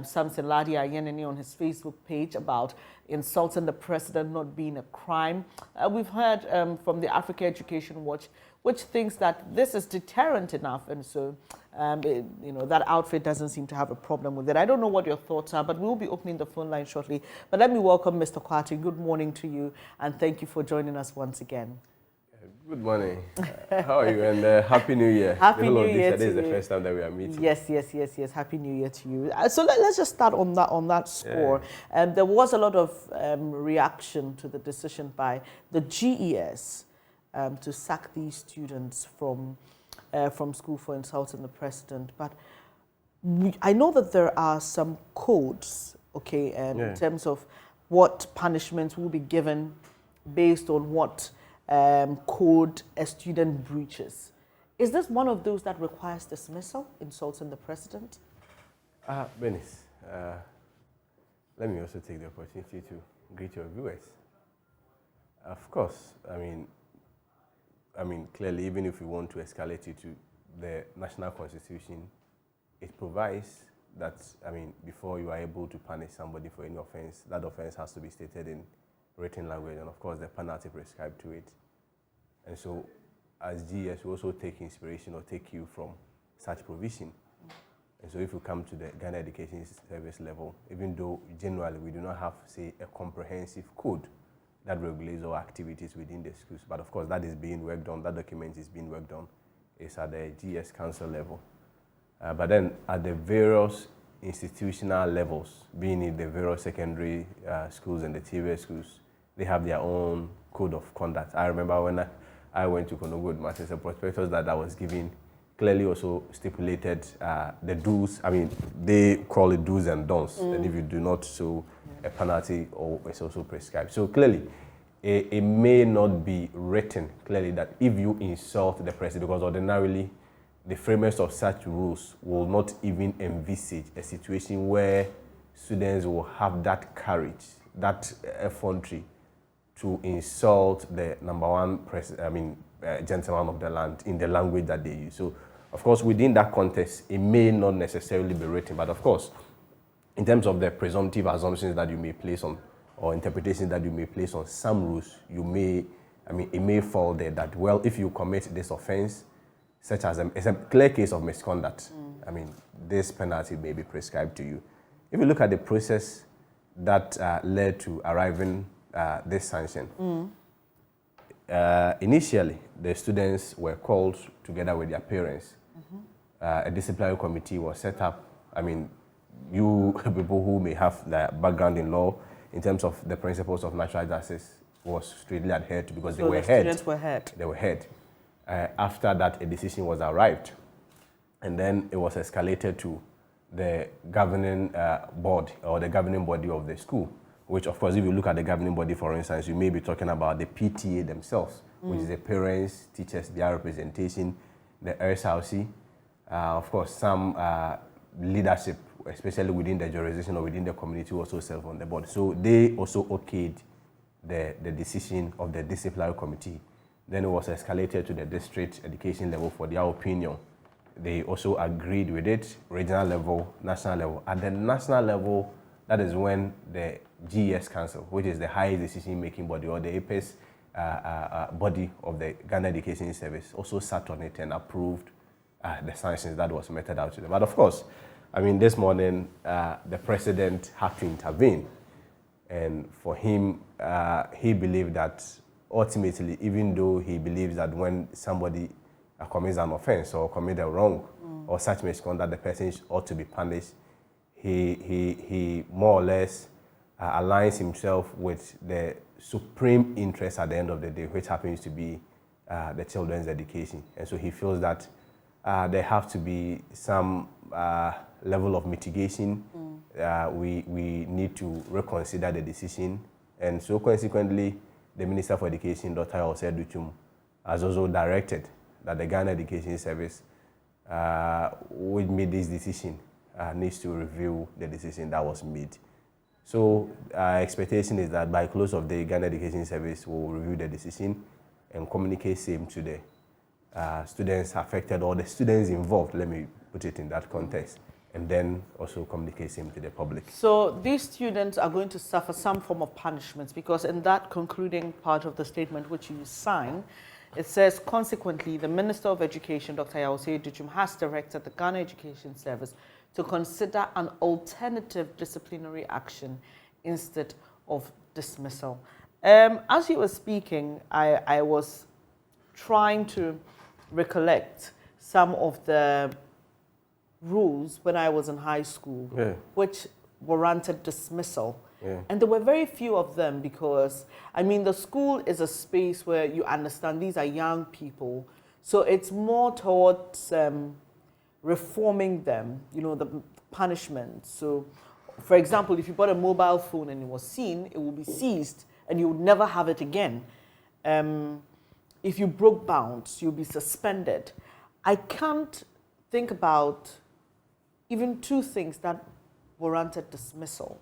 U: Samson Ladi Ayenene, on his Facebook page about insulting the president not being a crime. We've heard from the Africa Education Watch, which thinks that this is deterrent enough, and so that outfit doesn't seem to have a problem with it. I don't know what your thoughts are, but we'll be opening the phone line shortly. But let me welcome Mr. Kwarteng. Good morning to you, and thank you for joining us once again.
C: Good morning. How are you? And Happy New Year.
U: Happy New Year to
C: This is the
U: you.
C: first time that we are meeting.
U: Yes. Happy New Year to you. So let's just start on that score. There was a lot of reaction to the decision by the GES to sack these students from school for insulting the president. But I know that there are some codes, in terms of what punishments will be given based on what code a student breaches. Is this one of those that requires dismissal, insulting the president?
C: Bernice, let me also take the opportunity to greet your viewers. Of course, I mean, clearly, even if we want to escalate it to the national constitution, it provides that, before you are able to punish somebody for any offense, that offense has to be stated in written language, and of course, the penalty prescribed to it. And so, as GS, we also take inspiration or take cue from such provision. And so, if you come to the Ghana Education Service level, even though generally we do not have, say, a comprehensive code that regulates all activities within the schools, but of course, that is being worked on, that document is being worked on, it's at the GS Council level. But then, at the various institutional levels, being in the various secondary schools and the TV schools, they have their own code of conduct. I remember when I went to Konogo Matters, the prospectus that I was given clearly also stipulated the do's. They call it do's and don'ts. And if you do not, so a penalty or it's also prescribed. So clearly, it may not be written clearly that if you insult the president, because ordinarily the framers of such rules will not even envisage a situation where students will have that courage, that effrontery to insult the number one gentleman of the land in the language that they use. So, of course, within that context, it may not necessarily be written, but of course, in terms of the presumptive assumptions that you may place on, or interpretations that you may place on some rules, you may, it may fall there that, well, if you commit this offense, such as it's a clear case of misconduct, this penalty may be prescribed to you. If you look at the process that led to arriving this sanction, initially, the students were called together with their parents. A disciplinary committee was set up. You people who may have the background in law, in terms of the principles of natural justice, was strictly adhered to because they were heard.
U: Students were heard.
C: They were heard. After that, a decision was arrived, and then it was escalated to the governing board or the governing body of the school, which, of course, if you look at the governing body, for instance, you may be talking about the PTA themselves, which is the parents, teachers, their representation, the RSRC, of course, some leadership, especially within the jurisdiction or within the community, also serve on the board. So they also okayed the decision of the disciplinary committee. Then it was escalated to the district education level for their opinion. They also agreed with it, regional level, national level. At the national level, that is when the GES Council, which is the highest decision-making body, or the apex body of the Ghana Education Service, also sat on it and approved the sanctions that was meted out to them. But of course, this morning, the president had to intervene. And for him, he believed that ultimately, even though he believes that when somebody commits an offense or commit a wrong or such misconduct, the person ought to be punished. He more or less aligns himself with the supreme interest at the end of the day, which happens to be the children's education. And so he feels that there have to be some level of mitigation. We need to reconsider the decision. And so consequently, the Minister for Education, Dr. Osei Duchum, has also directed that the Ghana Education Service, which made this decision, needs to review the decision that was made. So our expectation is that by close of the Ghana Education Service will review the decision and communicate same to the students affected or the students involved, let me put it in that context, and then also communicate same to the public.
U: So these students are going to suffer some form of punishments, because in that concluding part of the statement which you sign, it says, consequently, the Minister of Education, Dr. Osei Duchum, has directed the Ghana Education Service to consider an alternative disciplinary action instead of dismissal. As you were speaking, I was trying to recollect some of the rules when I was in high school, which warranted dismissal. And there were very few of them because, I mean, the school is a space where you understand these are young people. So it's more towards reforming them, you know, the punishment. So, for example, if you bought a mobile phone and it was seen, it will be seized and you would never have it again. If you broke bounds, you'll be suspended. I can't think about even two things that warranted dismissal.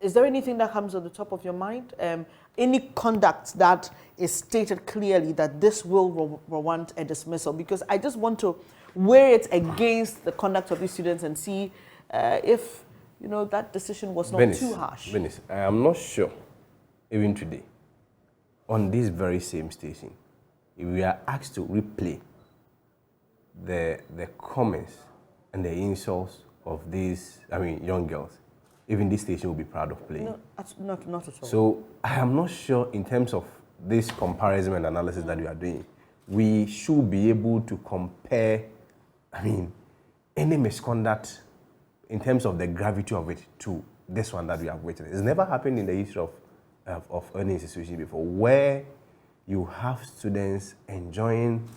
U: Is there anything that comes on the top of your mind? Any conduct that is stated clearly that this will warrant a dismissal? Because I just want to weigh it against the conduct of these students and see if, you know, that decision was not too harsh.
C: Bernice, I am not sure, even today, on this very same station, if we are asked to replay the comments and the insults of these, young girls, even this station will be proud of playing.
U: No, not at all.
C: So I am not sure in terms of this comparison and analysis that we are doing, we should be able to compare, any misconduct in terms of the gravity of it to this one that we have witnessed. It's never happened in the history of any institution before, where you have students enjoying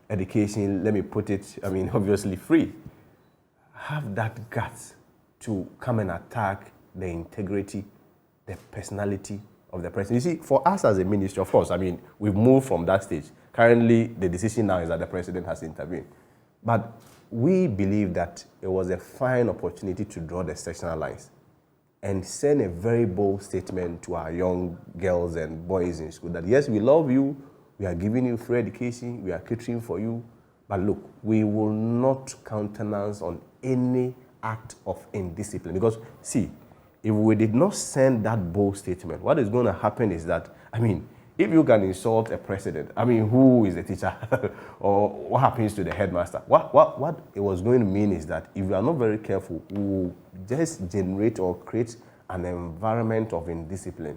C: education, let me put it, obviously free, have that guts to come and attack the integrity, the personality of the president. You see, for us as a ministry, of course, we've moved from that stage. Currently, the decision now is that the president has intervened. But we believe that it was a fine opportunity to draw the sectional lines and send a very bold statement to our young girls and boys in school that, yes, we love you, we are giving you free education, we are catering for you, but look, we will not countenance on any act of indiscipline. Because, see, if we did not send that bold statement, what is going to happen is that, if you can insult a president, who is the teacher? Or what happens to the headmaster? What it was going to mean is that if we are not very careful, we will just generate or create an environment of indiscipline.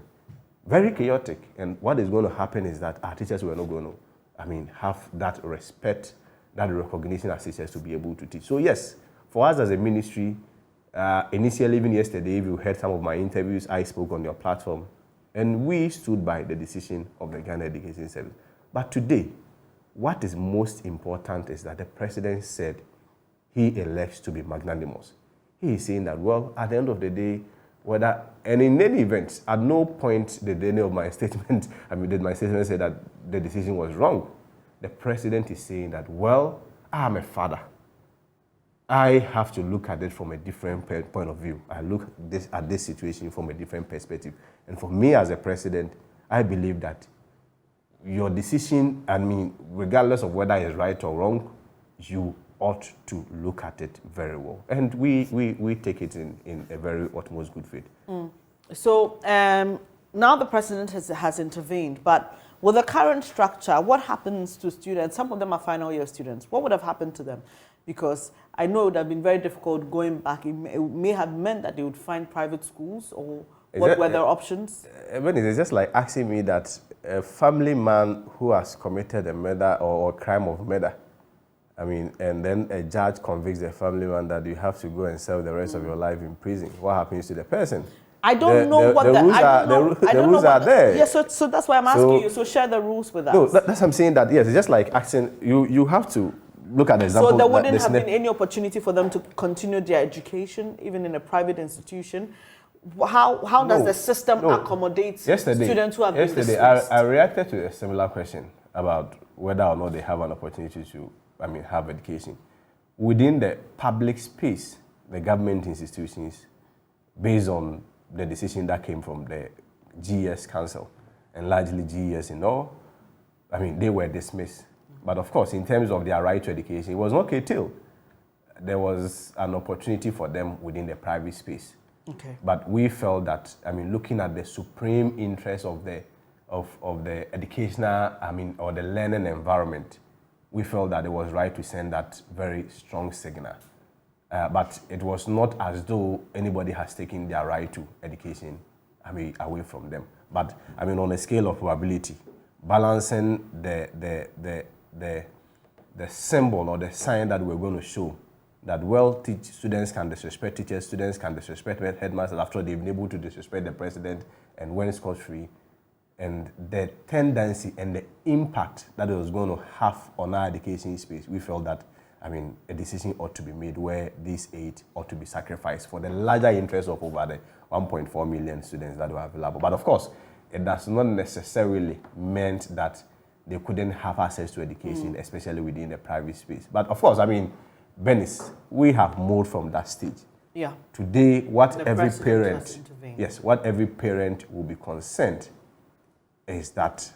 C: Very chaotic. And what is going to happen is that our teachers were not going to, have that respect, that recognition as teachers to be able to teach. So yes, for us as a ministry, initially, even yesterday, if you heard some of my interviews, I spoke on your platform, and we stood by the decision of the Ghana Education Service. But today, what is most important is that the president said he elects to be magnanimous. He is saying that, well, at the end of the day, and in any event, at no point did any of my statement, did my statement say that the decision was wrong. The president is saying that, well, I am a father. I have to look at it from a different point of view. I look at this situation from a different perspective. And for me as a president, I believe that your decision, regardless of whether it's right or wrong, you ought to look at it very well. And we take it in a very utmost good faith.
U: So now the president has intervened, but with the current structure, what happens to students? Some of them are final year students. What would have happened to them? Because I know it would have been very difficult going back. It may have meant that they would find private schools, or What were their options?
C: It's just like asking me that a family man who has committed a murder or crime of murder, I mean, and then a judge convicts the family man that you have to go and serve the rest of your life in prison. What happens to the person?
U: I don't know what the rules are.
C: The rules are there.
U: Yes, so that's why I'm asking you. So share the rules with us.
C: No, that's what I'm saying. That yes, it's just like asking you have to look at the example.
U: So there wouldn't have been any opportunity for them to continue their education, even in a private institution. How does the system accommodate students who have been dismissed?
C: Yesterday, I reacted to a similar question about whether or not they have an opportunity to, have education. Within the public space, the government institutions, based on the decision that came from the GES Council, and largely GES and all, they were dismissed. But of course, in terms of their right to education, it was not curtailed. There was an opportunity for them within the private space.
U: Okay.
C: But we felt that, looking at the supreme interest of the educational, or the learning environment, we felt that it was right to send that very strong signal. But it was not as though anybody has taken their right to education away from them. But on a scale of probability, balancing the symbol or the sign that we're going to show that students can disrespect teachers, students can disrespect headmasters after they've been able to disrespect the president and went scot-free, and the tendency and the impact that it was going to have on our education space, we felt that a decision ought to be made where this aid ought to be sacrificed for the larger interest of over the 1.4 million students that were available. But of course, it does not necessarily mean that they couldn't have access to education, especially within the private space. But of course, Bernice, we have moved from that stage.
U: Yeah.
C: Today, what every parent will be concerned is that,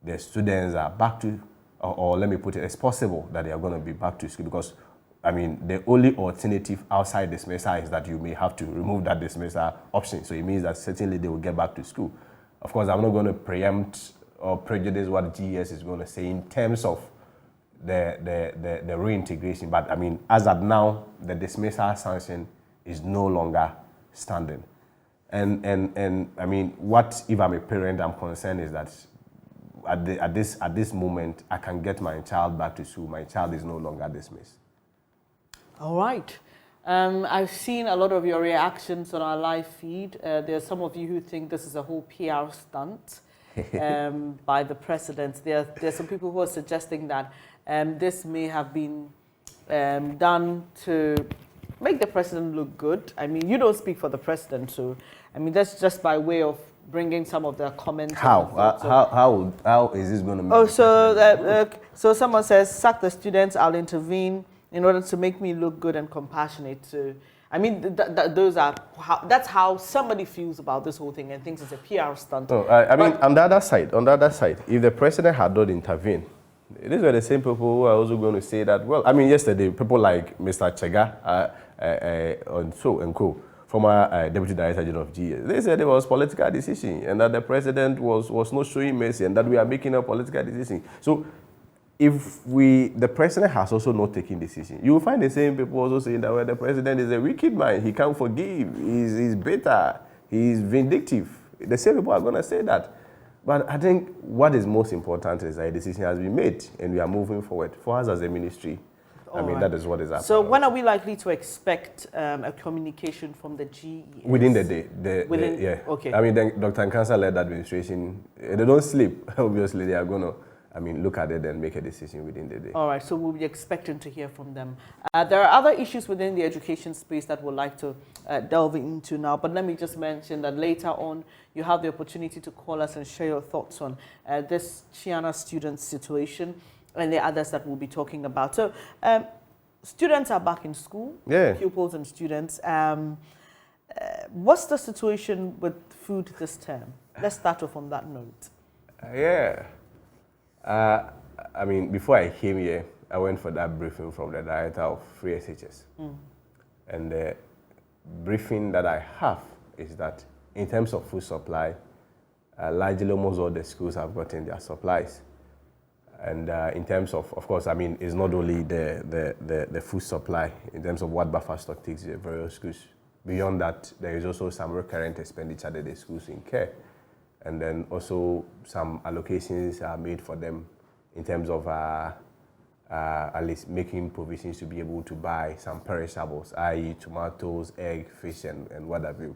C: the students are back to, or let me put it, it's possible that they are going to be back to school because, the only alternative outside dismissal is that you may have to remove that dismissal option. So it means that certainly they will get back to school. Of course, I'm not going to preempt or prejudice what GES is going to say in terms of the reintegration, but as at now, the dismissal sanction is no longer standing. And what if I'm a parent, I'm concerned is that at this moment, I can get my child back to school. My child is no longer dismissed.
U: All right. I've seen a lot of your reactions on our live feed. There are some of you who think this is a whole PR stunt by the president. There's some people who are suggesting that this may have been done to make the president look good. You don't speak for the president, so that's just by way of bringing some of their comments.
C: How is this going to make?
U: So someone says, "Sack the students. I'll intervene in order to make me look good and compassionate." So, that's how somebody feels about this whole thing and thinks it's a PR stunt.
C: On the other side, if the president had not intervened, these were the same people who are also going to say that, yesterday, people like Mr. Chega and co, former Deputy Director General of GS, they said there was political decision and that the president was not showing mercy and that we are making a political decision. So if the president has also not taken decision, you will find the same people also saying that the president is a wicked man, he can't forgive, he's bitter, he's vindictive. The same people are going to say that. But I think what is most important is that a decision has been made and we are moving forward. For us as a ministry, that is what is happening.
U: So when are we likely to expect a communication from the GES?
C: Within the day. Yeah.
U: Okay.
C: Then Dr. Nkansa led the administration. They don't sleep. Obviously, they are going to look at it and make a decision within the day.
U: All right, so we'll be expecting to hear from them. There are other issues within the education space that we'd like to delve into now, but let me just mention that later on, you have the opportunity to call us and share your thoughts on this Chiana student situation and the others that we'll be talking about. So, students are back in school, pupils and students. What's the situation with food this term? Let's start off on that note.
C: Before I came here, I went for that briefing from the director of Free SHS. And the briefing that I have is that in terms of food supply, largely almost all the schools have gotten their supplies. And in terms of course, it's not only the food supply, in terms of what buffer stock takes the various schools. Beyond that, there is also some recurrent expenditure that the schools incur. And then also some allocations are made for them in terms of at least making provisions to be able to buy some perishables, i.e. tomatoes, egg, fish, and what have you.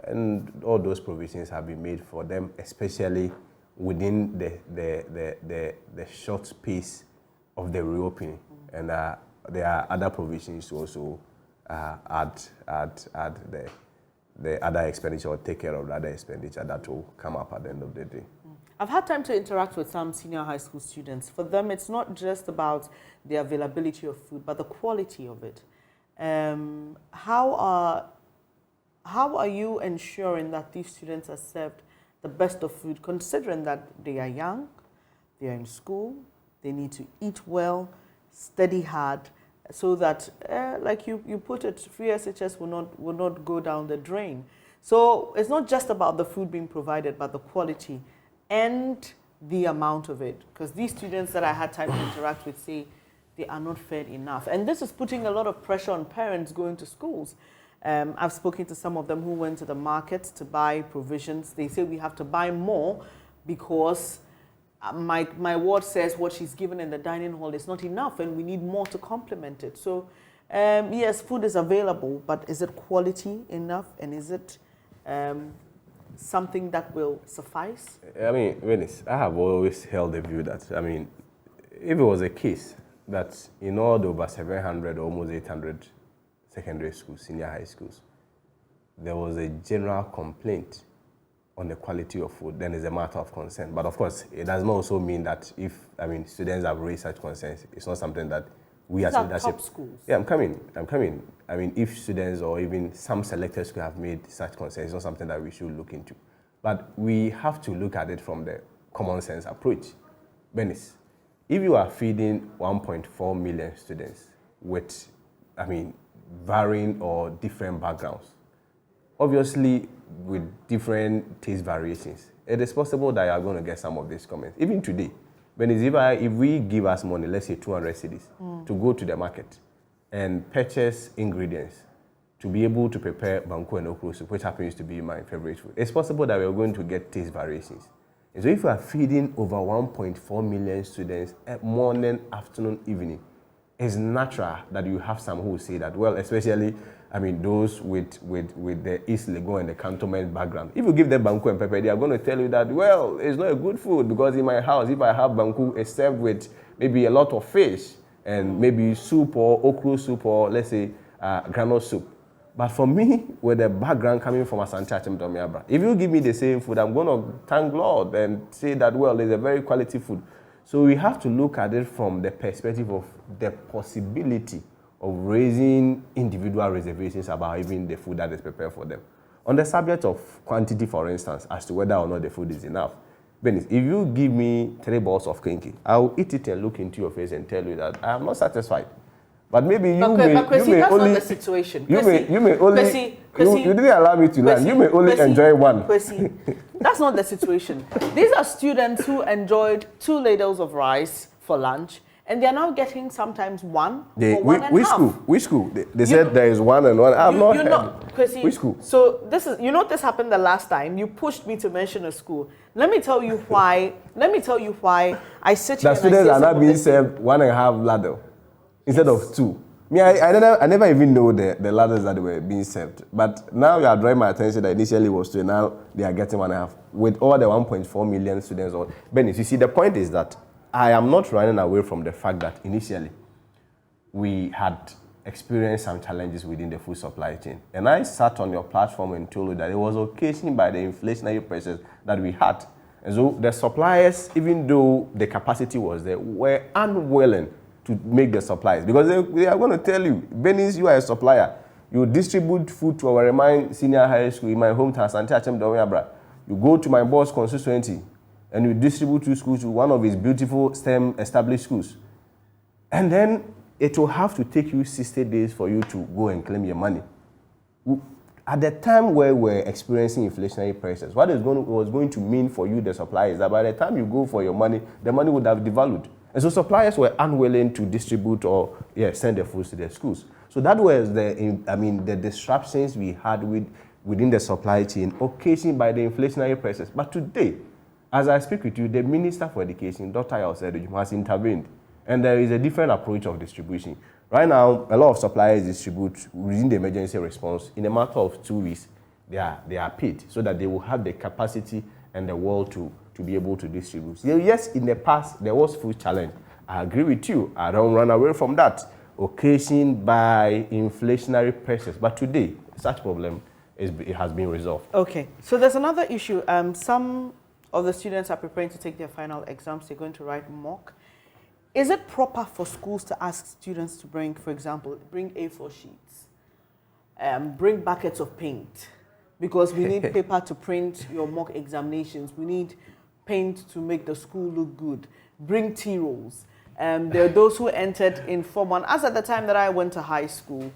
C: And all those provisions have been made for them, especially within the short space of the reopening. And there are other provisions to also add the other expenditure or take care of the other expenditure that will come up at the end of the day.
U: I've had time to interact with some senior high school students. For them, it's not just about the availability of food, but the quality of it. How are you ensuring that these students are served the best of food, considering that they are young, they are in school, they need to eat well, study hard, so that, like you put it, free SHS will not go down the drain. So it's not just about the food being provided, but the quality and the amount of it. Because these students that I had time to interact with say they are not fed enough. And this is putting a lot of pressure on parents going to schools. I've spoken to some of them who went to the market to buy provisions. They say we have to buy more because my ward says what she's given in the dining hall is not enough and we need more to complement it. So yes, food is available, but is it quality enough, and is it something that will suffice?
C: I mean, Bernice, I have always held the view that, I mean, if it was a case that in all the over 700 or almost 800 secondary schools, senior high schools, there was a general complaint on the quality of food, then it's a matter of concern. But of course, it does not also mean that if, I mean, students have raised such concerns, it's not something that we as leadership... top schools. Yeah, I'm coming. I mean, if students or even some selected schools have made such concerns, it's not something that we should look into. But we have to look at it from the common sense approach. Bernice, if you are feeding 1.4 million students with, I mean, varying or different backgrounds, obviously with different taste variations, it is possible that you are going to get some of these comments. Even today, Bernice, if we give us money, let's say 200 cedis, to go to the market and purchase ingredients to be able to prepare banku and okra soup, which happens to be my favorite food, it's possible that we are going to get taste variations. And so if you are feeding over 1.4 million students at morning, afternoon, evening, it's natural that you have some who will say that, well, especially, I mean, those with the East Legon and the cantonment background. If you give them banku and pepper, they are going to tell you that, well, it's not a good food because in my house, if I have banku, it's served with maybe a lot of fish and maybe soup or okra soup or, let's say, granite soup. But for me, with the background coming from Asante Achimdomiabra, if you give me the same food, I'm going to thank Lord and say that, well, it's a very quality food. So we have to look at it from the perspective of the possibility of raising individual reservations about even the food that is prepared for them. On the subject of quantity, for instance, as to whether or not the food is enough, Bernice, if you give me 3 balls of kinky, I'll eat it and look into your face and tell you that I am not satisfied. But maybe you may only... That's not the situation. You may only... You didn't allow me to learn. You may only enjoy one.
U: That's not the situation. These are students who enjoyed 2 ladles of rice for lunch, and they're now getting sometimes one or one and a half.
C: Which school? They said there is 1 and 1. I've not heard. Which school?
U: So this is, this happened the last time. You pushed me to mention a school. Let me tell you why. I sit here.
C: The students are not being served 1.5 ladle instead of 2. I never even know the ladders that were being served. But now you are drawing my attention that initially was 2, now they are getting 1.5 with all the 1.4 million students. Bernice, you see, the point is that I am not running away from the fact that initially we had experienced some challenges within the food supply chain. And I sat on your platform and told you that it was occasioned by the inflationary pressures that we had. And so the suppliers, even though the capacity was there, were unwilling to make the supplies because they are going to tell you, Bernice, you are a supplier. You distribute food to our Remain Senior High School in my hometown, Asante Achimdomiabra. You go to my boss constituency and you distribute to schools, to one of his beautiful STEM established schools. And then it will have to take you 60 days for you to go and claim your money. At the time where we're experiencing inflationary pressures, what it was going to mean for you, the supplier, is that by the time you go for your money, the money would have devalued. And so suppliers were unwilling to distribute or send their foods to their schools. So that was the disruptions we had within the supply chain occasioned by the inflationary pressures. But today, as I speak with you, the Minister for Education, Dr. Yaosede, has intervened, and there is a different approach of distribution. Right now, a lot of suppliers distribute within the emergency response. In a matter of 2 weeks, they are paid so that they will have the capacity and the will to be able to distribute. Yes, in the past, there was food challenge. I agree with you. I don't run away from that, occasioned by inflationary pressures. But today, such problem it has been resolved.
U: Okay, so there's another issue. Some of the students are preparing to take their final exams. They're going to write mock. Is it proper for schools to ask students to bring, for example, bring A4 sheets, bring buckets of paint, because we need paper to print your mock examinations. We need paint to make the school look good. Bring tea rolls. There are those who entered in Form 1. As at the time that I went to high school,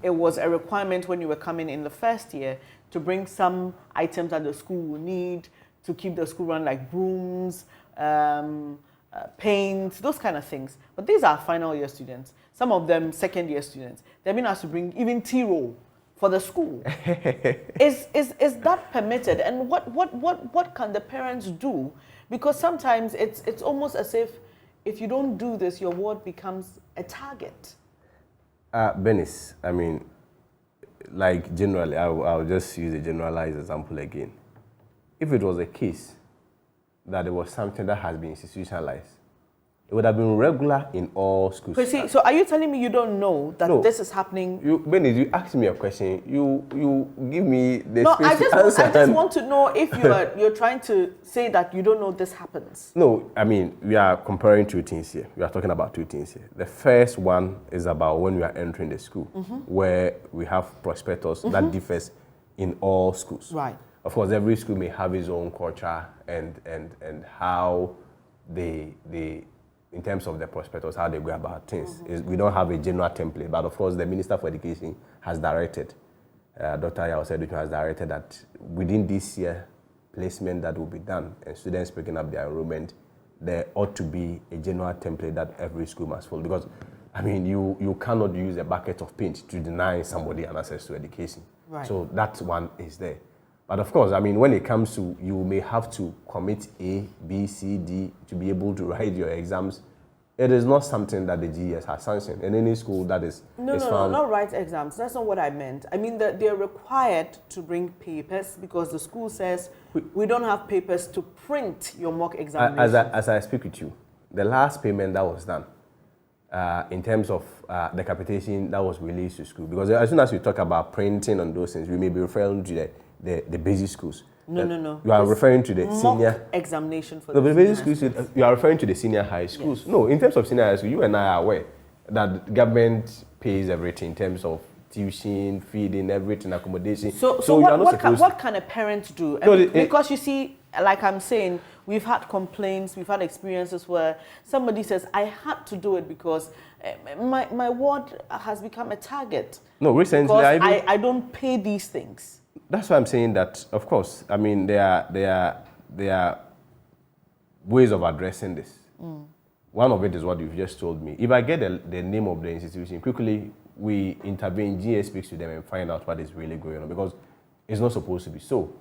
U: it was a requirement when you were coming in the first year to bring some items that the school would need to keep the school run, like brooms, paint, those kind of things. But these are final year students. Some of them second year students. They've been asked to bring even tea roll for the school. Is that permitted? And what can the parents do? Because sometimes it's almost as if you don't do this, your ward becomes a target.
C: Bernice, I mean, like generally, I'll just use a generalized example again. If it was a case that there was something that has been institutionalized, it would have been regular in all schools.
U: See, so are you telling me you don't know that this is happening?
C: Bernice, you asked me a question. You give me the
U: no,
C: space
U: I just want to know if you're trying to say that you don't know this happens.
C: No, I mean, we are comparing two things here. We are talking about two things here. The first one is about when we are entering the school, where we have prospectus that differs in all schools.
U: Right.
C: Of course, every school may have its own culture and how they in terms of the prospectus, how they go about things. We don't have a general template, but of course the Minister for Education has directed, Dr. Yaosede has directed that within this year placement that will be done and students picking up their enrollment, there ought to be a general template that every school must follow. Because, I mean, you cannot use a bucket of paint to deny somebody an access to education.
U: Right.
C: So that one is there. But of course, I mean, when it comes to, you may have to commit A, B, C, D to be able to write your exams. It is not something that the GS has sanctioned. In any school that is
U: No, not write exams. That's not what I meant. I mean that they're required to bring papers because the school says we don't have papers to print your mock examination.
C: As I speak with you, the last payment that was done in terms of the capitation that was released to school, because as soon as we talk about printing on those things, we may be referring to the basic schools.
U: No.
C: You are referring to the senior
U: examination for
C: the basic
U: schools.
C: You are referring to the senior high schools. Yes. No, in terms of senior high school, you and I are aware that the government pays everything in terms of tuition, feeding, everything, accommodation.
U: So what can a parent do? Because you see, like I'm saying, we've had complaints, we've had experiences where somebody says, I had to do it because my ward has become a target.
C: No, recently
U: I don't pay these things.
C: That's why I'm saying that, of course, I mean, there are ways of addressing this. One of it is what you've just told me. If I get the name of the institution, quickly we intervene, GA speaks to them and find out what is really going on, because it's not supposed to be so.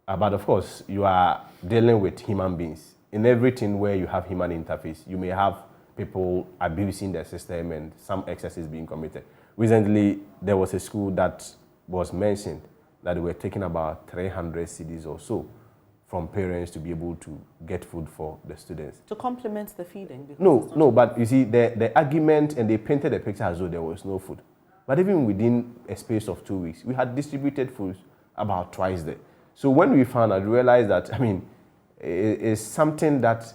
C: But of course, you are dealing with human beings. In everything where you have human interface, you may have people abusing the system and some excesses being committed. Recently, there was a school that was mentioned that they were taking about 300 cedis or so from parents to be able to get food for the students.
U: To complement the feeding?
C: No, but you see, the argument, and they painted the picture as though there was no food. But even within a space of 2 weeks, we had distributed food about twice there. So when we found out, we realized that, I mean, it's something that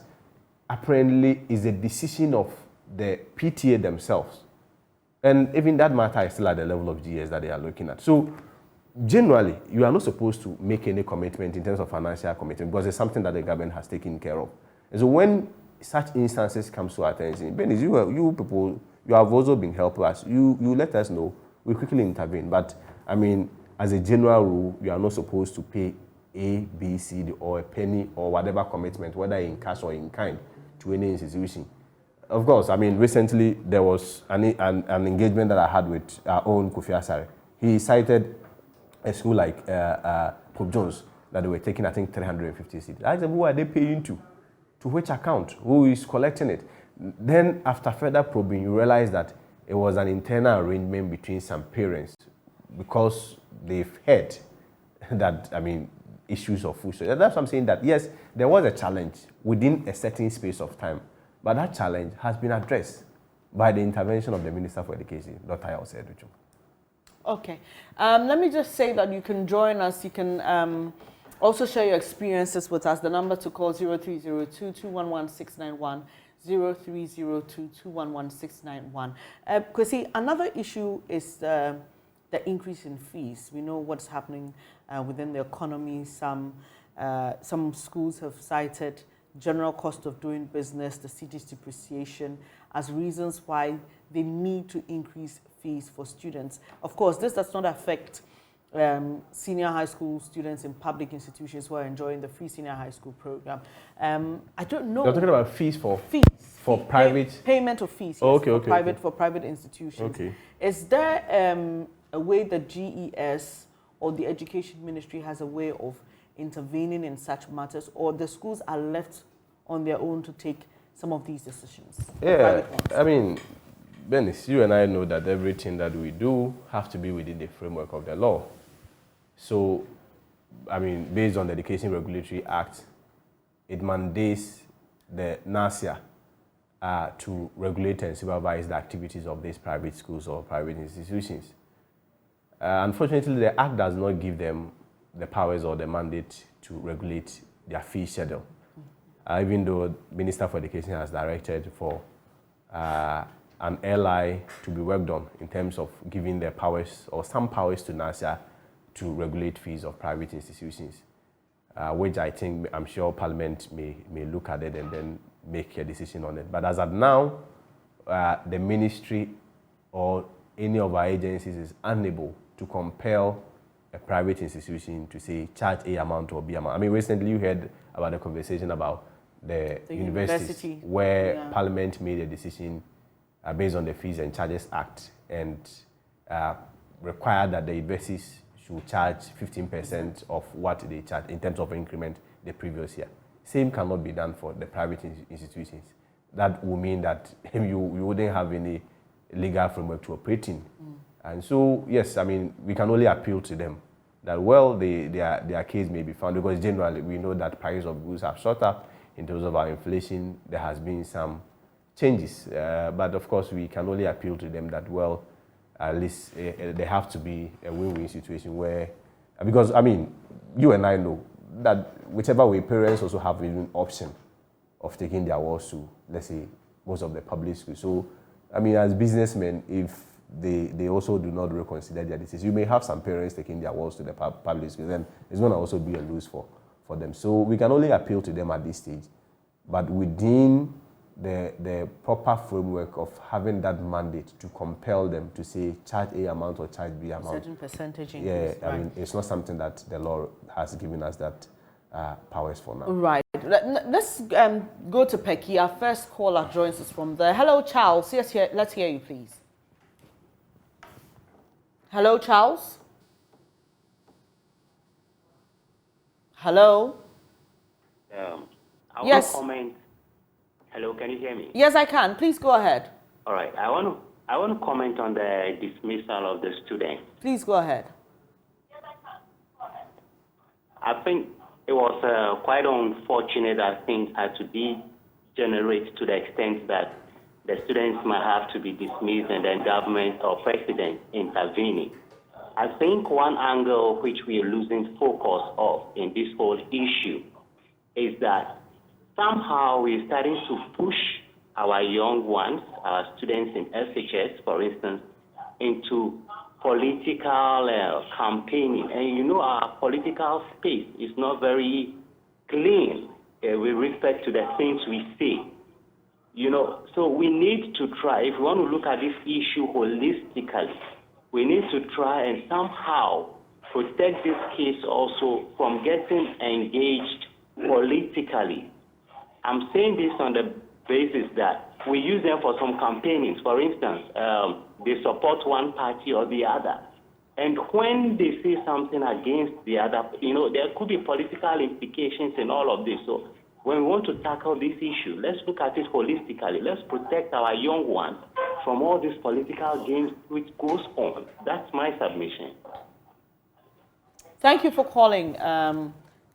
C: apparently is a decision of the PTA themselves. And even that matter is still at the level of GS that they are looking at. So generally, you are not supposed to make any commitment in terms of financial commitment because it's something that the government has taken care of. And so when such instances come to our attention, Bernice, you people, you have also been helping us. You let us know. We quickly intervene. But, I mean, as a general rule, you are not supposed to pay A, B, C, D, or a penny or whatever commitment, whether in cash or in kind, to any institution. Of course, I mean, recently there was an engagement that I had with our own Kofi Asare. He cited a school like Pope Jones that they were taking, I think, 350 seats. I said, who are they paying to? To which account? Who is collecting it? Then, after further probing, you realize that it was an internal arrangement between some parents because they've heard that, I mean, issues of food. So that's why I'm saying that, yes, there was a challenge within a certain space of time. But that challenge has been addressed by the intervention of the Minister for Education, Dr. Yao Seduchu.
U: Okay. Let me just say that you can join us. You can also share your experiences with us. The number to call 0302-211-691, 0302-211-691. Kwesi, another issue is the increase in fees. We know what's happening within the economy. Some schools have cited general cost of doing business, the city's depreciation, as reasons why they need to increase fees for students. Of course, this does not affect senior high school students in public institutions who are enjoying the free senior high school program. I don't know.
C: You're talking about fees for private
U: payment of fees.
C: Oh,
U: yes,
C: okay,
U: for private institutions.
C: Okay.
U: Is there a way the GES or the Education Ministry has a way of intervening in such matters, or the schools are left on their own to take some of these decisions?
C: Yeah, I mean, Bernice, you and I know that everything that we do have to be within the framework of the law. So, I mean, based on the Education Regulatory Act, it mandates the Lansah to regulate and supervise the activities of these private schools or private institutions. Unfortunately, the Act does not give them the powers or the mandate to regulate their fee schedule. Even though the Minister for Education has directed for an LI to be worked on in terms of giving their powers or some powers to Lansah to regulate fees of private institutions, which I'm sure Parliament may look at it and then make a decision on it. But as of now, the ministry or any of our agencies is unable to compel a private institution to say charge A amount or B amount. I mean, recently you heard about the conversation about the universities where Parliament made a decision based on the Fees and Charges Act and required that the universities should charge 15% of what they charge in terms of increment the previous year. Same cannot be done for the private institutions. That will mean that you wouldn't have any legal framework to operate in. And so, yes, I mean, we can only appeal to them that, well, their case may be found, because generally we know that prices of goods have shot up. In terms of our inflation, there has been some changes. But of course, we can only appeal to them that, well, at least there have to be a win-win situation where, because, I mean, you and I know that whichever way, parents also have an option of taking their wards to, let's say, most of the public schools. So, I mean, as businessmen, if they also do not reconsider their decisions, you may have some parents taking their wards to the public schools, then it's going to also be a lose for them. So we can only appeal to them at this stage, but within the proper framework of having that mandate to compel them to say charge A amount or charge B amount.
U: Certain percentage increase.
C: Yeah, I mean, it's not something that the law has given us that powers for now.
U: Right. Let's go to Peki. Our first caller joins us from there. Hello, Charles. Yes, let's hear you, please. Hello, Charles. Hello.
D: I
U: yes.
D: want to comment. Hello, can you hear me?
U: Yes, I can. Please go ahead.
D: All right. I want to comment on the dismissal of the student.
U: Please go ahead.
D: I think it was quite unfortunate that things had to degenerate to the extent that the students might have to be dismissed and then government or president intervening. I think one angle which we are losing focus of in this whole issue is that somehow we're starting to push our young ones, our students in SHS, for instance, into political campaigning. And you know, our political space is not very clean with respect to the things we say. You know, so we need to try, if we want to look at this issue holistically, we need to try and somehow protect this case also from getting engaged politically. I'm saying this on the basis that we use them for some campaigning. For instance, they support one party or the other. And when they say something against the other, there could be political implications in all of this. So when we want to tackle this issue, let's look at it holistically. Let's protect our young ones from all these political games which goes on. That's my submission.
U: Thank you for calling,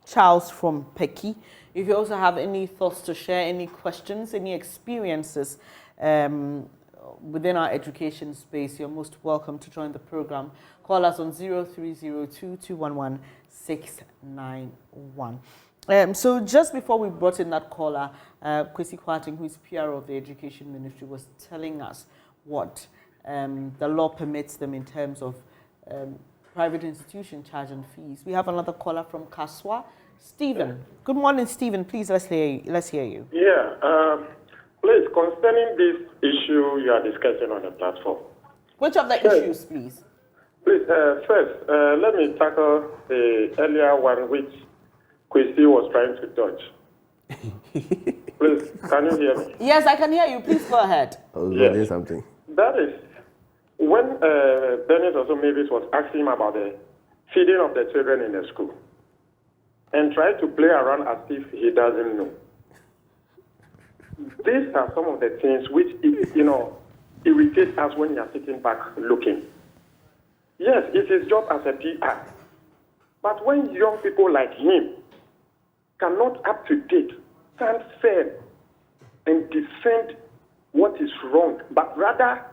U: Charles from Peki. If you also have any thoughts to share, any questions, any experiences within our education space, you're most welcome to join the program. Call us on 0302-211-691. So just before we brought in that caller, Kwesi Kwarteng, who is PR of the Education Ministry, was telling us what the law permits them in terms of private institution charging fees. We have another caller from Kaswa, Stephen. Good morning, Stephen. Please, let's hear you.
F: Yeah, please, concerning this issue you are discussing on the platform.
U: Which of the issues, please?
F: Please, first, let me tackle the earlier one which Kwesi was trying to dodge. Please, can you hear me?
U: Yes, I can hear you. Please go ahead.
C: I was doing something.
F: That is, when Bernice also Mavis was asking him about the feeding of the children in the school and tried to play around as if he doesn't know. These are some of the things which, irritate us when you are sitting back looking. Yes, it's his job as a PR. But when young people like him cannot up to date stand firm and defend what is wrong, but rather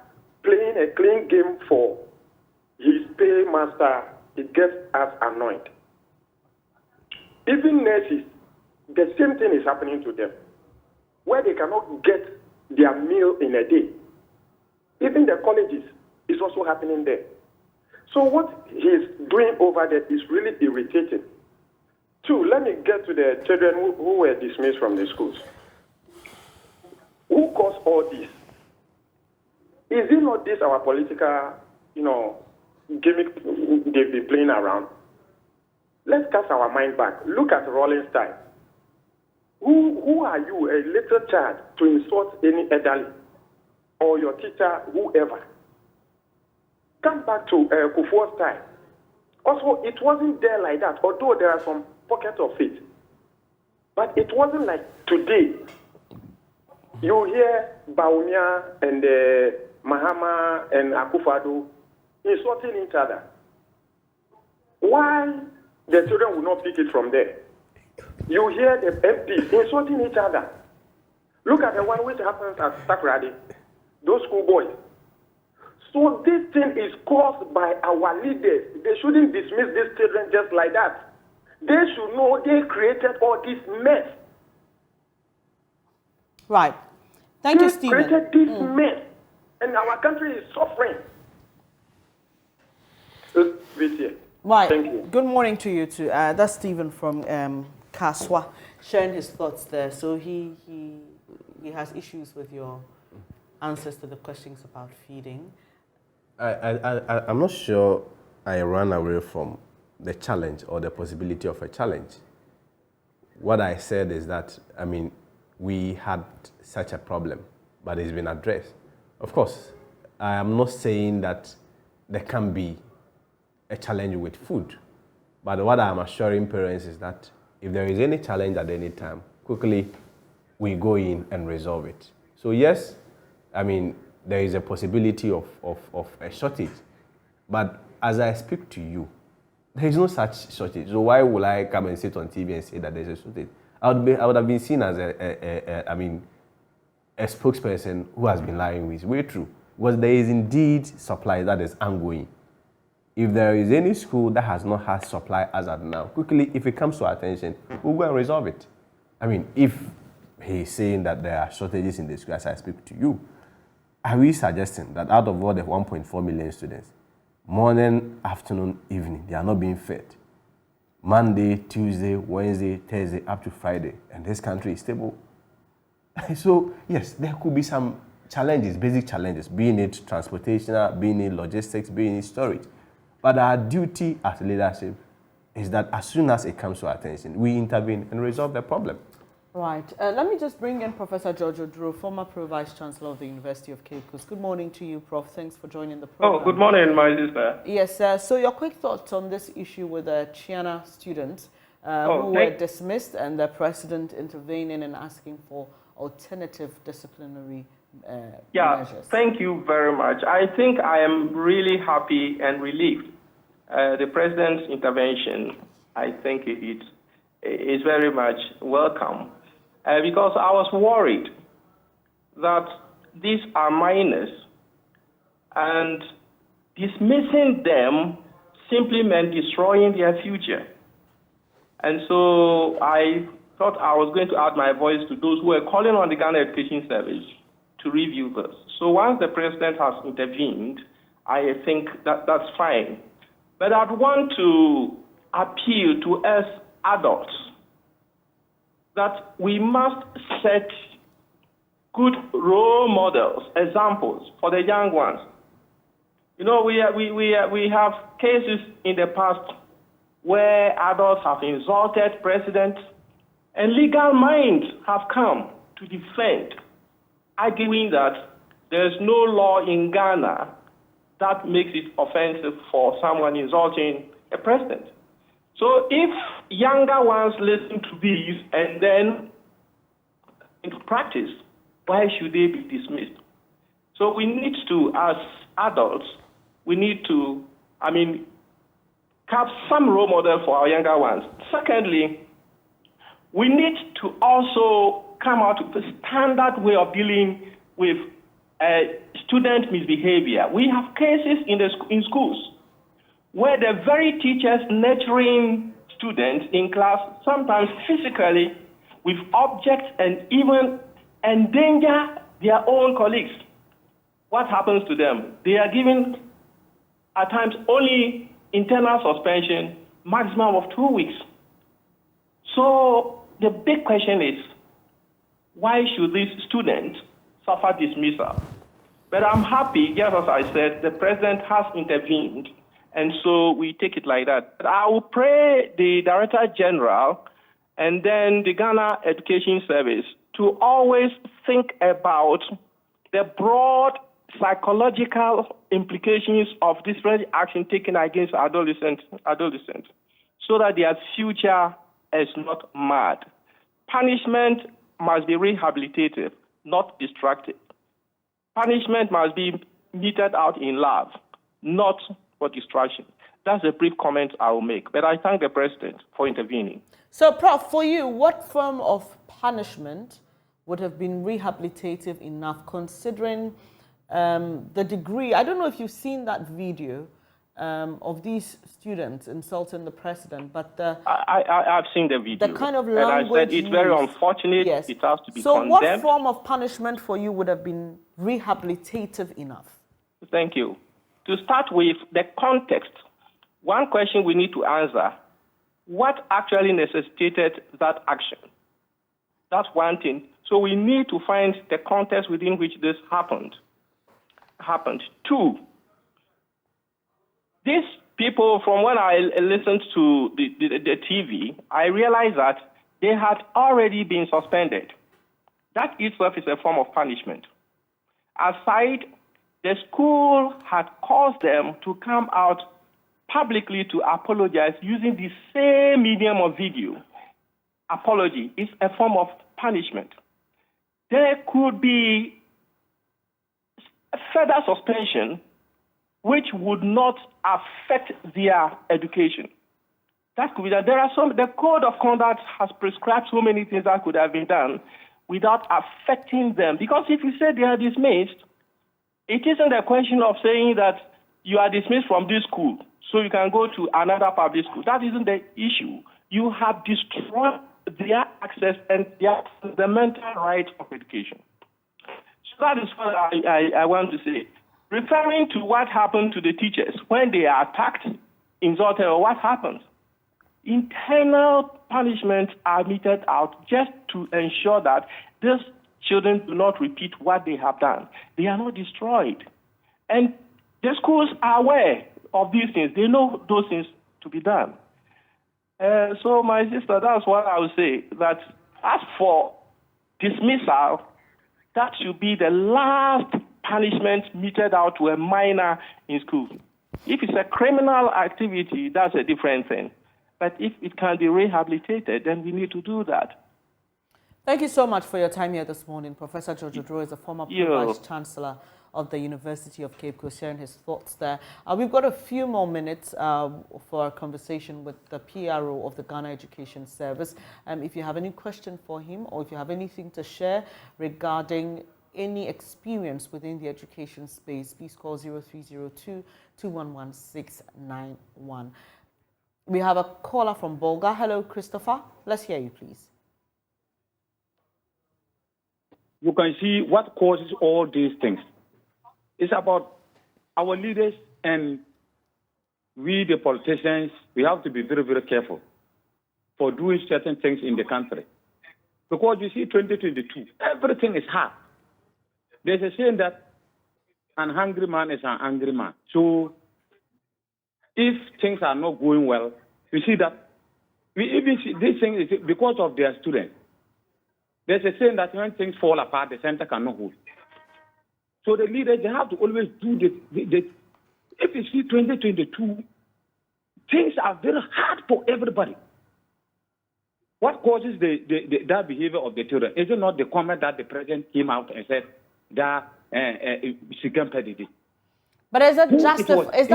F: playing a clean game for his paymaster, it gets us annoyed. Even nurses, the same thing is happening to them, where they cannot get their meal in a day. Even the colleges is also happening there. So what he's doing over there is really irritating. Two, let me get to the children who were dismissed from the schools. Who caused all this? Is it not this our political, gimmick they've been playing around? Let's cast our mind back. Look at Rolling Style. Who are you, a little child, to insult any elderly or your teacher, whoever? Come back to Kufuor's time. Also, it wasn't there like that, although there are some pockets of it. But it wasn't like today. You hear Baumia and Mahama and Akufo-Addo insulting each other. Why the children will not pick it from there? You hear the MPs insulting each other. Look at the one which happens at Takrady, those schoolboys. So this thing is caused by our leaders. They shouldn't dismiss these children just like that. They should know they created all this mess.
U: Right. Thank you, Stephen.
F: They created this mess. And our country is suffering.
U: Right.
F: Thank you.
U: Good morning to you too. That's Stephen from Kaswa sharing his thoughts there. So he has issues with your answers to the questions about feeding.
C: I'm not sure I ran away from the challenge or the possibility of a challenge. What I said is that, we had such a problem, but it's been addressed. Of course, I am not saying that there can be a challenge with food, but what I'm assuring parents is that if there is any challenge at any time, quickly we go in and resolve it. So yes, there is a possibility of a shortage, but as I speak to you, there is no such shortage. So why will I come and sit on TV and say that there's a shortage? I would have been seen as a spokesperson who has been lying, which is way true. Because there is indeed supply that is ongoing. If there is any school that has not had supply as of now, quickly, if it comes to our attention, we'll go and resolve it. If he's saying that there are shortages in the school as I speak to you, are we suggesting that out of all the 1.4 million students, morning, afternoon, evening, they are not being fed? Monday, Tuesday, Wednesday, Thursday, up to Friday, and this country is stable. So, yes, there could be some challenges, basic challenges, being it transportation, being it logistics, being it storage. But our duty as leadership is that as soon as it comes to our attention, we intervene and resolve the problem.
U: Right. Let me just bring in Professor Kojo, former Pro-Vice Chancellor of the University of Cape Coast. Good morning to you, Prof. Thanks for joining the program.
G: Oh, good morning, my sister.
U: Yes, so your quick thoughts on this issue with the Chiana students who were dismissed and the president intervening and asking for alternative disciplinary measures.
G: Thank you very much. I think I am really happy and relieved. The president's intervention, I think it is very much welcome. Because I was worried that these are minors and dismissing them simply meant destroying their future. And so I thought I was going to add my voice to those who were calling on the Ghana Education Service to review this. So once the president has intervened, I think that's fine. But I'd want to appeal to us adults that we must set good role models, examples for the young ones. You know, we have cases in the past where adults have insulted presidents, and legal minds have come to defend, arguing that there's no law in Ghana that makes it offensive for someone insulting a president. So if younger ones listen to these and then into practice, why should they be dismissed? So we need to, as adults, we need to, have some role model for our younger ones. Secondly, we need to also come out with a standard way of dealing with student misbehavior. We have cases in schools where the very teachers nurturing students in class, sometimes physically, with objects and even endanger their own colleagues. What happens to them? They are given, at times, only internal suspension, maximum of 2 weeks. So the big question is, why should these students suffer dismissal? But I'm happy, just as I said, the president has intervened, and so we take it like that. But I will pray the Director General and then the Ghana Education Service to always think about the broad psychological implications of different action taken against adolescents, so that their future is not marred. Punishment must be rehabilitative, not destructive. Punishment must be meted out in love, not for distraction. That's a brief comment I will make, but I thank the president for intervening.
U: So, Prof, for you, what form of punishment would have been rehabilitative enough, considering the degree? I don't know if you've seen that video of these students insulting the president, but
G: I've seen the video.
U: The kind of language
G: and I said it's very unfortunate.
U: Yes.
G: It has to be
U: so
G: condemned.
U: what form of punishment for you would have been rehabilitative enough?
G: Thank you. To start with, the context. One question we need to answer: what actually necessitated that action? That's one thing. So we need to find the context within which this happened. Two, these people, from when I listened to the TV, I realized that they had already been suspended. That itself is a form of punishment. Aside, the school had caused them to come out publicly to apologize using the same medium of video. Apology is a form of punishment. There could be further suspension which would not affect their education. That could be that. The code of conduct has prescribed so many things that could have been done without affecting them. Because if you say they are dismissed, it isn't a question of saying that you are dismissed from this school, so you can go to another public school. That isn't the issue. You have destroyed their access and their fundamental right of education. So that is what I want to say. Referring to what happened to the teachers when they are attacked, insulted, or what happens, internal punishments are meted out just to ensure that these children do not repeat what they have done. They are not destroyed. And the schools are aware of these things. They know those things to be done. So, my sister, that's what I would say, that
H: As for dismissal, that should be the last punishment meted out to a minor in school. If it's a criminal activity, that's a different thing. But if it can be rehabilitated, then we need to do that.
U: Thank you so much for your time here this morning. Professor Kojo is a former Vice Chancellor of the University of Cape Coast, sharing his thoughts there. We've got a few more minutes for a conversation with the PRO of the Ghana Education Service. If you have any question for him, or if you have anything to share regarding any experience within the education space, please call 0302-211-691. We have a caller from Bolga. Hello, Christopher. Let's hear you, please.
I: You can see what causes all these things. It's about our leaders, and we, the politicians, we have to be very, very careful for doing certain things in the country. Because you see, 2022, everything is hard. There's a saying that an hungry man is an angry man. So if things are not going well, we see that we even see this thing is because of their students. There's a saying that when things fall apart, the center cannot hold. So the leaders, they have to always do this. If you see 2022, things are very hard for everybody. What causes that behavior of the children? Is it not the comment that the president came out and said that she can pay it?
U: But is that justifiable?
I: It's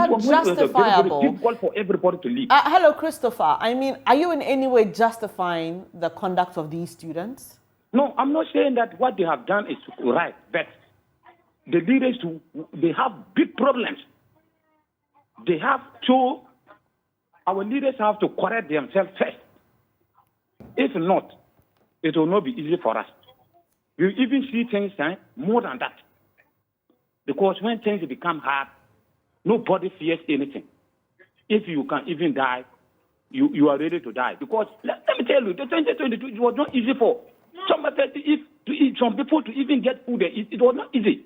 I: difficult for everybody to leave.
U: Hello, Christopher. I mean, are you in any way justifying the conduct of these students?
I: No, I'm not saying that what they have done is right, but the leaders, they have big problems. They have to, our leaders have to correct themselves first. If not, it will not be easy for us. You even see things more than that. Because when things become hard, nobody fears anything. If you can even die, you are ready to die. Because let me tell you, the 2022, it was not easy for some people to even get food. It was not easy.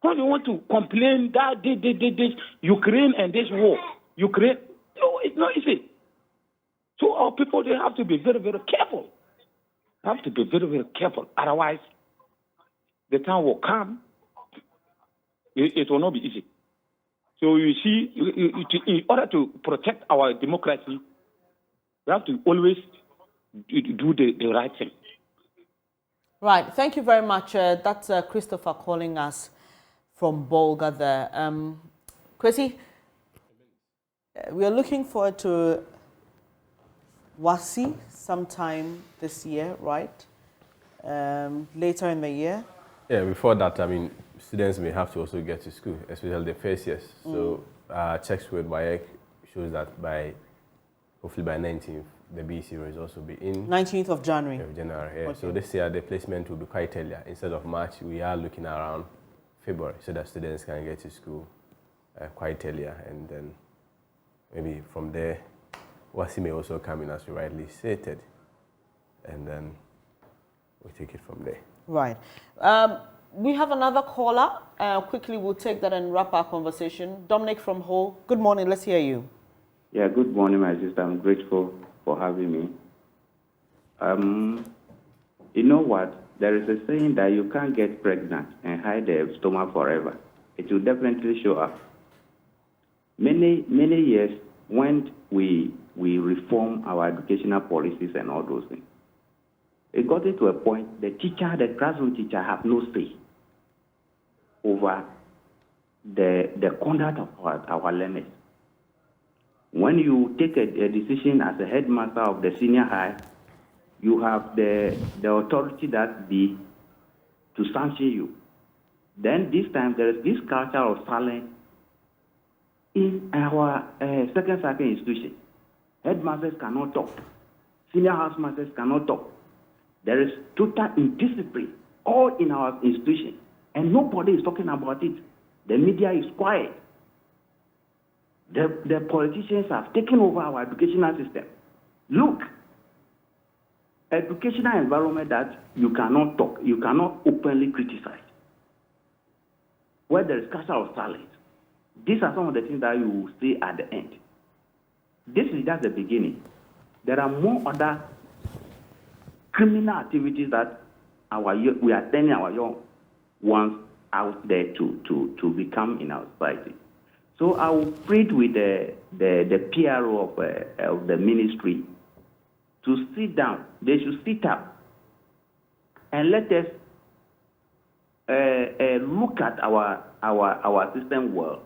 I: When you want to complain that this Ukraine and this war, Ukraine, no, it's not easy. So our people, they have to be very, very careful. They have to be very, very careful. Otherwise, the time will come. It will not be easy. So you see, in order to protect our democracy, we have to always do the right thing.
U: Right. Thank you very much. That's Christopher calling us from Bolga there. Kwesi, we are looking forward to WASI sometime this year, right? Later in the year.
C: Yeah, before that, I mean, students may have to also get to school, especially the first years. So checks with WAEC shows that hopefully by 19th, the BC results will be in.
U: 19th of January.
C: January, yeah.
U: Okay.
C: So this year, the placement will be quite earlier. Instead of March, we are looking around February so that students can get to school quite earlier. And then maybe from there, WASI may also come in, as you rightly stated. And then we'll take it from there.
U: Right. We have another caller. Quickly, we'll take that and wrap our conversation. Dominic from Hull, good morning. Let's hear you.
W: Yeah, good morning, my sister. I'm grateful for having me. You know what? There is a saying that you can't get pregnant and hide the stomach forever. It will definitely show up. Many years when we reform our educational policies and all those things, it got into a point the classroom teacher, have no say over the conduct of our learners. When you take a decision as a headmaster of the senior high, you have the authority that be to sanction you. Then this time there is this culture of silence in our second cycle institution. Headmasters cannot talk. Senior housemasters cannot talk. There is total indiscipline all in our institution, and nobody is talking about it. The media is quiet. The politicians have taken over our educational system. Look, educational environment that you cannot talk, you cannot openly criticize, where there is culture of silence. These are some of the things that you will see at the end. This is just the beginning. There are more other criminal activities that we are sending our young ones out there to become in our society. So I will plead with the PRO of the ministry to sit down. They should sit up and let us look at our system well,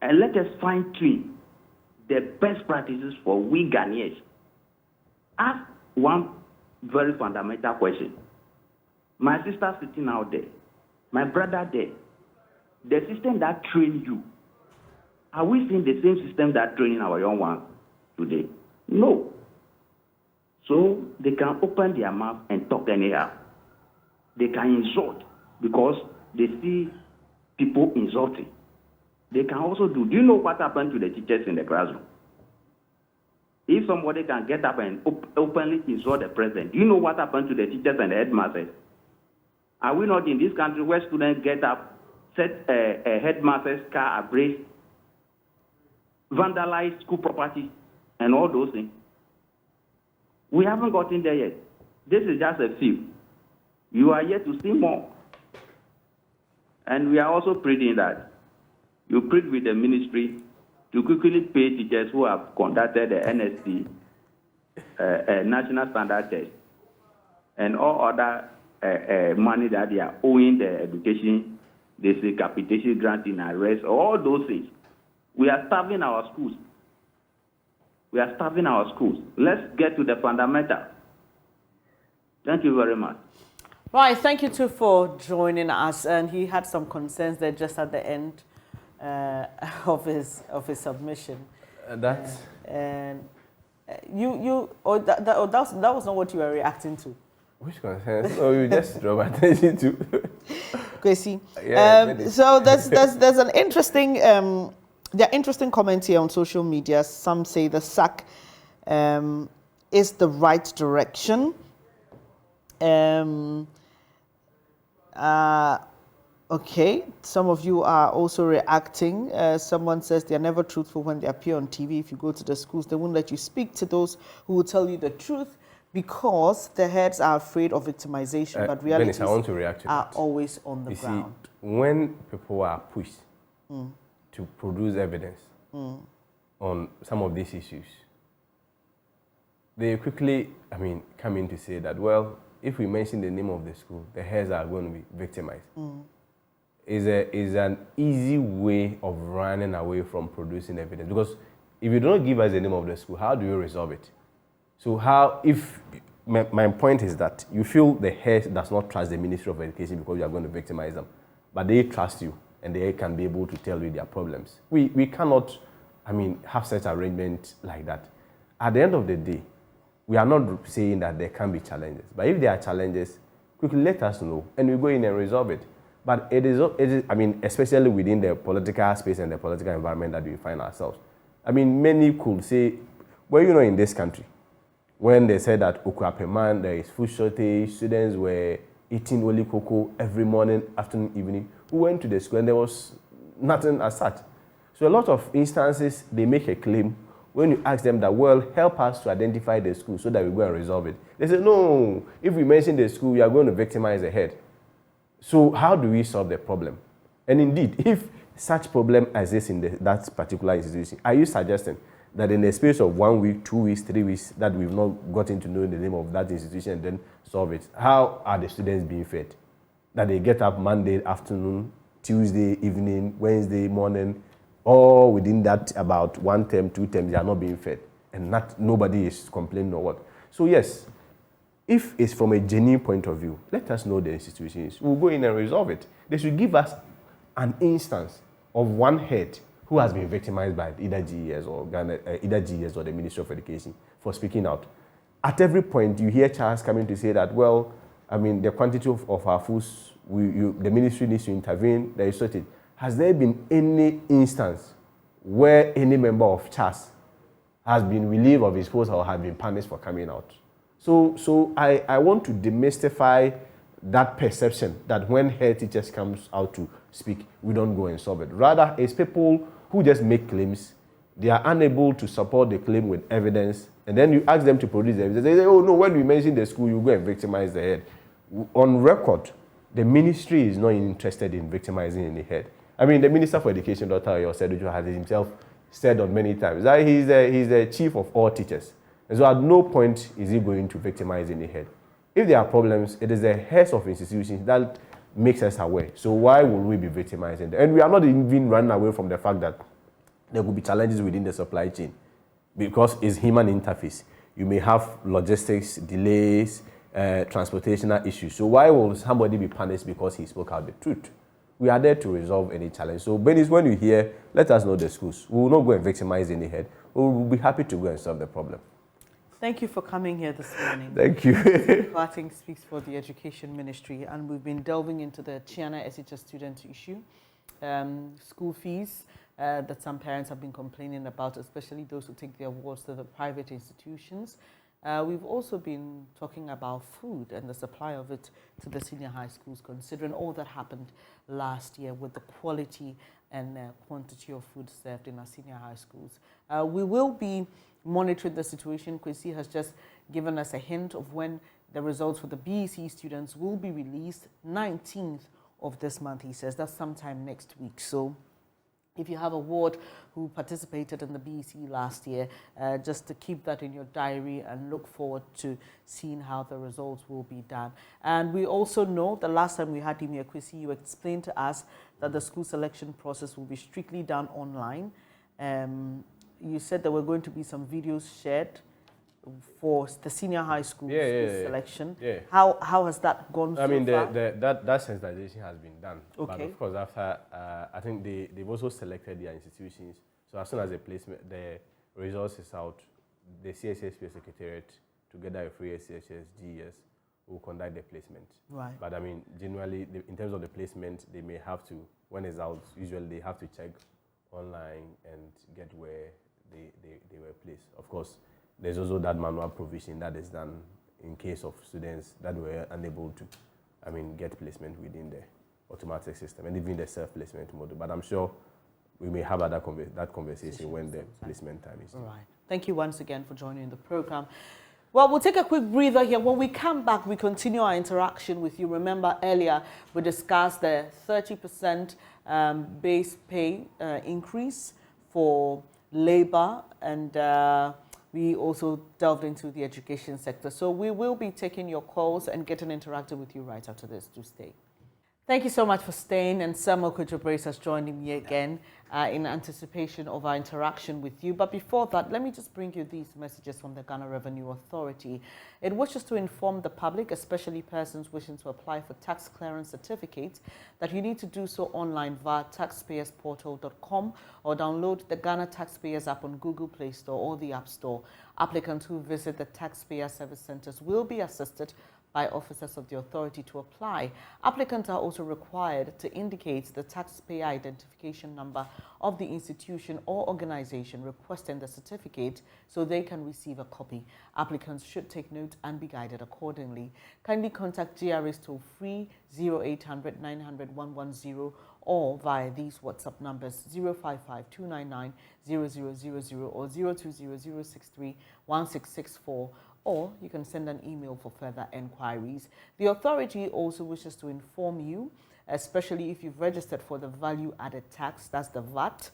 W: and let us fine-tune the best practices for we Ghanaians. Ask one very fundamental question. My sister sitting out there, my brother there, the system that trained you, are we seeing the same system that training our young ones today? No. So they can open their mouth and talk anyhow. They can insult because they see people insulting. They can also do you know what happened to the teachers in the classroom? If somebody can get up and openly insult the president, do you know what happened to the teachers and the headmasters? Are we not in this country where students get up, set a headmaster's car ablaze, vandalize school property, and all those things? We haven't gotten there yet. This is just a few. You are yet to see more. And we are also pleading that you plead with the ministry to quickly pay teachers who have conducted the NSC National Standard Test and all other money that they are owing the education, they say capitation grant in arrest, all those things. We are starving our schools. We are starving our schools. Let's get to the fundamentals. Thank you very much.
U: Right, thank you too for joining us. And he had some concerns there just at the end of his submission.
C: That
U: was not what you were reacting to.
C: Which concerns? Oh, you just draw my attention to.
U: Kwesi.
C: Yeah,
U: so there's an interesting there are interesting comments here on social media. Some say the sack is the right direction. Okay, some of you are also reacting. Someone says they are never truthful when they appear on TV. If you go to the schools, they won't let you speak to those who will tell you the truth because the heads are afraid of victimization. But realities
C: Bernice, I want to react to
U: are
C: that.
U: always on the
C: you
U: ground.
C: See, when people are pushed to produce evidence on some of these issues, they quickly, come in to say that, well, if we mention the name of the school, the heads are going to be victimized. Is an easy way of running away from producing evidence. Because if you don't give us the name of the school, how do you resolve it? So my point is that you feel the head does not trust the Ministry of Education because you are going to victimize them, but they trust you and they can be able to tell you their problems. We cannot, have such arrangement like that. At the end of the day, we are not saying that there can be challenges, but if there are challenges, quickly let us know and we go in and resolve it. But it is, especially within the political space and the political environment that we find ourselves. Many could say, well, in this country, when they said that Okuapeman, there is food shortage, students were eating only cocoa every morning, afternoon, evening. We went to the school and there was nothing as such. So a lot of instances, they make a claim. When you ask them that, well, help us to identify the school so that we go and resolve it. They say, no, if we mention the school, we are going to victimize the head. So how do we solve the problem? And indeed, if such problem exists in that particular institution, are you suggesting that in the space of 1 week, 2 weeks, 3 weeks, that we've not gotten to know the name of that institution and then solve it? How are the students being fed? That they get up Monday afternoon, Tuesday evening, Wednesday morning, all within that about 1 term, 2 terms, they are not being fed. And nobody is complaining or what. So yes, if it's from a genuine point of view, let us know the institutions. We'll go in and resolve it. They should give us an instance of one head who has been victimized by either GES or the Ministry of Education for speaking out. At every point, you hear Charles coming to say that, well, the quantity of our foods, the ministry needs to intervene, there is shortage. Has there been any instance where any member of Charles has been relieved of his post or has been punished for coming out? So I want to demystify that perception that when head teachers comes out to speak, we don't go and solve it. Rather, it's people who just make claims they are unable to support the claim with evidence, and then you ask them to produce the evidence. They say, oh no, when we mention the school, you go and victimize the head. On record, the ministry is not interested in victimizing any head. I mean, the Minister for Education, Dr. Oyosedojo, has himself said on many times that he's the chief of all teachers. And so at no point is he going to victimize any head. If there are problems, it is the heads of institutions that makes us aware. So why would we be victimizing them? And we are not even running away from the fact that there will be challenges within the supply chain because it's human interface. You may have logistics, delays, transportational issues. So why will somebody be punished because he spoke out the truth? We are there to resolve any challenge. So Bernice, when you hear, let us know the schools. We will not go and victimize any head. We will be happy to go and solve the problem.
U: Thank you for coming here this morning.
C: Thank you.
U: Parting speaks for the Education Ministry, and we've been delving into the Chiana SHS student issue, school fees that some parents have been complaining about, especially those who take their awards to the private institutions. We've also been talking about food and the supply of it to the senior high schools, considering all that happened last year with the quality and quantity of food served in our senior high schools. We will be monitoring the situation. Kwesi has just given us a hint of when the results for the BEC students will be released. 19th of this month, he says. That's sometime next week. So if you have a ward who participated in the BEC last year, just to keep that in your diary and look forward to seeing how the results will be done. And we also know the last time we had him here, Kwesi, you explained to us that the school selection process will be strictly done online. You said there were going to be some videos shared for the senior high school selection.
C: Yeah.
U: How has that gone so far?
C: I mean, that sensitization has been done.
U: Okay.
C: But of course, after, I think they've also selected their institutions. So as soon as the results is out, the CSSP Secretariat, together with free SCHS, GES, will conduct the placement.
U: Right.
C: But I mean, generally, in terms of the placement, they may have to, when it's out, usually they have to check online and get where they were placed. Of course, there's also that manual provision that is done in case of students that were unable to, get placement within the automatic system and even the self-placement model. But I'm sure we may have that conversation when the placement time is due.
U: All right. Thank you once again for joining the program. Well, we'll take a quick breather here. When we come back, we continue our interaction with you. Remember, earlier we discussed the 30% base pay increase for labor, and we also delved into the education sector. So we will be taking your calls and getting interactive with you right after this. Do stay. Thank you so much for staying, and Samuel Kojo has joined me again in anticipation of our interaction with you. But before that, let me just bring you these messages from the Ghana Revenue Authority. It wishes to inform the public, especially persons wishing to apply for tax clearance certificates, that you need to do so online via taxpayersportal.com or download the Ghana Taxpayers app on Google Play Store or the App Store. Applicants who visit the taxpayer service centers will be assisted by officers of the authority to apply. Applicants are also required to indicate the taxpayer identification number of the institution or organization requesting the certificate so they can receive a copy. Applicants should take note and be guided accordingly. Kindly contact GRA's toll-free 0800 900 110 or via these WhatsApp numbers 055 299 0000 or 020 063 1664. Or you can send an email for further enquiries. The authority also wishes to inform you, especially if you've registered for the value-added tax, that's the VAT,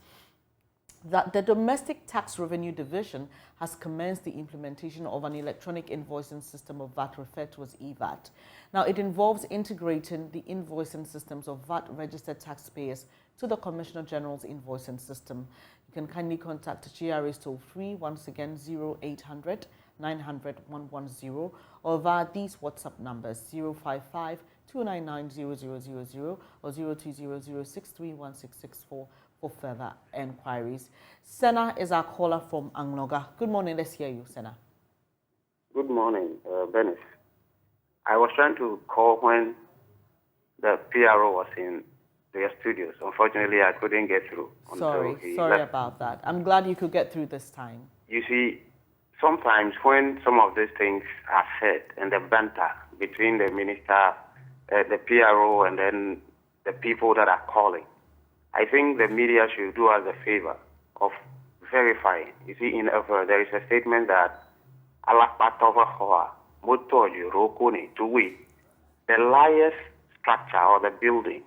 U: that the Domestic Tax Revenue Division has commenced the implementation of an electronic invoicing system of VAT referred to as EVAT. Now, it involves integrating the invoicing systems of VAT-registered taxpayers to the Commissioner General's invoicing system. You can kindly contact GRA's toll-free, once again, 0800 900 110 or via these WhatsApp numbers 055 299 0000 or 0200 63 1664 for further enquiries. Senna is our caller from Angnoga. Good morning. Let's hear you, Senna.
E: Good morning, Bernice. I was trying to call when the PRO was in their studios. Unfortunately, I couldn't get through.
U: Sorry about that. I'm glad you could get through this time.
E: You see, sometimes when some of these things are said and the banter between the minister, the PRO, and then the people that are calling, I think the media should do us a favor of verifying. You see, there is a statement that the liar's structure or the building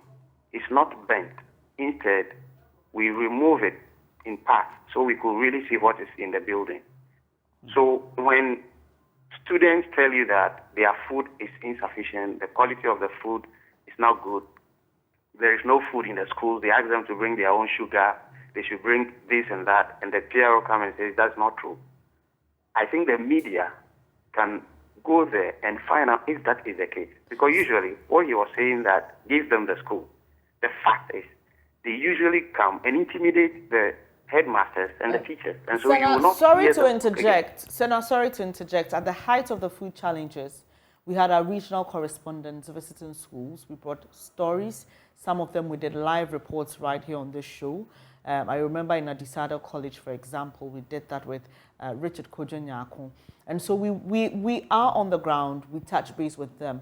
E: is not bent. Instead, we remove it in parts so we could really see what is in the building. So when students tell you that their food is insufficient, the quality of the food is not good, there is no food in the school, they ask them to bring their own sugar, they should bring this and that, and the PRO comes and says that's not true. I think the media can go there and find out if that is the case. Because usually, what he was saying that gives them the school, the fact is, they usually come and intimidate the headmasters and the teachers. And so you will not
U: sorry
E: hear
U: to
E: them.
U: interject. Senna, sorry to interject. At the height of the food challenges, we had our regional correspondents visiting schools. We brought stories. Some of them we did live reports right here on this show. I remember in Adisada College, for example, we did that with Richard Kojo. And so we are on the ground. We touch base with them.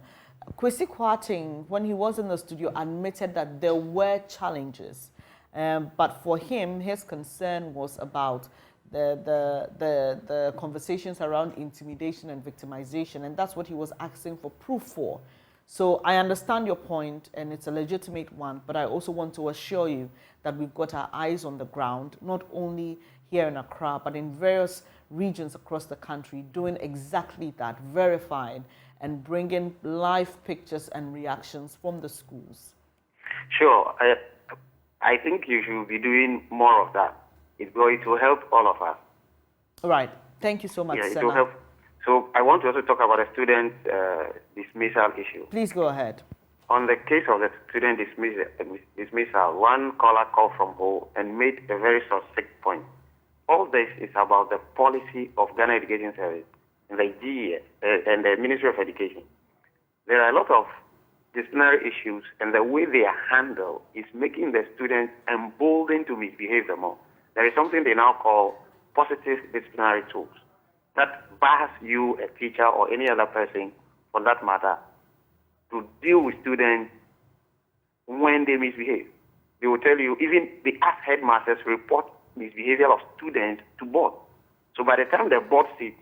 U: Kwesi Kwarteng, when he was in the studio, admitted that there were challenges. But for him, his concern was about the conversations around intimidation and victimization, and that's what he was asking for proof for. So I understand your point, and it's a legitimate one, but I also want to assure you that we've got our eyes on the ground, not only here in Accra, but in various regions across the country, doing exactly that, verifying and bringing live pictures and reactions from the schools.
E: Sure. I think you should be doing more of that. It will help all of us.
U: All right. Thank you so much,
E: Yeah, it
U: Senna.
E: will help. So I want to also talk about the student dismissal issue.
U: Please go ahead.
E: On the case of the student dismissal, one caller called from Ho and made a very succinct point. All this is about the policy of Ghana Education Service and the GES and the Ministry of Education. There are a lot of disciplinary issues, and the way they are handled is making the students emboldened to misbehave the more. There is something they now call positive disciplinary tools that bars you, a teacher, or any other person, for that matter, to deal with students when they misbehave. They will tell you, even the ask headmasters report misbehavior of students to board. So by the time the board sits,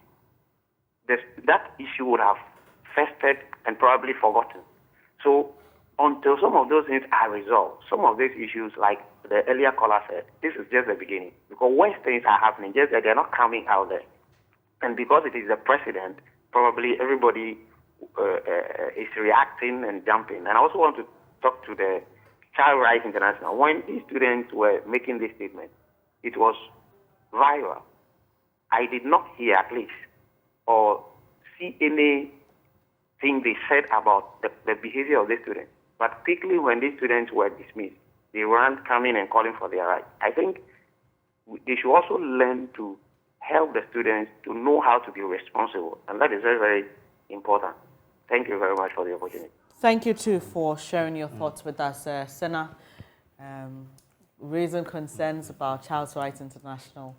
E: that issue would have festered and probably forgotten. So until some of those things are resolved, some of these issues, like the earlier caller said, this is just the beginning. Because worse things are happening, just that they're not coming out there. And because it is the president, probably everybody is reacting and jumping. And I also want to talk to the Child Rights International. When these students were making this statement, it was viral. I did not hear, at least, or see anything they said about the behavior of the students. But quickly, when these students were dismissed, they weren't coming and calling for their rights. I think they should also learn to help the students to know how to be responsible. And that is very, very important. Thank you very much for the opportunity.
U: Thank you, too, for sharing your thoughts with us, Senna. Raising concerns about Child Rights International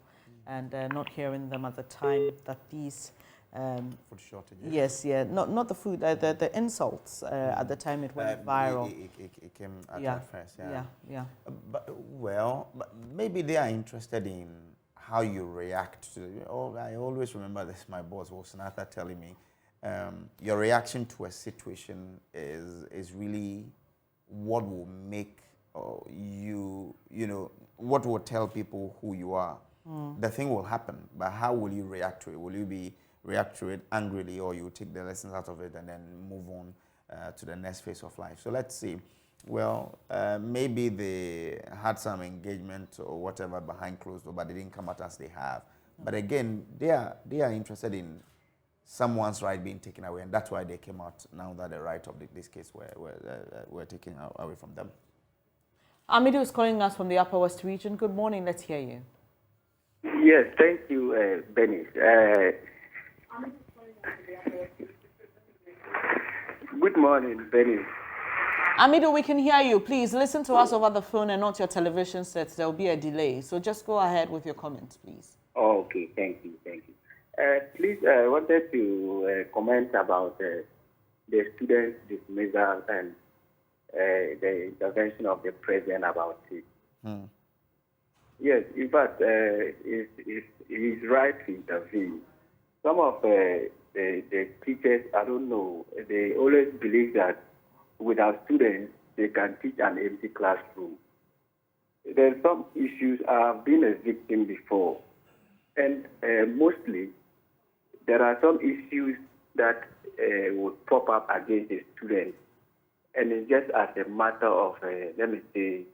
U: and not hearing them at the time that these...
Q: food shortages.
U: Yes, yeah. Not the food, the insults at the time it went viral.
Q: It came at first, yeah.
U: Yeah.
Q: But maybe they are interested in how you react to it. I always remember this, my boss, Wilsonatha, telling me, your reaction to a situation is really what will make what will tell people who you are. The thing will happen, but how will you react to it? Will you react to it angrily, or you take the lessons out of it and then move on to the next phase of life? So let's see. Well, maybe they had some engagement or whatever behind closed doors, but they didn't come out as they have. But again, they are interested in someone's right being taken away, and that's why they came out now that the right of this case were taken away from them.
U: Amidu is calling us from the Upper West region. Good morning. Let's hear you.
J: Yes, thank you, Bernice. Good morning, Bernice.
U: Amidu, we can hear you. Please listen to us over the phone and not your television sets. There will be a delay. So just go ahead with your comments, please.
J: Oh, okay, thank you. Please, I wanted to comment about the students' dismissal and the intervention of the president about it. Yes, in fact, he's right to intervene. Some of the teachers, I don't know, they always believe that without students, they can teach an empty classroom. There's some issues. I've been a victim before, and mostly there are some issues that would pop up against the students, and it's just as a matter of, let me say,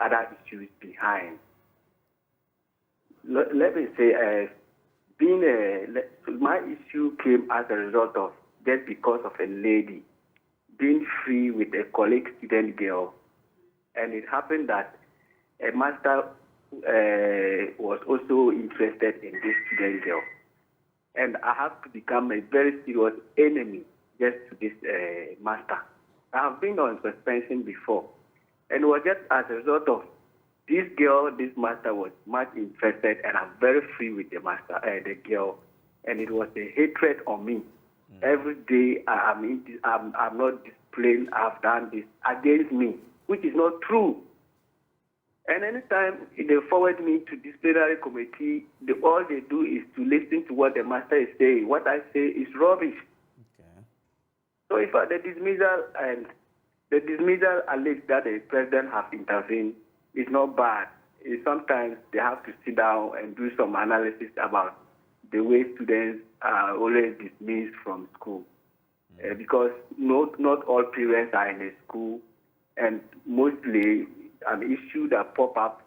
J: other issues behind. Let me say, my issue came as a result of just because of a lady being free with a colleague student girl, and it happened that a master was also interested in this student girl, and I have to become a very serious enemy just to this master. I have been on suspension before, and it was just as a result of this girl. This master was much interested, and I'm very free with the master, the girl, and it was a hatred on me. Every day I'm not displaying. I've done this against me, which is not true. And anytime they forward me to disciplinary committee, all they do is to listen to what the master is saying. What I say is rubbish. Okay. So if the dismissal alleged that the president has intervened is not bad. Sometimes they have to sit down and do some analysis about the way students are always dismissed from school. Because not all parents are in a school, and mostly an issue that pop up,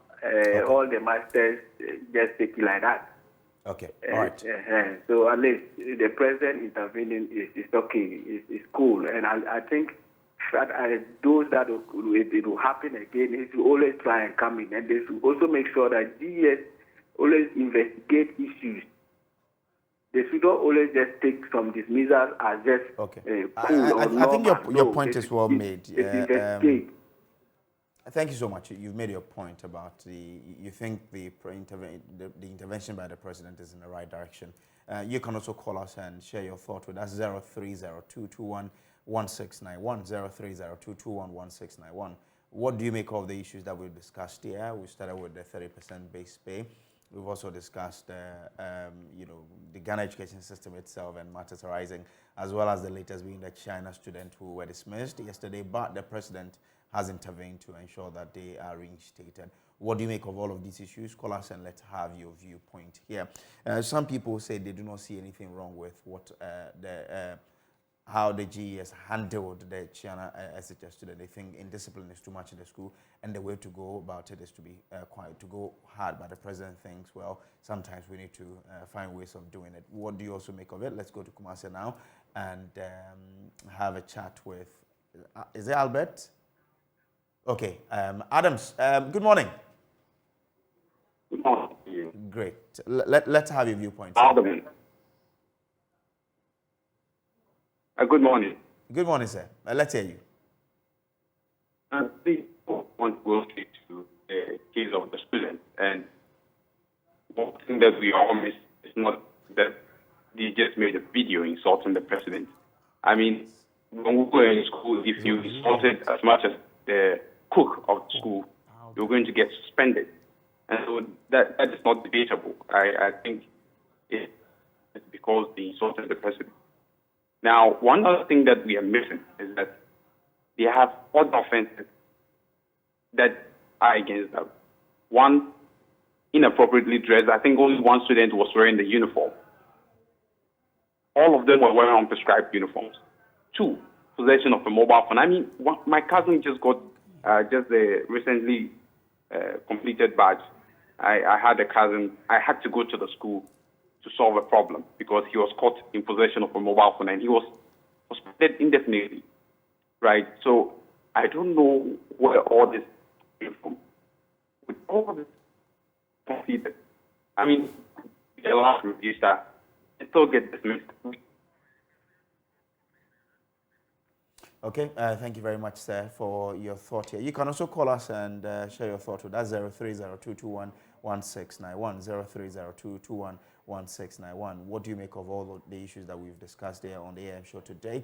J: all the masters just take it like that.
Q: Okay, all right.
J: So at least the president intervening is okay, it's cool. And I think that those that it will happen again, they should always try and come in. And they should also make sure that GS always investigate issues. They should not always just take some dismissal as just cool
Q: I think your point is well made.
J: Investigate.
Q: Thank you so much. You've made your point about you think the intervention by the president is in the right direction. You can also call us and share your thought with us. 0302211691, 0302211691. What do you make of the issues that we've discussed here? We started with the 30% base pay. We've also discussed, the Ghana education system itself and matters arising, as well as the latest being the China students who were dismissed yesterday, but the president has intervened to ensure that they are reinstated. What do you make of all of these issues? Call us and let's have your viewpoint here. Some people say they do not see anything wrong with what how the GES handled the China SHS student. They think indiscipline is too much in the school, and the way to go about it is to be quiet, to go hard. But the president thinks, well, sometimes we need to find ways of doing it. What do you also make of it? Let's go to Kumasi now and have a chat with, is it Albert? Okay, Adams, good morning.
K: Good morning.
Q: Great. Let's have your viewpoint.
K: Adam. Good morning.
Q: Good morning, sir. Let's hear you.
K: I think I want to go straight to the case of the student. And one thing that we all miss is not that they just made a video insulting the president. I mean, when we were in school, if you insulted as much as the cook of the school, you're going to get suspended. And so that is not debatable. I think it's because they insulted the president. Now, one other thing that we are missing is that they have other offenses that are against them. One, inappropriately dressed. I think only one student was wearing the uniform. All of them were wearing unprescribed uniforms. Two, possession of a mobile phone. I mean, my cousin just got recently completed badge. I had a cousin. I had to go to the school to solve a problem because he was caught in possession of a mobile phone and he was suspended indefinitely, right? So I don't know where all this came from. With all this completed, I mean, the last register, it still gets dismissed.
Q: Okay, thank you very much, sir, for your thought here. You can also call us and share your thought with us, 0302211691, 0302211691. What do you make of all of the issues that we've discussed here on the AM show today?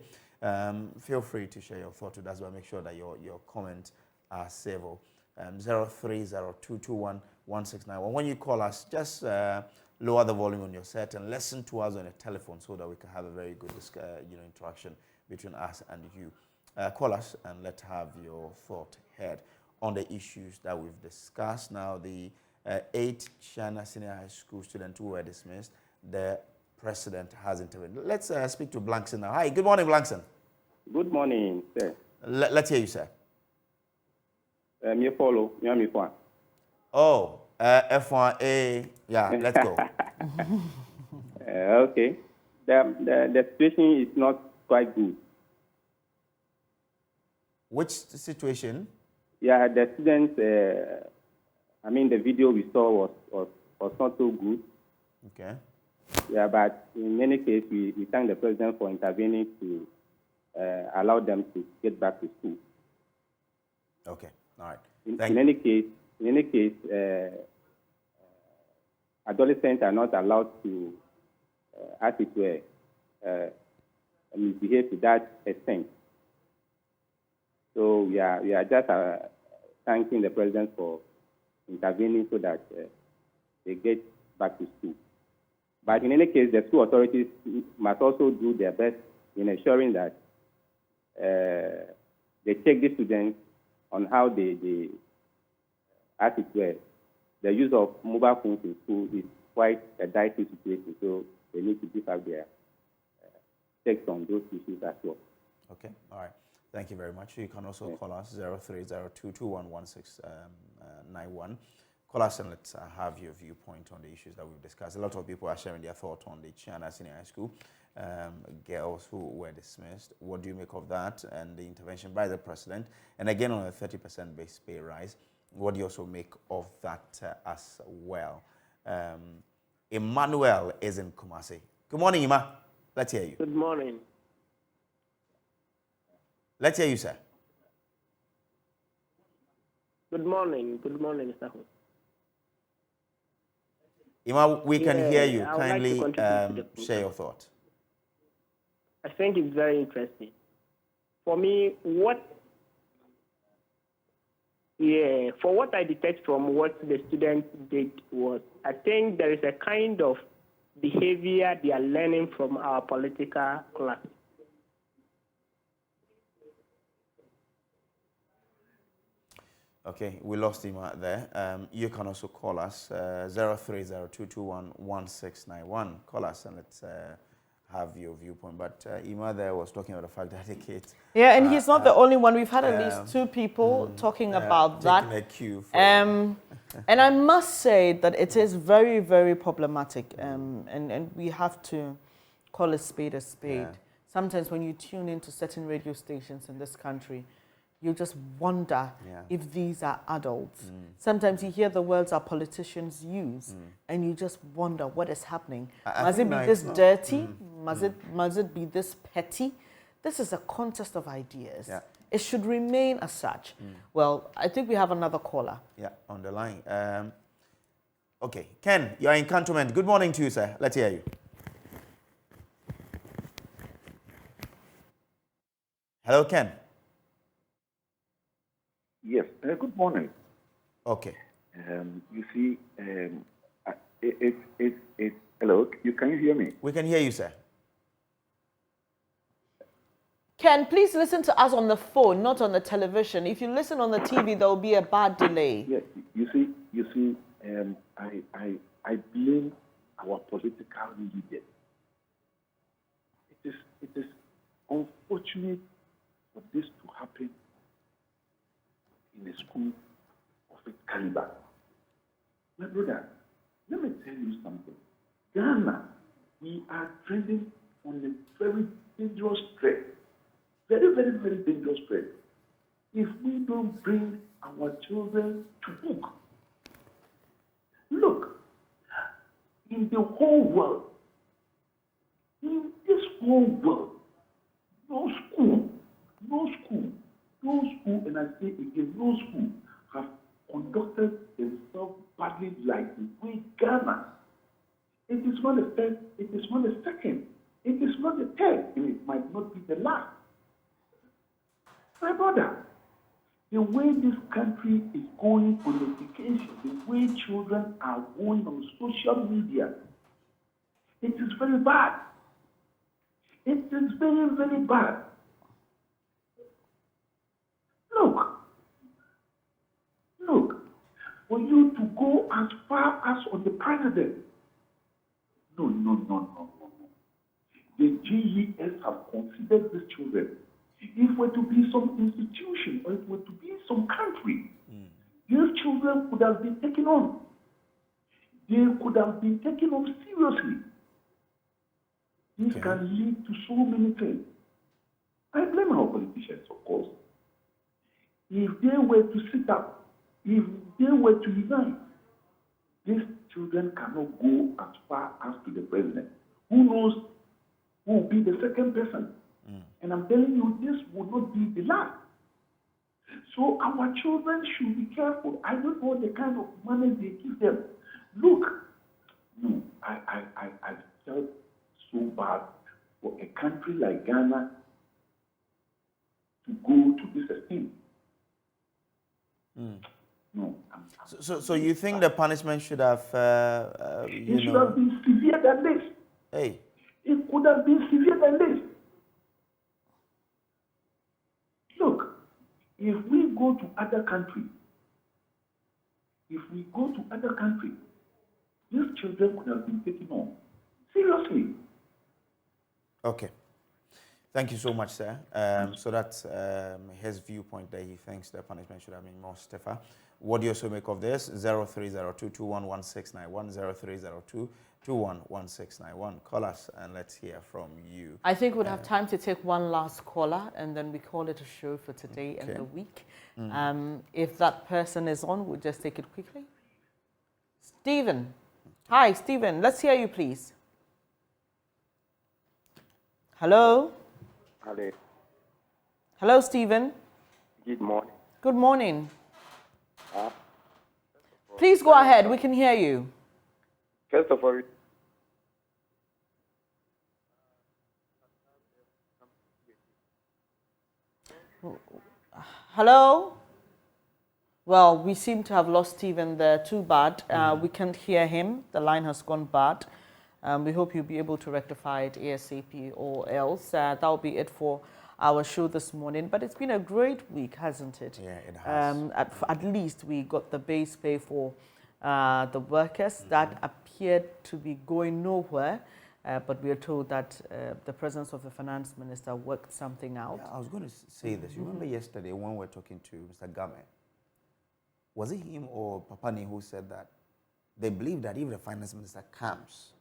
Q: Feel free to share your thought with us, but make sure that your comments are civil. 0302211691, 1691. When you call us, just lower the volume on your set and listen to us on a telephone so that we can have a very good interaction between us and you. Call us and let's have your thought heard on the issues that we've discussed. Now, the 8 China Senior High School students who were dismissed, the president has intervened. Let's speak to Blankson now. Hi, good morning, Blankson.
M: Good morning, sir.
Q: Let's hear you, sir.
M: Me follow, me F1.
Q: Oh, F1A. Yeah, let's go.
M: Okay. The situation is not quite good.
Q: Which situation?
M: Yeah, the students, the video we saw was not so good.
Q: Okay.
M: Yeah, but in any case, we thank the president for intervening to allow them to get back to school.
Q: Okay, all right.
M: In any case, adolescents are not allowed to, as it were, misbehave to that extent. So we are just thanking the president for intervening so that they get back to school. But in any case, the school authorities must also do their best in ensuring that they check the students on how they as it were, the use of mobile phones in school is quite a dicey situation. So they need to give up their checks on those issues as well.
Q: Okay, all right. Thank you very much. You can also call us 0302211691. Call us and let's have your viewpoint on the issues that we've discussed. A lot of people are sharing their thoughts on the China Senior High School girls who were dismissed. What do you make of that and the intervention by the president? And again, on a 30% base pay rise, what do you also make of that as well? Emmanuel is in Kumasi. Good morning, Ima. Let's hear you.
N: Good morning.
Q: Let's hear you, sir.
N: Good morning. Good morning, Mr. Host.
Q: Ima, we can hear you.
N: I would
Q: Kindly
N: like to
Q: share your thoughts.
N: I think it's very interesting. For me, what I detect from what the students did was, I think there is a kind of behavior they are learning from our political class.
Q: Okay, we lost him out there. You can also call us 0302211691. Call us and let's have your viewpoint. But Ima there was talking about the fact that the kids.
U: Yeah, and he's not the only one. We've had at least 2 people talking about that.
Q: A cue for
U: and I must say that it is very, very problematic. And we have to call a spade a spade.
Q: Yeah.
U: Sometimes when you tune into certain radio stations in this country, you just wonder if these are adults. Sometimes you hear the words our politicians use, and you just wonder what is happening. Must it be this dirty? Must it be this petty? This is a contest of ideas.
Q: Yeah.
U: It should remain as such. Well, I think we have another caller.
Q: Yeah, on the line. Okay, Ken, you're in Cantonment. Good morning to you, sir. Let's hear you. Hello, Ken.
O: Yes, good morning.
Q: Okay.
O: You see, hello, can you hear me?
Q: We can hear you, sir.
U: Ken, please listen to us on the phone, not on the television. If you listen on the TV, there will be a bad delay.
O: Yes, you see, I blame our political leaders. It is unfortunate for this to happen in a school of its caliber. My brother, let me tell you something. Ghana, we are trending on a very dangerous trend. Very, very, very dangerous trend. If we don't bring our children to book. Look, in the whole world, in this whole world, no school, and I say again, no school have conducted themselves badly like we Ghana. It is not the first, it is not the second, it is not the third, and it might not be the last. My brother, The way this country is going on education, the way children are going on social media, it is very bad. It is very, very bad. Look, for you to go as far as on the president, no. The GES have considered these children. If it were to be some institution or it were to be some country, these children could have been taken on. They could have been taken on seriously. This can lead to so many things. I blame our politicians, of course. If they were to sit up, if they were to unite, these children cannot go as far as to the president. Who knows who will be the second person? And I'm telling you, this will not be the last. So our children should be careful. I don't know the kind of money they give them. Look, no, I felt so bad for a country like Ghana to go to this extent. No.
Q: So you think the punishment should have,
O: it should have been severe than this.
Q: Hey.
O: It could have been severe than this. Look, if we go to other countries, these children could have been taken on. Seriously.
Q: Okay. Thank you so much, sir. So that's his viewpoint there. He thinks the punishment should have been more stiffer. What do you also make of this? 0302-211691, 0302-211691. Call us and let's hear from you.
U: I think we'd have time to take one last caller and then we call it a show for today and the week. If that person is on, we'll just take it quickly. Stephen. Hi, Stephen. Let's hear you, please. Hello?
A: Hello.
U: Hello, Stephen.
A: Good morning.
U: Good morning. Please go ahead. We can hear you.
A: First of all,
U: hello? Well, we seem to have lost Stephen there. Too bad. We can't hear him. The line has gone bad. We hope you'll be able to rectify it ASAP or else. That'll be it for our show this morning. But it's been a great week, hasn't it?
Q: Yeah, it has.
U: At least we got the base pay for the workers. That appeared to be going nowhere. But we are told that the presence of the finance minister worked something out.
Q: Yeah, I was going to say this. You remember yesterday when we were talking to Mr. Game? Was it him or Papani who said that they believe that if the finance minister comes,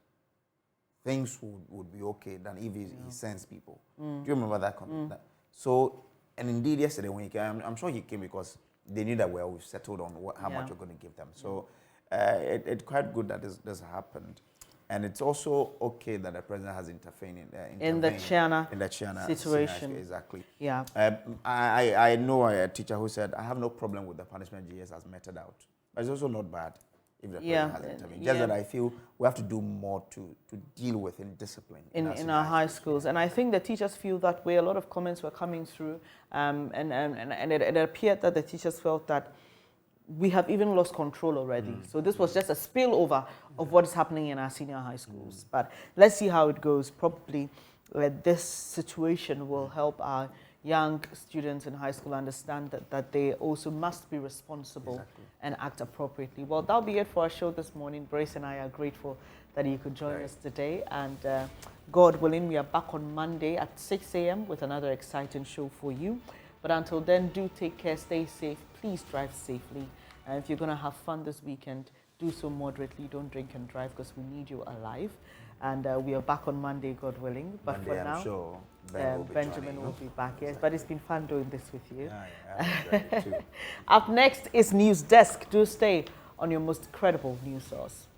Q: things would be okay than if he sends people. Do you remember that comment? So, and indeed yesterday when he came, I'm sure he came because they knew that we've settled on how much we're going to give them. So it's quite good that this happened. And it's also okay that the president has intervened
U: in the China situation.
Q: Exactly.
U: Yeah.
Q: I know a teacher who said, I have no problem with the punishment GS has meted out. But it's also not bad if the president has intervened. Just that I feel we have to do more to deal with discipline
U: in our high schools. And I think the teachers feel that way. A lot of comments were coming through. And it appeared that the teachers felt that we have even lost control already. So this was just a spillover of what is happening in our senior high schools. But let's see how it goes. Probably this situation will help our young students in high school understand that they also must be responsible and act appropriately. Well, that'll be it for our show this morning. Brace and I are grateful that you could join us today. And God willing, we are back on Monday at 6 a.m. with another exciting show for you. But until then, do take care, stay safe, please drive safely. And if you're going to have fun this weekend, do so moderately. Don't drink and drive because we need you alive. And we are back on Monday, God willing. But
Q: Monday,
U: for now,
Q: I'm sure
U: Benjamin will be back. Yes, but it's been fun doing this with you.
Q: Yeah,
U: Up next is News Desk. Do stay on your most credible news source.